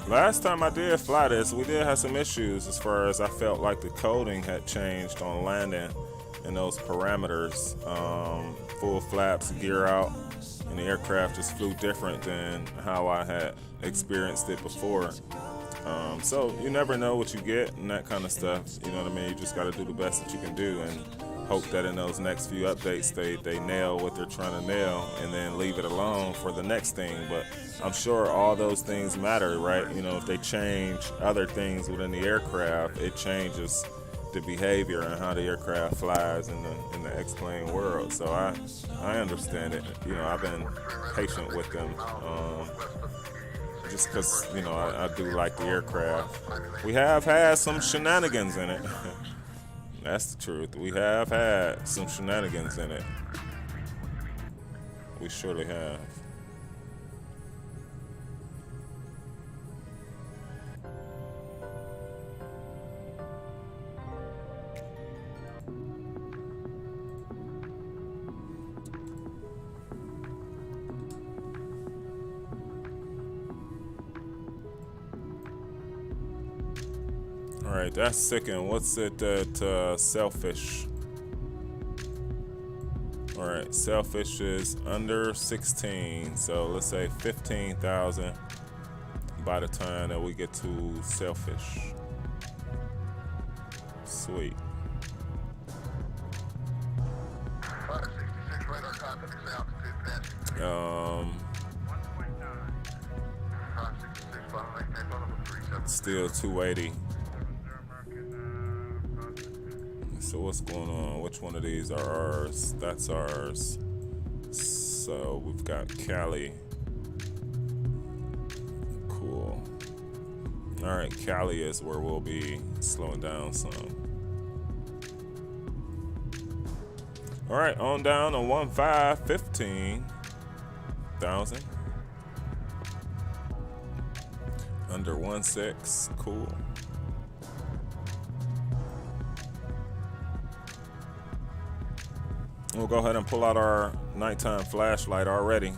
Last time I did fly this, we did have some issues as far as I felt like the coding had changed on landing and those parameters. Full flaps, gear out, and the aircraft just flew different than how I had experienced it before. So you never know what you get and that kind of stuff. You know what I mean? You just got to do the best that you can do and hope that in those next few updates they nail what they're trying to nail and then leave it alone for the next thing. But I'm sure all those things matter, right? You know, if they change other things within the aircraft, it changes the behavior and how the aircraft flies in the X-plane world. So I understand it. You know, I've been patient with them. Just because, you know, I do like the aircraft. We have had some shenanigans in it. That's the truth. We have had some shenanigans in it. We surely have. All right, that's sickening. What's it at Selfish? All right, Selfish is under 16, so let's say 15,000 by the time that we get to Selfish. Sweet. Still 280. So what's going on? Which one of these are ours? That's ours. So we've got Cali. Cool. All right, Cali is where we'll be slowing down some. All right, on down to 15,000. Under 16, cool. We'll go ahead and pull out our nighttime flashlight already.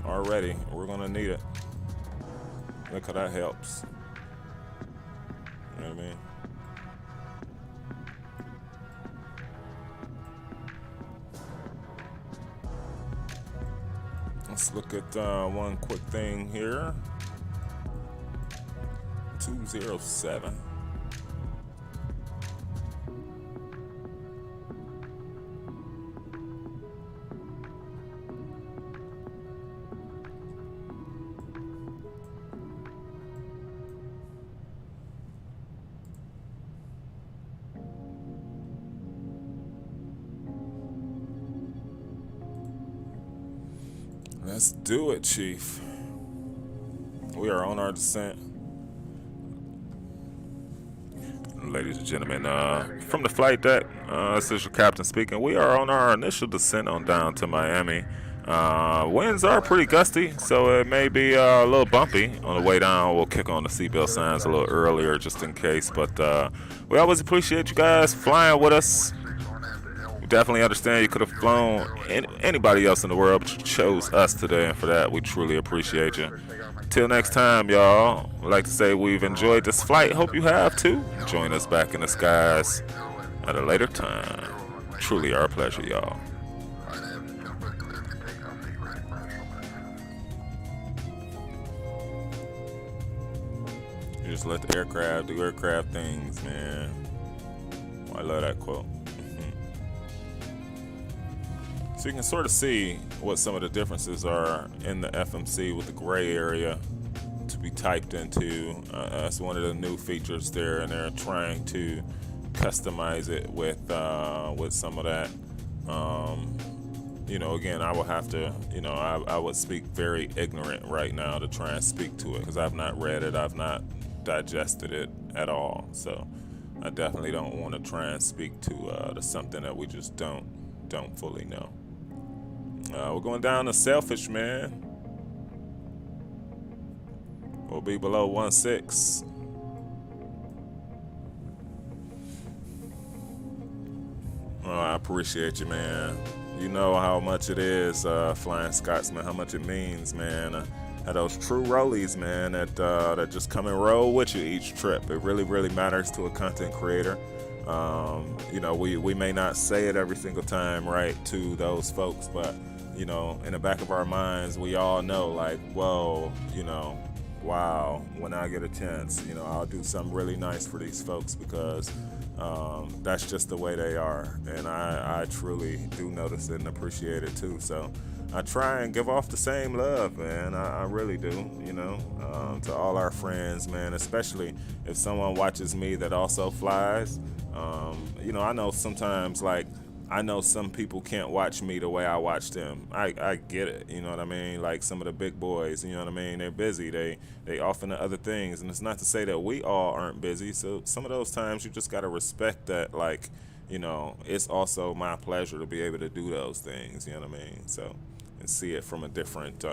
We're gonna need it. Look how that helps. You know what I mean? Let's look at one quick thing here. 207. Let's do it, Chief. We are on our descent. Ladies and gentlemen, from the flight deck, this is your captain speaking. We are on our initial descent on down to Miami. Winds are pretty gusty, so it may be a little bumpy on the way down. We'll kick on the seatbelt signs a little earlier just in case, but we always appreciate you guys flying with us. Definitely understand you could have flown anybody else in the world, but you chose us today, and for that we truly appreciate you. Till next time, y'all, I'd like to say we've enjoyed this flight. Hope you have too. Join us back in the skies at a later time. Truly our pleasure, y'all. You just let the aircraft do aircraft things, man. I love that quote. So you can sort of see what some of the differences are in the FMC with the gray area to be typed into. That's one of the new features there, and they're trying to customize it with some of that. You know, again, I will have to, you know, I would speak very ignorant right now to try and speak to it because I've not read it, I've not digested it at all. So I definitely don't want to try and speak to something that we just don't fully know. We're going down to Selfish, man. We'll be below 1.6. Oh, I appreciate you, man. You know how much it is, Flying Scotsman, how much it means, man. Those true rollies, man, that just come and roll with you each trip. It really, really matters to a content creator. You know, we may not say it every single time, right, to those folks, but, you know, in the back of our minds, we all know, like, whoa, you know, wow, when I get a chance, you know, I'll do something really nice for these folks because that's just the way they are. And I truly do notice it and appreciate it too. So I try and give off the same love, man. I really do, you know, to all our friends, man, especially if someone watches me that also flies. You know, I know sometimes, like, I know some people can't watch me the way I watch them. I get it, you know what I mean? Like some of the big boys, you know what I mean? They're busy. They off into other things. And it's not to say that we all aren't busy. So some of those times you just got to respect that, like, you know, it's also my pleasure to be able to do those things, you know what I mean? So, and see it from a different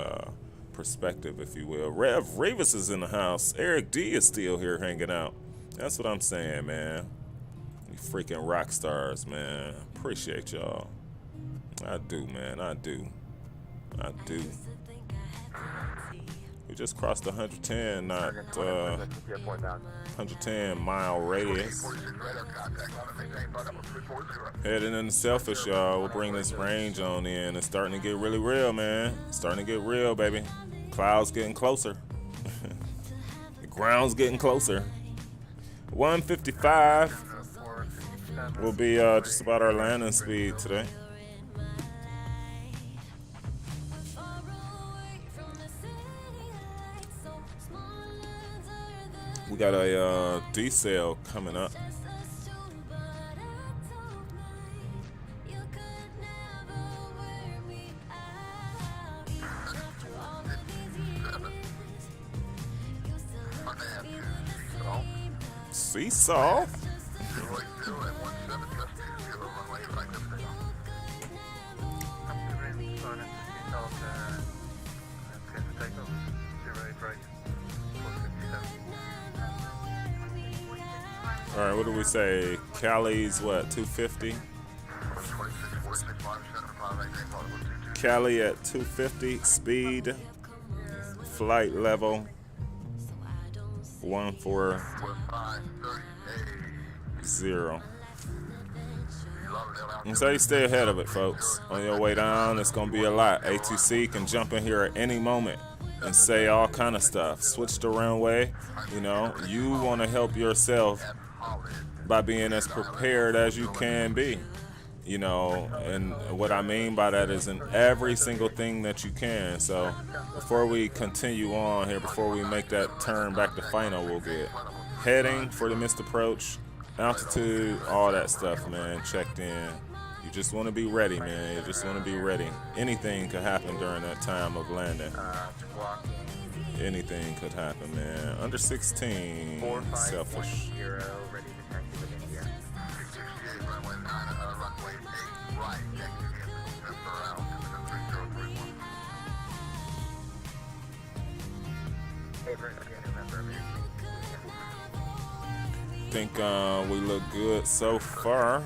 perspective, if you will. Rev Revis is in the house. Eric D is still here hanging out. That's what I'm saying, man. You freaking rock stars, man. Appreciate y'all. I do, man. I do. We just crossed the 110, not 110 mile radius. Heading into Selfish, y'all. We'll bring this range on in. It's starting to get really real, man. It's starting to get real, baby. Clouds getting closer. The ground's getting closer. 155 will be just about our landing speed today. We got a decel coming up. Seesaw? All right, what do we say? Cali's what, 250? Cali at 250 speed. Flight level 140. And so you stay ahead of it, folks. On your way down, it's gonna be a lot. ATC can jump in here at any moment and say all kind of stuff. Switch the runway. You know, you want to help yourself by being as prepared as you can be. You know, and what I mean by that is in every single thing that you can. So before we continue on here, before we make that turn back to final, we'll get heading for the missed approach, altitude, all that stuff, man, checked in. You just want to be ready, man. You just want to be ready. Anything could happen during that time of landing. Anything could happen, man. Under 16, selfish. Ready to taxi with India. Think we look good so far.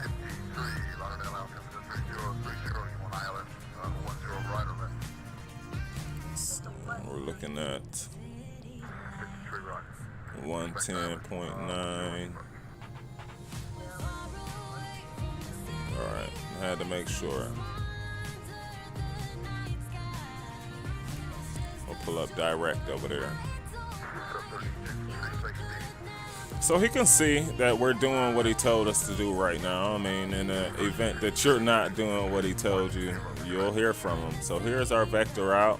We're looking at 110.9. Alright, I had to make sure. We'll pull up direct over there. So he can see that we're doing what he told us to do right now. I mean, in the event that you're not doing what he told you, you'll hear from him. So here's our vector out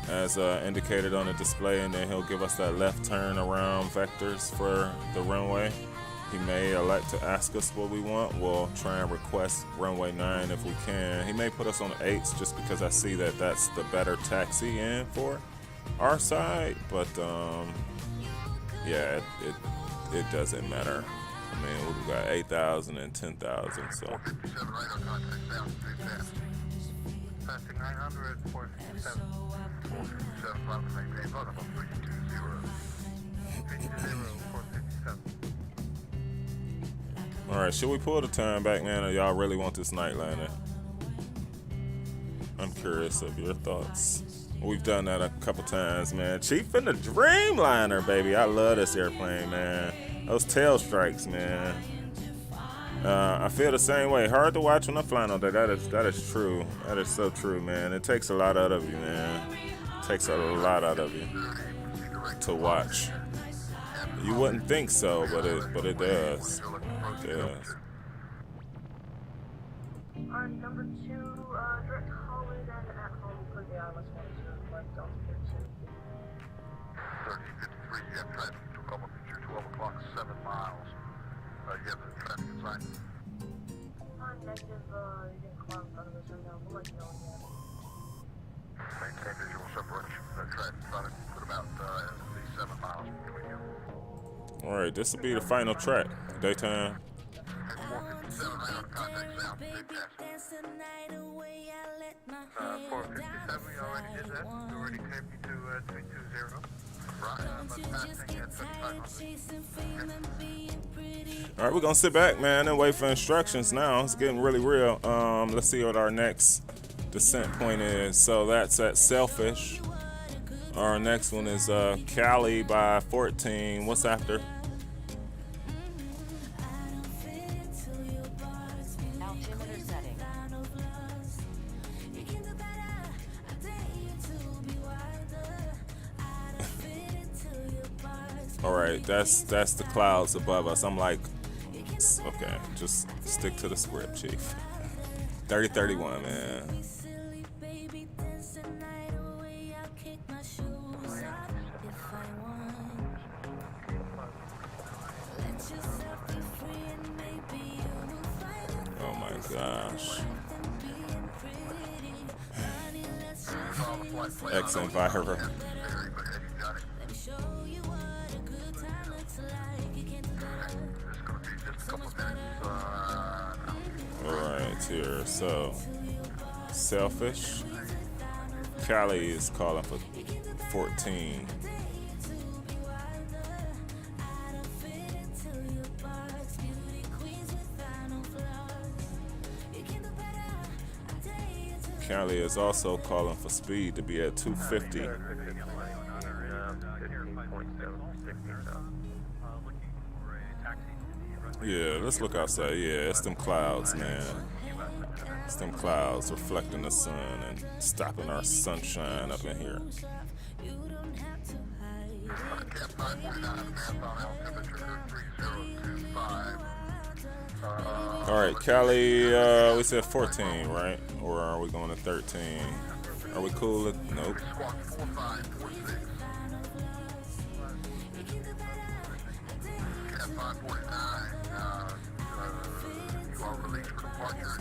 as indicated on the display, and then he'll give us that left turn around vectors for the runway. He may elect to ask us what we want. We'll try and request runway 9 if we can. He may put us on 8s just because I see that that's the better taxi in for our side, but yeah, it doesn't matter. I mean, we've got 8,000 and 10,000, so. Passing 900, 457. 457, maintain protocol 457. All right, should we pull the time back, man, or y'all really want this night landing? I'm curious of your thoughts. We've done that a couple times, man. Chief in the Dreamliner, baby. I love this airplane, man. Those tail strikes, man. I feel the same way. Hard to watch when I'm flying all day. That is true. That is so true, man. It takes a lot out of you, man. It takes a lot out of you to watch. You wouldn't think so, but it does. It does. On number 2, direct Holland and at home for the ILS 12, left altitude 1353, you have traffic to Alpha Picture 12 o'clock, 7 miles. You have the traffic inside. negative, you're getting cloud in front of us right now. We'll let you know when you have it. Maintain visual separation from that traffic. Try to put about at least 7 miles between you. All right, this will be the final track. Daytime. 457, right on contact sound. Big taxi. 457, we already did that. We already came to 320. Right, I'm passing at 2500. All right, we're gonna sit back, man, and wait for instructions now. It's getting really real. Let's see what our next descent point is. So that's at Selfish. Our next one is Cali by 14. What's after? Altimeter setting. All right, that's the clouds above us. I'm like, okay, just stick to the script, Chief. 3031, man. Oh my gosh. X Enviro. Alright, here. So, Selfish. Cali is calling for 14. Cali is also calling for speed to be at 250. Yeah, let's look outside. Yeah, it's them clouds, man. It's them clouds reflecting the sun and stopping our sunshine up in here. All right, Cali, we said 14, right? Or are we going to 13? Are we cool? Nope.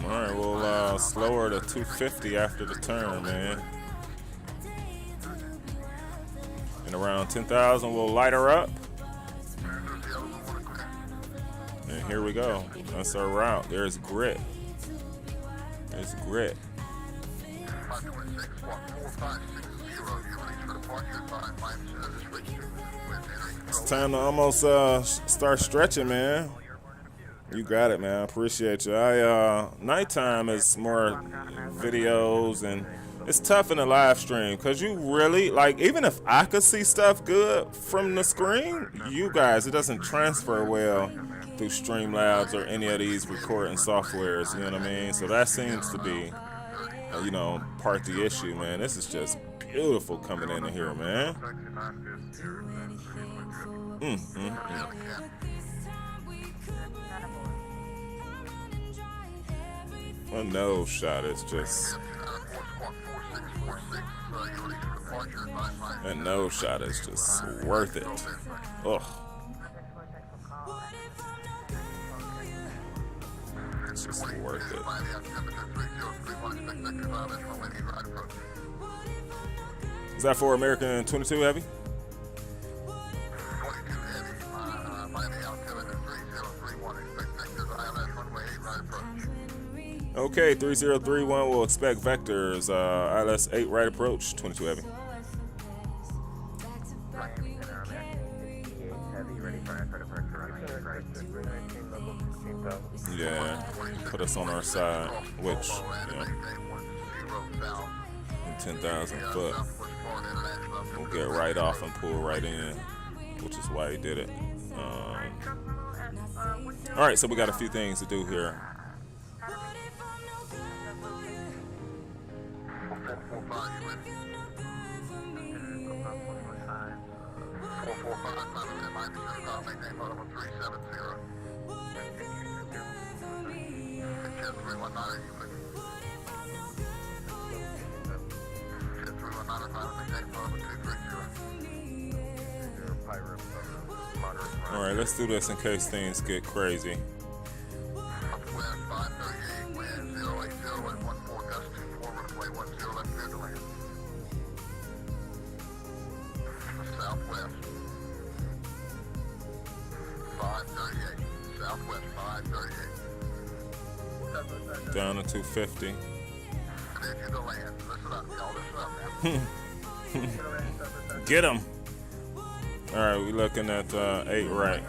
All right, we'll slow her to 250 after the turn, man. And around 10,000, we'll light her up. And here we go. That's our route. There's grit. There's grit. It's time to almost start stretching, man. You got it, man. I appreciate you. Nighttime is more videos, and it's tough in the live stream because you really, like, even if I could see stuff good from the screen, you guys, it doesn't transfer well through Streamlabs or any of these recording softwares, you know what I mean? So that seems to be, part of the issue, man. This is just beautiful coming in here, man. A nose shot is just... That nose shot is just worth it. Ugh. It's just worth it. Is that for American 22 Heavy? Okay, 3031 will expect vectors. ILS 8 right approach, 22 Heavy. Yeah, put us on our side, which, in 10,000 foot, we'll get right off and pull right in, which is why he did it. All right, so we got a few things to do here. All right, let's do this in case things get crazy. Down to 250. Get him. All right, we're looking at 8 right.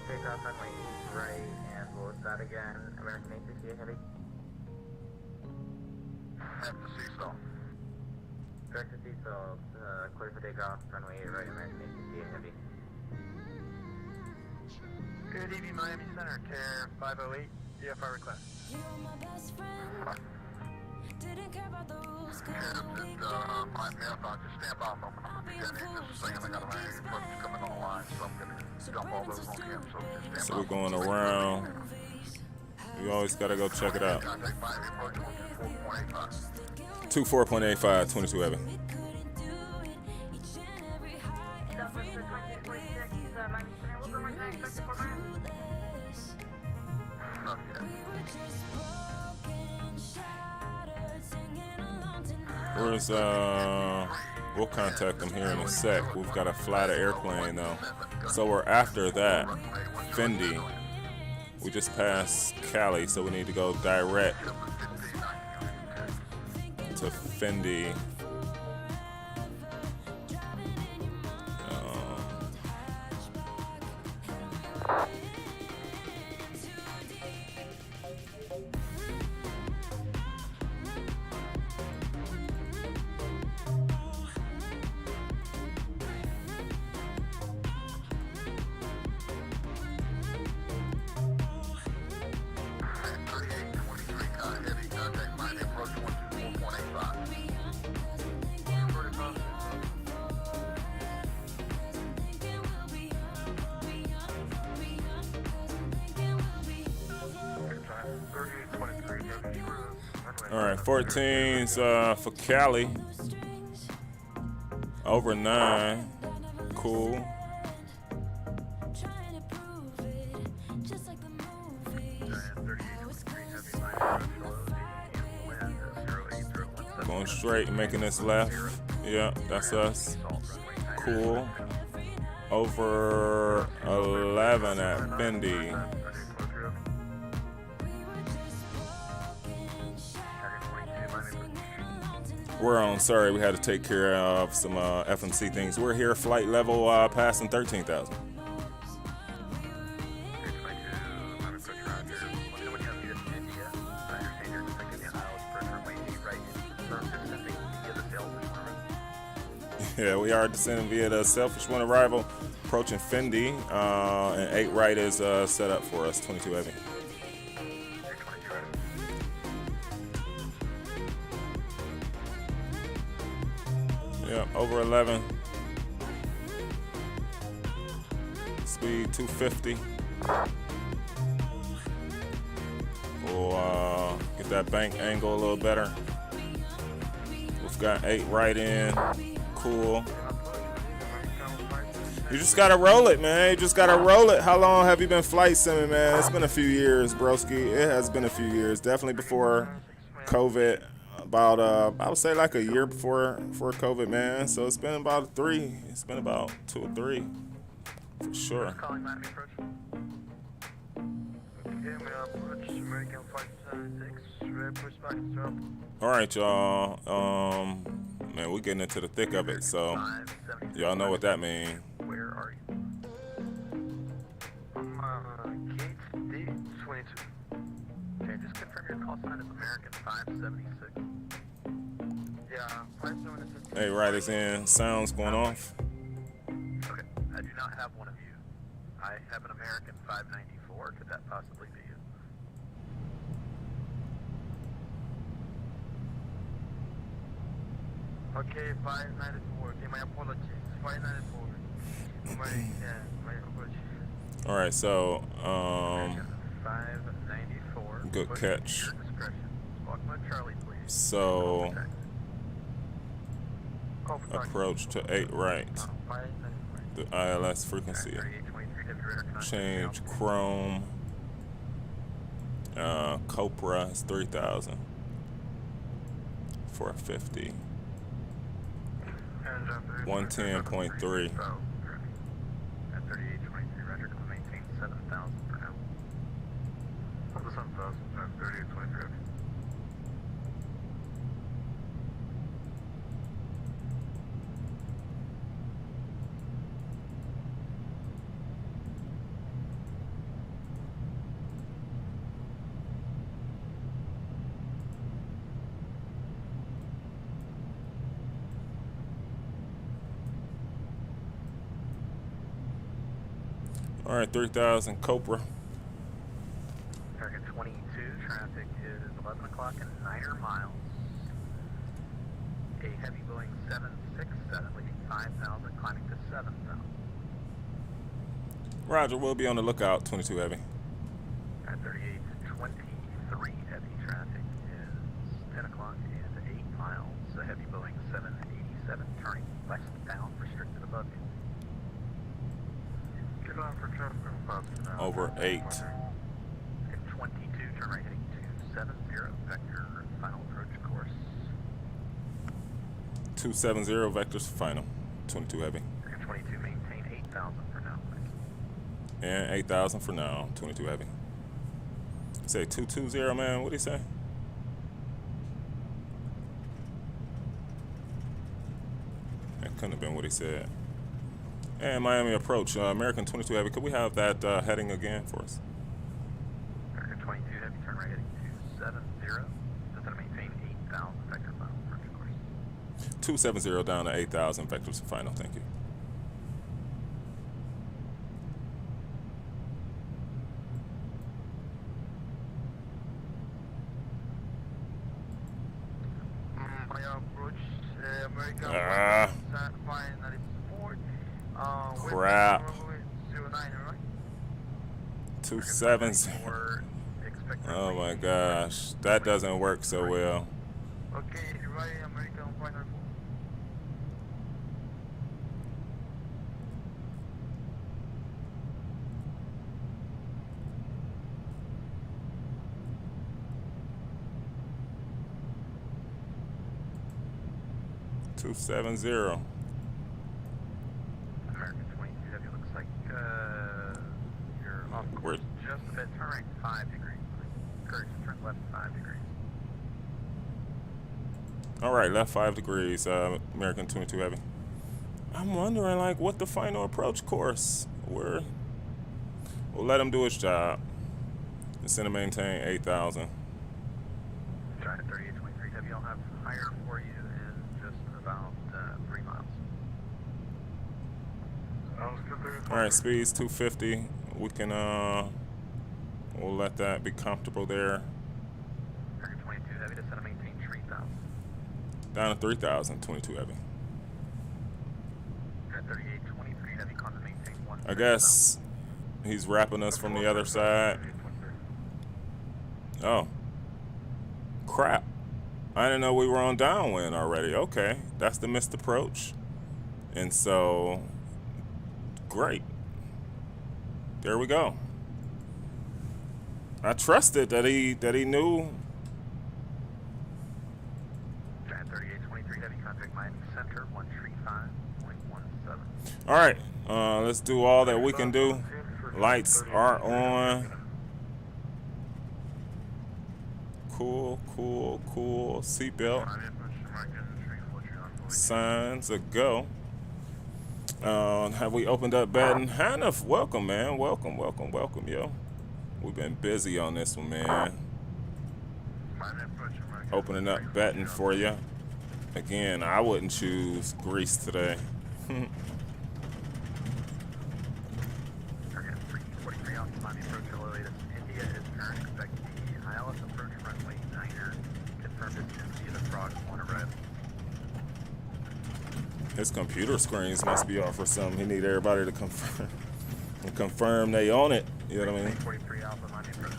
Takeoff runway 8 right, and we'll start again. American 868 Heavy. After Seesaw. Direct to Seesaw, clear for takeoff, runway 8 right, American 868 Heavy. Good evening, Miami Center, Care 508, DFR request. My marathon, just stand by for a moment. Just saying I got a line coming on the line, so I'm going to jump all those on him. So just stand by. So we're going around. You always got to go check it out. 24.85, 22 Heavy. Where's We'll contact them here in a sec. We've got to fly the airplane though. So we're after that. Fendi. We just passed Cali, so we need to go direct to Fendi. All right, 14's for Cali. Over 9. Cool. Going straight and making this left. Yeah, that's us. Cool. Over 11 at Fendi. We're on. Sorry, we had to take care of some FMC things. We're here, flight level passing 13,000. Yeah, we are descending via the Selfish One arrival, approaching Fendi, and 8 right is set up for us, 22 heavy. Yeah, over 11. Speed 250. We'll get that bank angle a little better. We've got 8 right in. Cool. You just gotta roll it, man. You just gotta roll it. How long have you been flight simming, man? It's been a few years, broski. It has been a few years. Definitely before COVID. About I would say like a year before COVID, man. So it's been about 3. It's been about 2 or 3 for sure. All right, y'all. Man, we're getting into the thick of it, so y'all know what that means. Where are you? Gate D22. Okay, just confirm your call sign is American 576. Yeah, 576. Hey, right is in. Sounds going off. Okay, I do not have one of you. I have an American 594. Could that possibly be you? Okay, 594. Okay, my apologies. 594. My apologies. All right, so 594. good catch. Your discretion. Squawk Charlie, please. So approach to 8 right. The ILS frequency. Change Chrome. Copra is 3,000. 450. 110.3. At 3823, Roger, can we maintain 7,000 for now? Up to 7,000, 3823. All right, 3,000 Copra. Target 22, traffic is 11 o'clock and 9 miles. A heavy Boeing 767 leaving 5,000, climbing to 7,000. Roger, we'll be on the lookout, 22 heavy. At 3823, heavy traffic is 10 o'clock and 8 miles. A heavy Boeing 787 turning westbound, restricted above you. Get on for traffic now. Over 8. And 22, turn right heading 270, vector, final approach course. 270 vectors for final. 22 heavy. 22, maintain 8,000 for now. And 8,000 for now. 22 heavy. Say 220, man. What do you say? That couldn't have been what he said. And Miami approach. American 22 heavy. Could we have that heading again for us? American 22 heavy, turn right heading 270. Just to maintain 8,000 vector final approach course. 270 down to 8,000 vectors for final. Thank you. My approach, American Ah. 594. Crap. 09, right? 270. Oh my gosh. That doesn't work so well. Okay, right, American 594. $270. American 22 heavy looks like you're off course just a bit. Turn right 5 degrees. Correct, turn left 5 degrees. All right, left 5 degrees, American 22 heavy. I'm wondering, like, what the final approach course were. We'll let him do his job. Instead of maintain 8,000. Trying 3823 heavy, I'll have higher for you in just about 3 miles. All right, speed's 250. We can, we'll let that be comfortable there. American 22 heavy, descend and maintain 3,000. Down to 3,000, 22 heavy. 3823 heavy, con to maintain 1. I guess he's wrapping us from the other side. Oh. Crap. I didn't know we were on downwind already. Okay. That's the missed approach. And so, great. There we go. I trusted that he knew. 3823 heavy, contact Miami Center, 135.17. All right. Let's do all that we can do. Lights are on. Cool, cool, cool. Seatbelt. Signs a go. Have we opened up betting? Hannah, welcome, man. Welcome, welcome, welcome, yo. We've been busy on this one, man. Opening up betting for you. Again, I wouldn't choose Greece today. 43 off Miami approach, latest India is current. Expect the ILS approach runway 9er. Confirmed it's India, the frog, one arrival. His computer screens must be off or something. He need everybody to confirm they own it. You know what I mean? 43 Alpha Miami approach.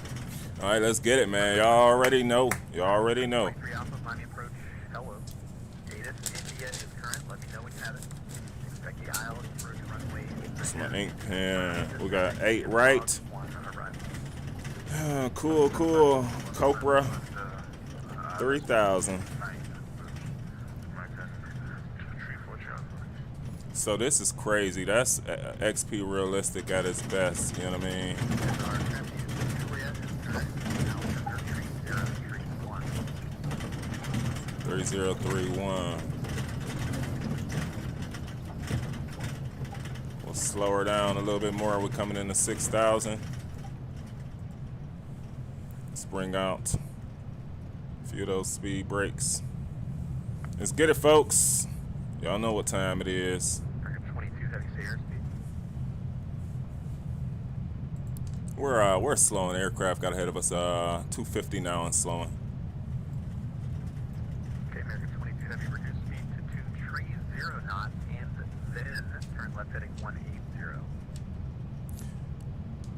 All right, let's get it, man. Y'all already know. Y'all already know. 43 Alpha Miami approach. Hello. Data India is current. Let me know when you have it. Expect the ILS approach runway. That's my ink pen. We got 8 right. One arrival. Cool, cool. Copra, 3,000. So this is crazy. That's XP realistic at its best. You know what I mean? 3031. We'll slow her down a little bit more. We're coming into 6,000. Let's bring out a few of those speed brakes. Let's get it, folks. Y'all know what time it is. 22 heavy air speed. We're slowing. Aircraft got ahead of us. 250 now and slowing. Okay, American 22 heavy, reduce speed to 230 knots, and then turn left heading 180.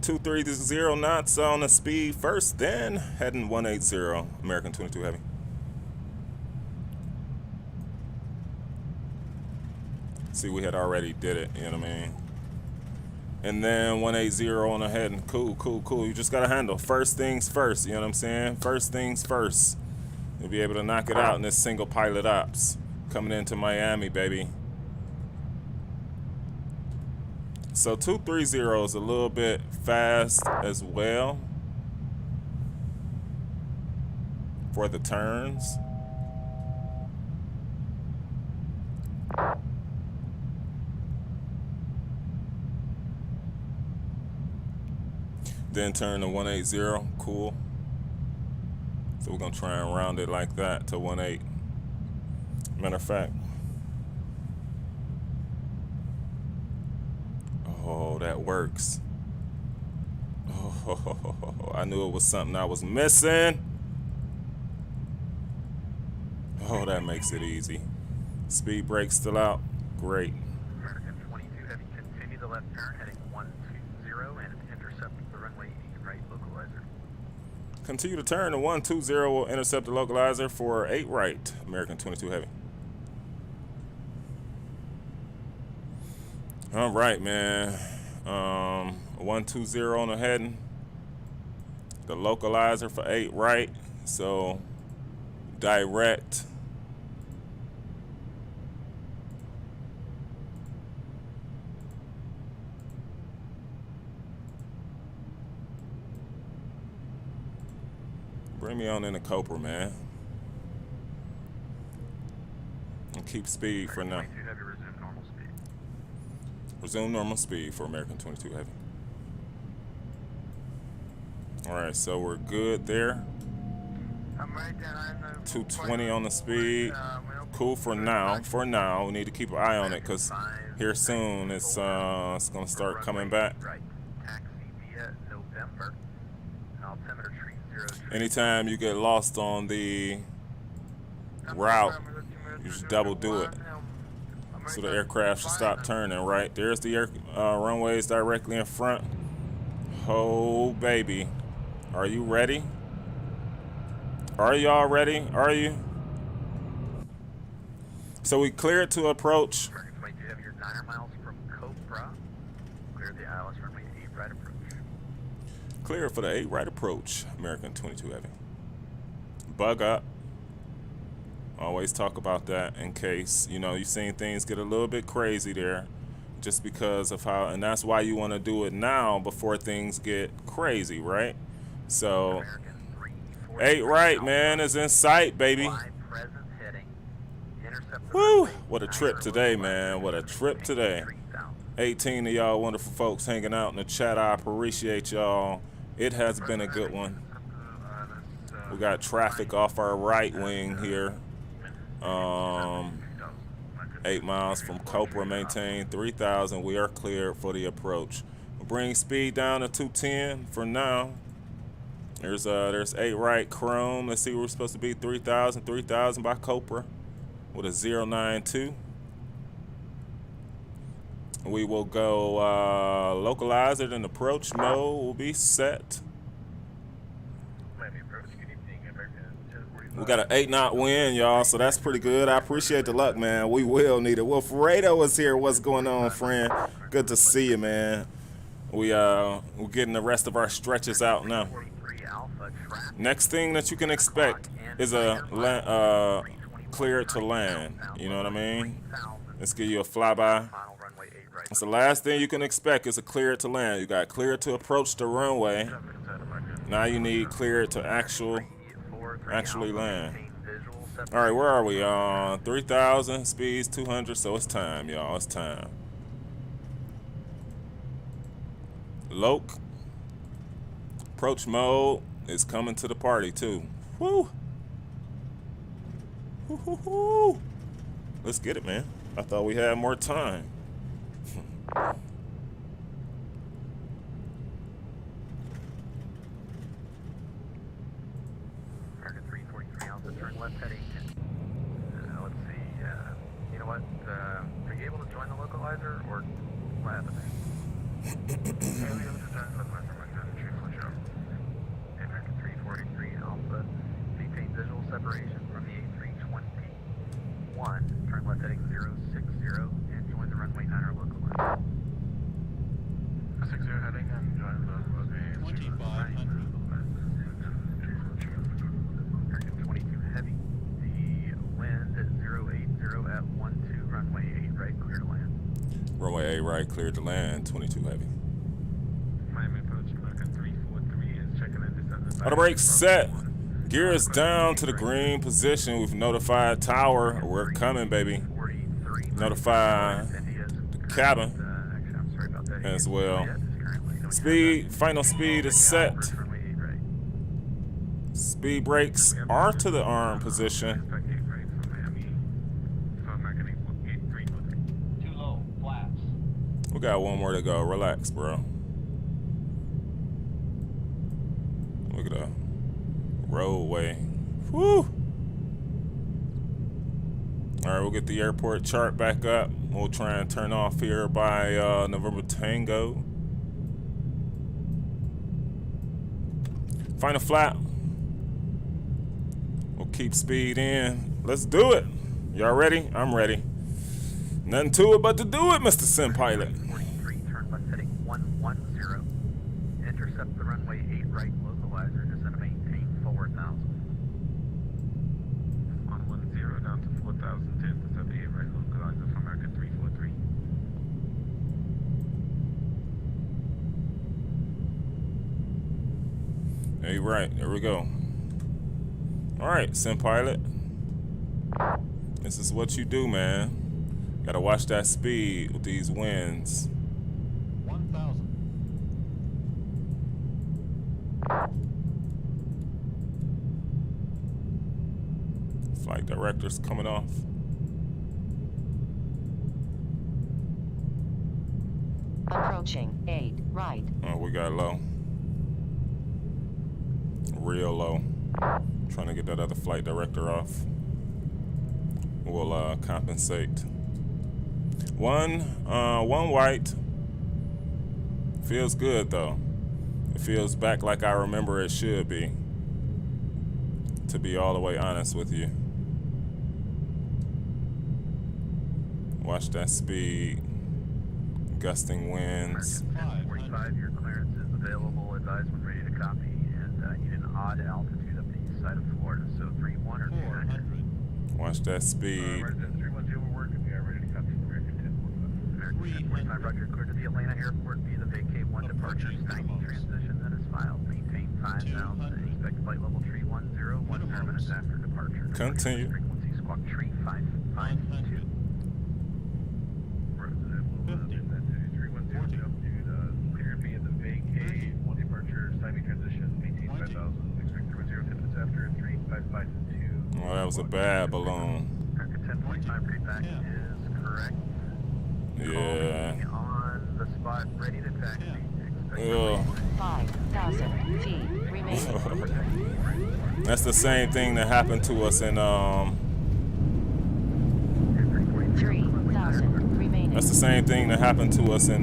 230 knots on the speed first, then heading 180. American 22 heavy. See, we had already did it, you know what I mean? And then 180 on the head, and cool, cool, cool. You just got to handle first things first, you know what I'm saying? First things first. You'll be able to knock it out in this single pilot ops. coming into Miami, baby. So 230 is a little bit fast as well for the turns. Then turn to 180, cool. So we're gonna try and round it like that to 18. Matter of fact, oh, that works. Oh, I knew it was something I was missing. Oh, that makes it easy. Speed brake still out, great. American 22 Heavy, continue the left turn, heading 120 and intercept the runway 8 right localizer. Continue to turn to 120, will intercept the localizer for 8 right, American 22 Heavy. All right, man. 120 on the heading. The localizer for 8 right, so direct. Bring me on in the Cobra, man. And keep speed for now. 22 Heavy, resume normal speed. Resume normal speed for American 22 Heavy. All right, so we're good there. I'm right down. 220 on the speed. Cool for now. For now, we need to keep an eye on it because here soon it's gonna start coming back. Right. Taxi via November. Altimeter tree 0. Anytime you get lost on the route, you just double do it. So the aircraft should stop turning, right? There's the runways directly in front. Oh, baby. Are you ready? Are y'all ready? Are you? So we cleared to approach. American 22 Heavy, you're 9 miles from Cobra. Clear the ILS runway 8 right approach. Clear for the 8 right approach, American 22 Heavy. Bug up. Always talk about that in case, you know, you've seen things get a little bit crazy there just because of how, and that's why you want to do it now before things get crazy, right? So, 8 right, man, is in sight, baby. Woo! What a trip today, man. What a trip today. 18 of y'all wonderful folks hanging out in the chat. I appreciate y'all. It has been a good one. We got traffic off our right wing here. 8 miles from Cobra, maintain 3,000. We are cleared for the approach. We'll bring speed down to 210 for now. There's 8 right Chrome. Let's see where we're supposed to be. 3,000 by Cobra with a 092. We will go localizer and approach mode will be set. We got an 8 knot wind, y'all, so that's pretty good. I appreciate the luck, man. We will need it. Wolf Rado is here. What's going on, friend? Good to see you, man. We're getting the rest of our stretches out now. Next thing that you can expect is a clear to land. You know what I mean? Let's give you a flyby. That's the last thing you can expect is a clear to land. You got clear to approach the runway. Now you need clear to actually land. All right, where are we? 3,000, speeds 200, so it's time, y'all. It's time. Loc. Approach mode is coming to the party, too. Woo! Woo-hoo-hoo. Let's get it, man. I thought we had more time. American 343 Alpha, turn left heading. Let's see. You know what? Are you able to join the localizer or what happened there? American 343 Alpha, maintain visual separation from the A321. Turn left heading 060 and join the runway 9 localizer. 60 heading and join the runway 2500. American 22 Heavy, the wind at 080 right, cleared the land, 22 heavy. Miami approach American 343 is checking in descent. Auto brake set. Gear is down to the green position. We've notified tower. We're coming, baby. 43. Notify the cabin Actually, I'm sorry about that. as well. Juliet is currently going Speed, final speed is set. runway 8 right. Speed brakes are to the arm position. Too low. Flaps. We got one more to go. Relax, bro. Look at the roadway. Whew. All right, we'll get the airport chart back up. We'll try and turn off here by November Tango. Final flap. We'll keep speed in. Let's do it. Y'all ready? I'm ready. Nothing to it but to do it, Mr. Sim Pilot. 43, turn left heading 110. Intercept the runway 8 right localizer, descend and maintain 4,000. 110 down to 4,010, descend the 8 right localizer from American 343. Hey, right, there we go. All right, Sim Pilot. This is what you do, man. Gotta watch that speed with these winds. 1,000. Flight director's coming off. Approaching 8 right. Oh, we got low. Real low. Trying to get that other flight director off. We'll compensate. One white. Feels good though. It feels back like I remember it should be. To be all the way honest with you. Watch that speed. Gusting winds. 1045, your clearance is available. Advise when ready to copy. And you did an odd altitude up the east side of Florida. So 31 or 200. 400. Watch that speed. Resident 310, we're working. We are ready to copy American 1045. American 1045, Roger, clear to the Atlanta airport via the vacay 1 departure. Skype transition that is filed. Maintain 5,000. Expect flight level 310, 1 minutes after departure. Continue. Frequency squawk 3552. Resident will descend to 310, altitude, clear via the vacay 1 departure, timing transition, maintain 5,000. Expect 310, 10 minutes after 3552. Oh, that was a bad balloon. American 1045 pre-pack is correct. Yeah. Calling on the spot, ready to taxi. Ugh. 5,000 feet remaining. That's the same thing that happened to us in 3,000 remaining. that's the same thing that happened to us in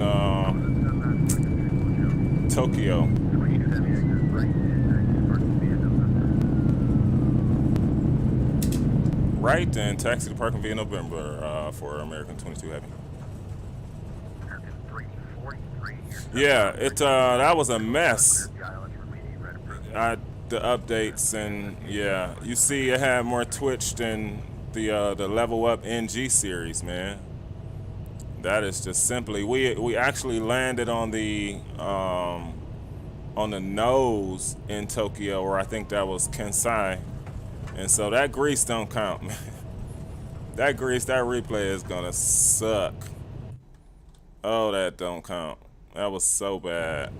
Tokyo. Right then, taxi to parking via November for American 22 Heavy. American 343. Yeah, that was a mess. The updates and yeah, you see it had more twitch than the Level Up NG series, man. That is just simply we actually landed on the nose in Tokyo, or I think that was Kansai. And so that grease don't count, man. That replay is gonna suck. Oh, that don't count. That was so bad.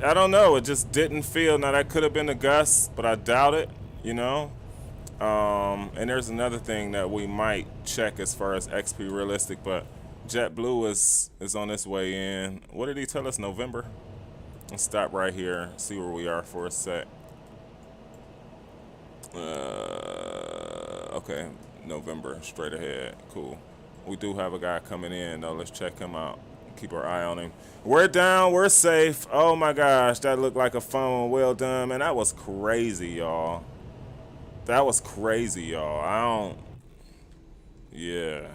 I don't know, it just didn't feel, now that could have been a gust, but I doubt it, you know? And there's another thing that we might check as far as XP realistic, but JetBlue is on its way in. What did he tell us, November? Let's stop right here, see where we are for a sec. Okay, November, straight ahead, cool. We do have a guy coming in though, let's check him out. Keep our eye on him. We're down, we're safe. Oh my gosh, that looked like a phone. Well done, man. That was crazy, y'all. That was crazy, y'all. Yeah.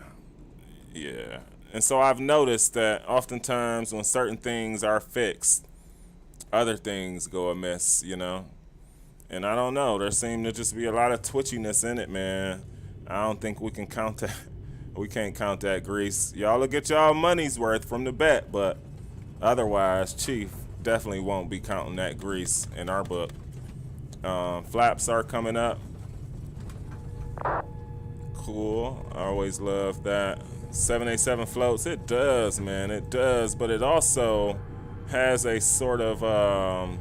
And so I've noticed that oftentimes when certain things are fixed, other things go amiss, you know? And I don't know, there seemed to just be a lot of twitchiness in it, man. I don't think we can count that. We can't count that grease. Y'all will get y'all money's worth from the bet, but otherwise, Chief definitely won't be counting that grease in our book. Flaps are coming up. Cool. I always love that. 787 floats. It does, man. It does, but it also has a sort of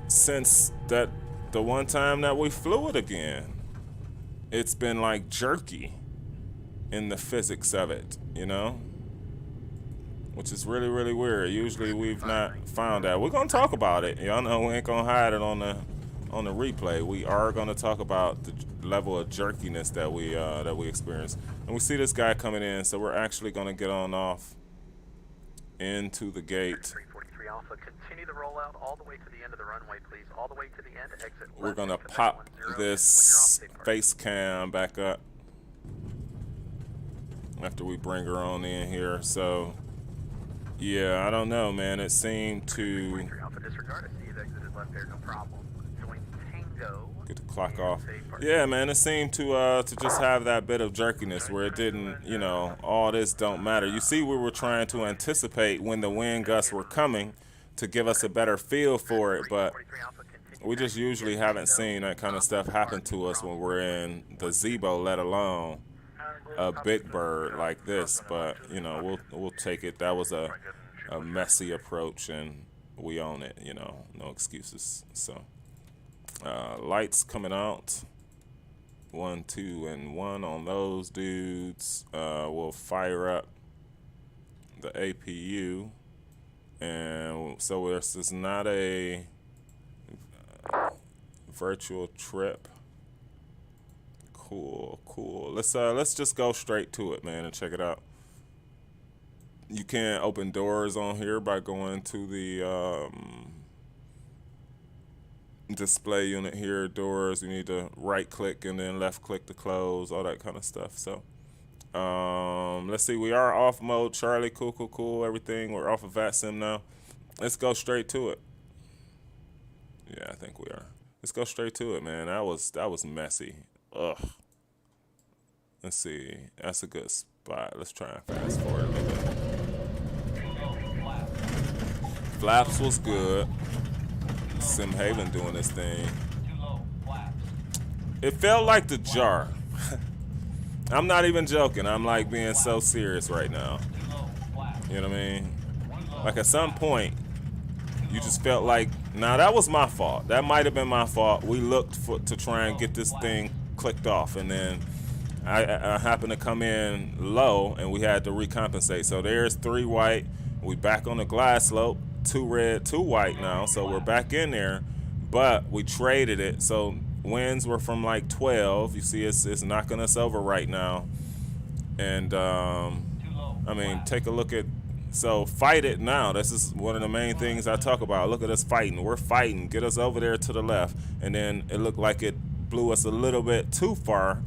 since that the one time that we flew it again, it's been like jerky in the physics of it, you know, which is really, really weird. Usually we've not found that. We're gonna talk about it. Y'all know we ain't gonna hide it on the replay. We are gonna talk about the level of jerkiness that we experience. And we see this guy coming in, so we're actually gonna get on off into the gate. 343 Alpha, continue the rollout all the way to the end of the runway, please. All the way to the end, exit. We're gonna pop this face cam back up after we bring her on in here. So yeah, I don't know, man. It seemed to Alpha, disregard. I see you've exited left there, no problem. Join Tango. get the clock off. Yeah, man, it seemed to just have that bit of jerkiness where it didn't, you know, all this don't matter. You see, we were trying to anticipate when the wind gusts were coming to give us a better feel for it, but we just usually haven't seen that kind of stuff happen to us when we're in the Zebo, let alone a big bird like this. But you know, we'll take it. That was a messy approach, and we own it. You know, no excuses. So lights coming out. 1, 2, and 1 on those dudes. We'll fire up the APU, and so this is not a virtual trip. Cool. Let's just go straight to it, man, and check it out. You can't open doors on here by going to the display unit here, doors. You need to right click and then left click to close, all that kind of stuff. So let's see, we are off mode, Charlie. Cool, everything. We're off of VATSIM now. Let's go straight to it. Yeah, I think we are. Let's go straight to it, man. That was messy. Ugh. Let's see. That's a good spot. Let's try and fast forward a little bit. Flaps was good. Sim Haven doing this thing. It felt like the jar. I'm not even joking. I'm like being so serious right now. You know what I mean? Like at some point, you just felt like, nah, that was my fault. That might have been my fault. We looked to try and get this thing clicked off, and then I happened to come in low, and we had to recompensate. So there's 3 white. We back on the glide slope. 2 red, 2 white now. So we're back in there, but we traded it. So winds were from like 12. You see, it's knocking us over right now. And I mean, take a look at. So fight it now. This is one of the main things I talk about. Look at us fighting. We're fighting. Get us over there to the left. And then it looked like it blew us a little bit too far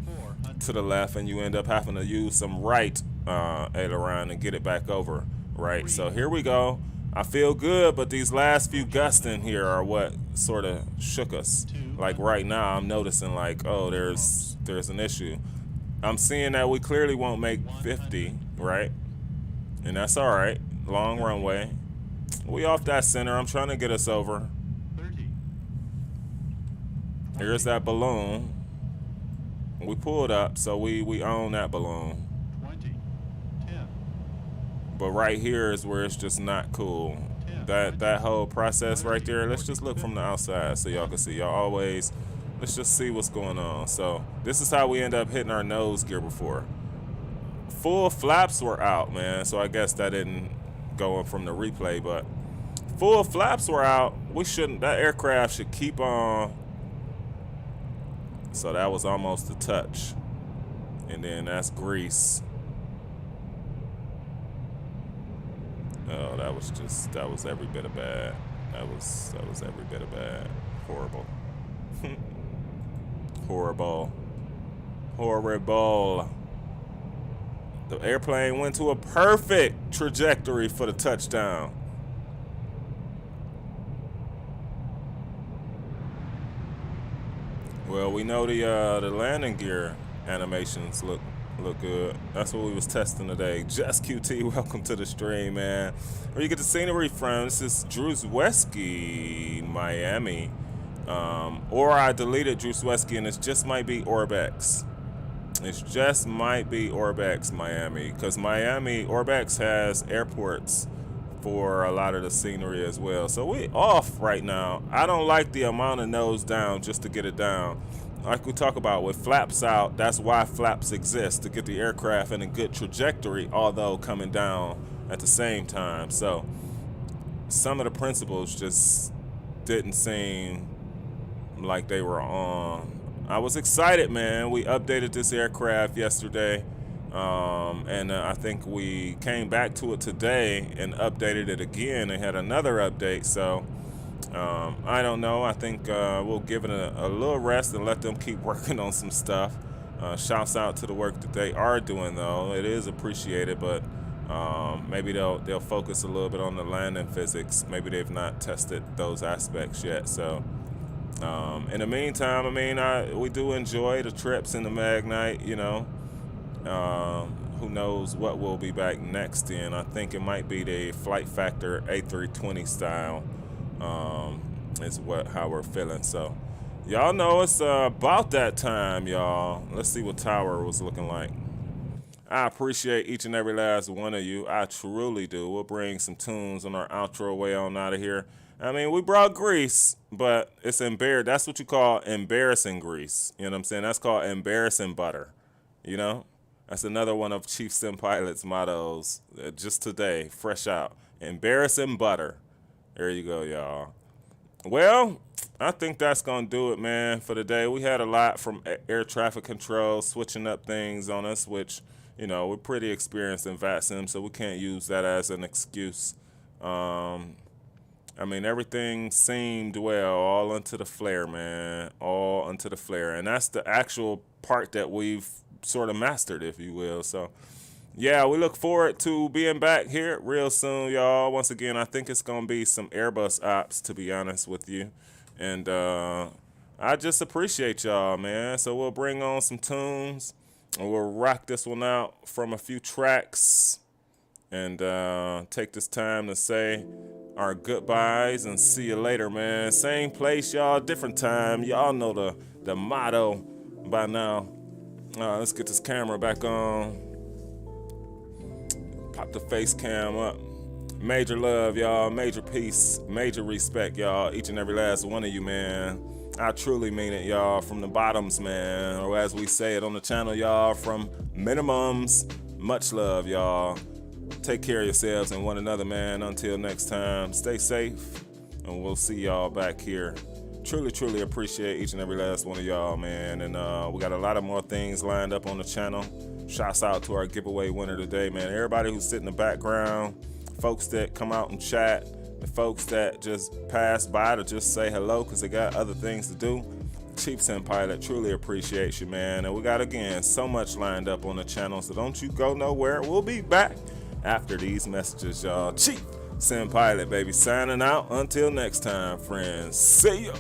to the left, and you end up having to use some right aileron and get it back over. Right. So here we go. I feel good, but these last few gusts in here are what sort of shook us. Like right now, I'm noticing like, oh, there's an issue. I'm seeing that we clearly won't make 50, right? And that's all right. Long runway. We off that center. I'm trying to get us over. 30. Here's that balloon. We pulled up, so we own that balloon. 20. 10. But right here is where it's just not cool. That whole process right there. Let's just look from the outside so y'all can see. Y'all always, let's just see what's going on. So this is how we end up hitting our nose gear before. Full flaps were out, man. So I guess that didn't go from the replay, but full flaps were out. We shouldn't. That aircraft should keep on. So that was almost a touch, and then that's grease. Oh, that was every bit of bad. That was every bit of bad. Horrible. Horrible. The airplane went to a perfect trajectory for the touchdown. Well, we know the landing gear animations look Look good. That's what we was testing today. Just QT, welcome to the stream, man. Where you get the scenery from? This is Drewsweski, Miami. Or I deleted Drewsweski and it just might be Orbex. It just might be Orbex, Miami. Because Miami, Orbex has airports for a lot of the scenery as well. So we off right now. I don't like the amount of nose down just to get it down. Like we talk about with flaps out, that's why flaps exist, to get the aircraft in a good trajectory, although coming down at the same time. So some of the principles just didn't seem like they were on. I was excited, man. We updated this aircraft yesterday, and I think we came back to it today and updated it again and had another update. So I don't know. I think we'll give it a little rest and let them keep working on some stuff. Shouts out to the work that they are doing, though. It is appreciated, but maybe they'll focus a little bit on the landing physics. Maybe they've not tested those aspects yet. So in the meantime, I mean, we do enjoy the trips in the Magknight, you know. Who knows what we'll be back next in. I think it might be the Flight Factor A320 style. Is how we're feeling. So y'all know it's about that time, y'all. Let's see what Tower was looking like. I appreciate each and every last one of you. I truly do. We'll bring some tunes on our outro way on out of here. I mean, we brought grease, but it's embarrassing. That's what you call embarrassing grease. You know what I'm saying? That's called embarrassing butter. You know? That's another one of Chief Sim Pilot's mottos just today, fresh out. Embarrassing butter. There you go, y'all. Well, I think that's going to do it, man, for the day. We had a lot from air traffic control switching up things on us, which, you know, we're pretty experienced in VATSIM, so we can't use that as an excuse. I mean, everything seemed well, all unto the flare, man, all unto the flare. And that's the actual part that we've sort of mastered, if you will. So, yeah, we look forward to being back here real soon, y'all. Once again, I think it's going to be some Airbus ops, to be honest with you. And I just appreciate y'all, man. So we'll bring on some tunes, and we'll rock this one out from a few tracks. And take this time to say our goodbyes and see you later, man. Same place, y'all, different time. Y'all know the motto by now. Let's get this camera back on. Pop the face cam up. Major love, y'all. Major peace. Major respect, y'all. Each and every last one of you, man. I truly mean it, y'all. From the bottoms, man. Or as we say it on the channel, y'all, from minimums. Much love, y'all. Take care of yourselves and one another, man. Until next time, stay safe, and we'll see y'all back here. Truly, truly appreciate each and every last one of y'all, man. And we got a lot of more things lined up on the channel. Shouts out to our giveaway winner today, man. Everybody who's sitting in the background, folks that come out and chat, the folks that just pass by to just say hello because they got other things to do. Chief Sim Pilot, truly appreciate you, man. And we got, again, so much lined up on the channel, so don't you go nowhere. We'll be back after these messages, y'all. Chief Sim Pilot, baby, signing out. Until next time, friends. See ya.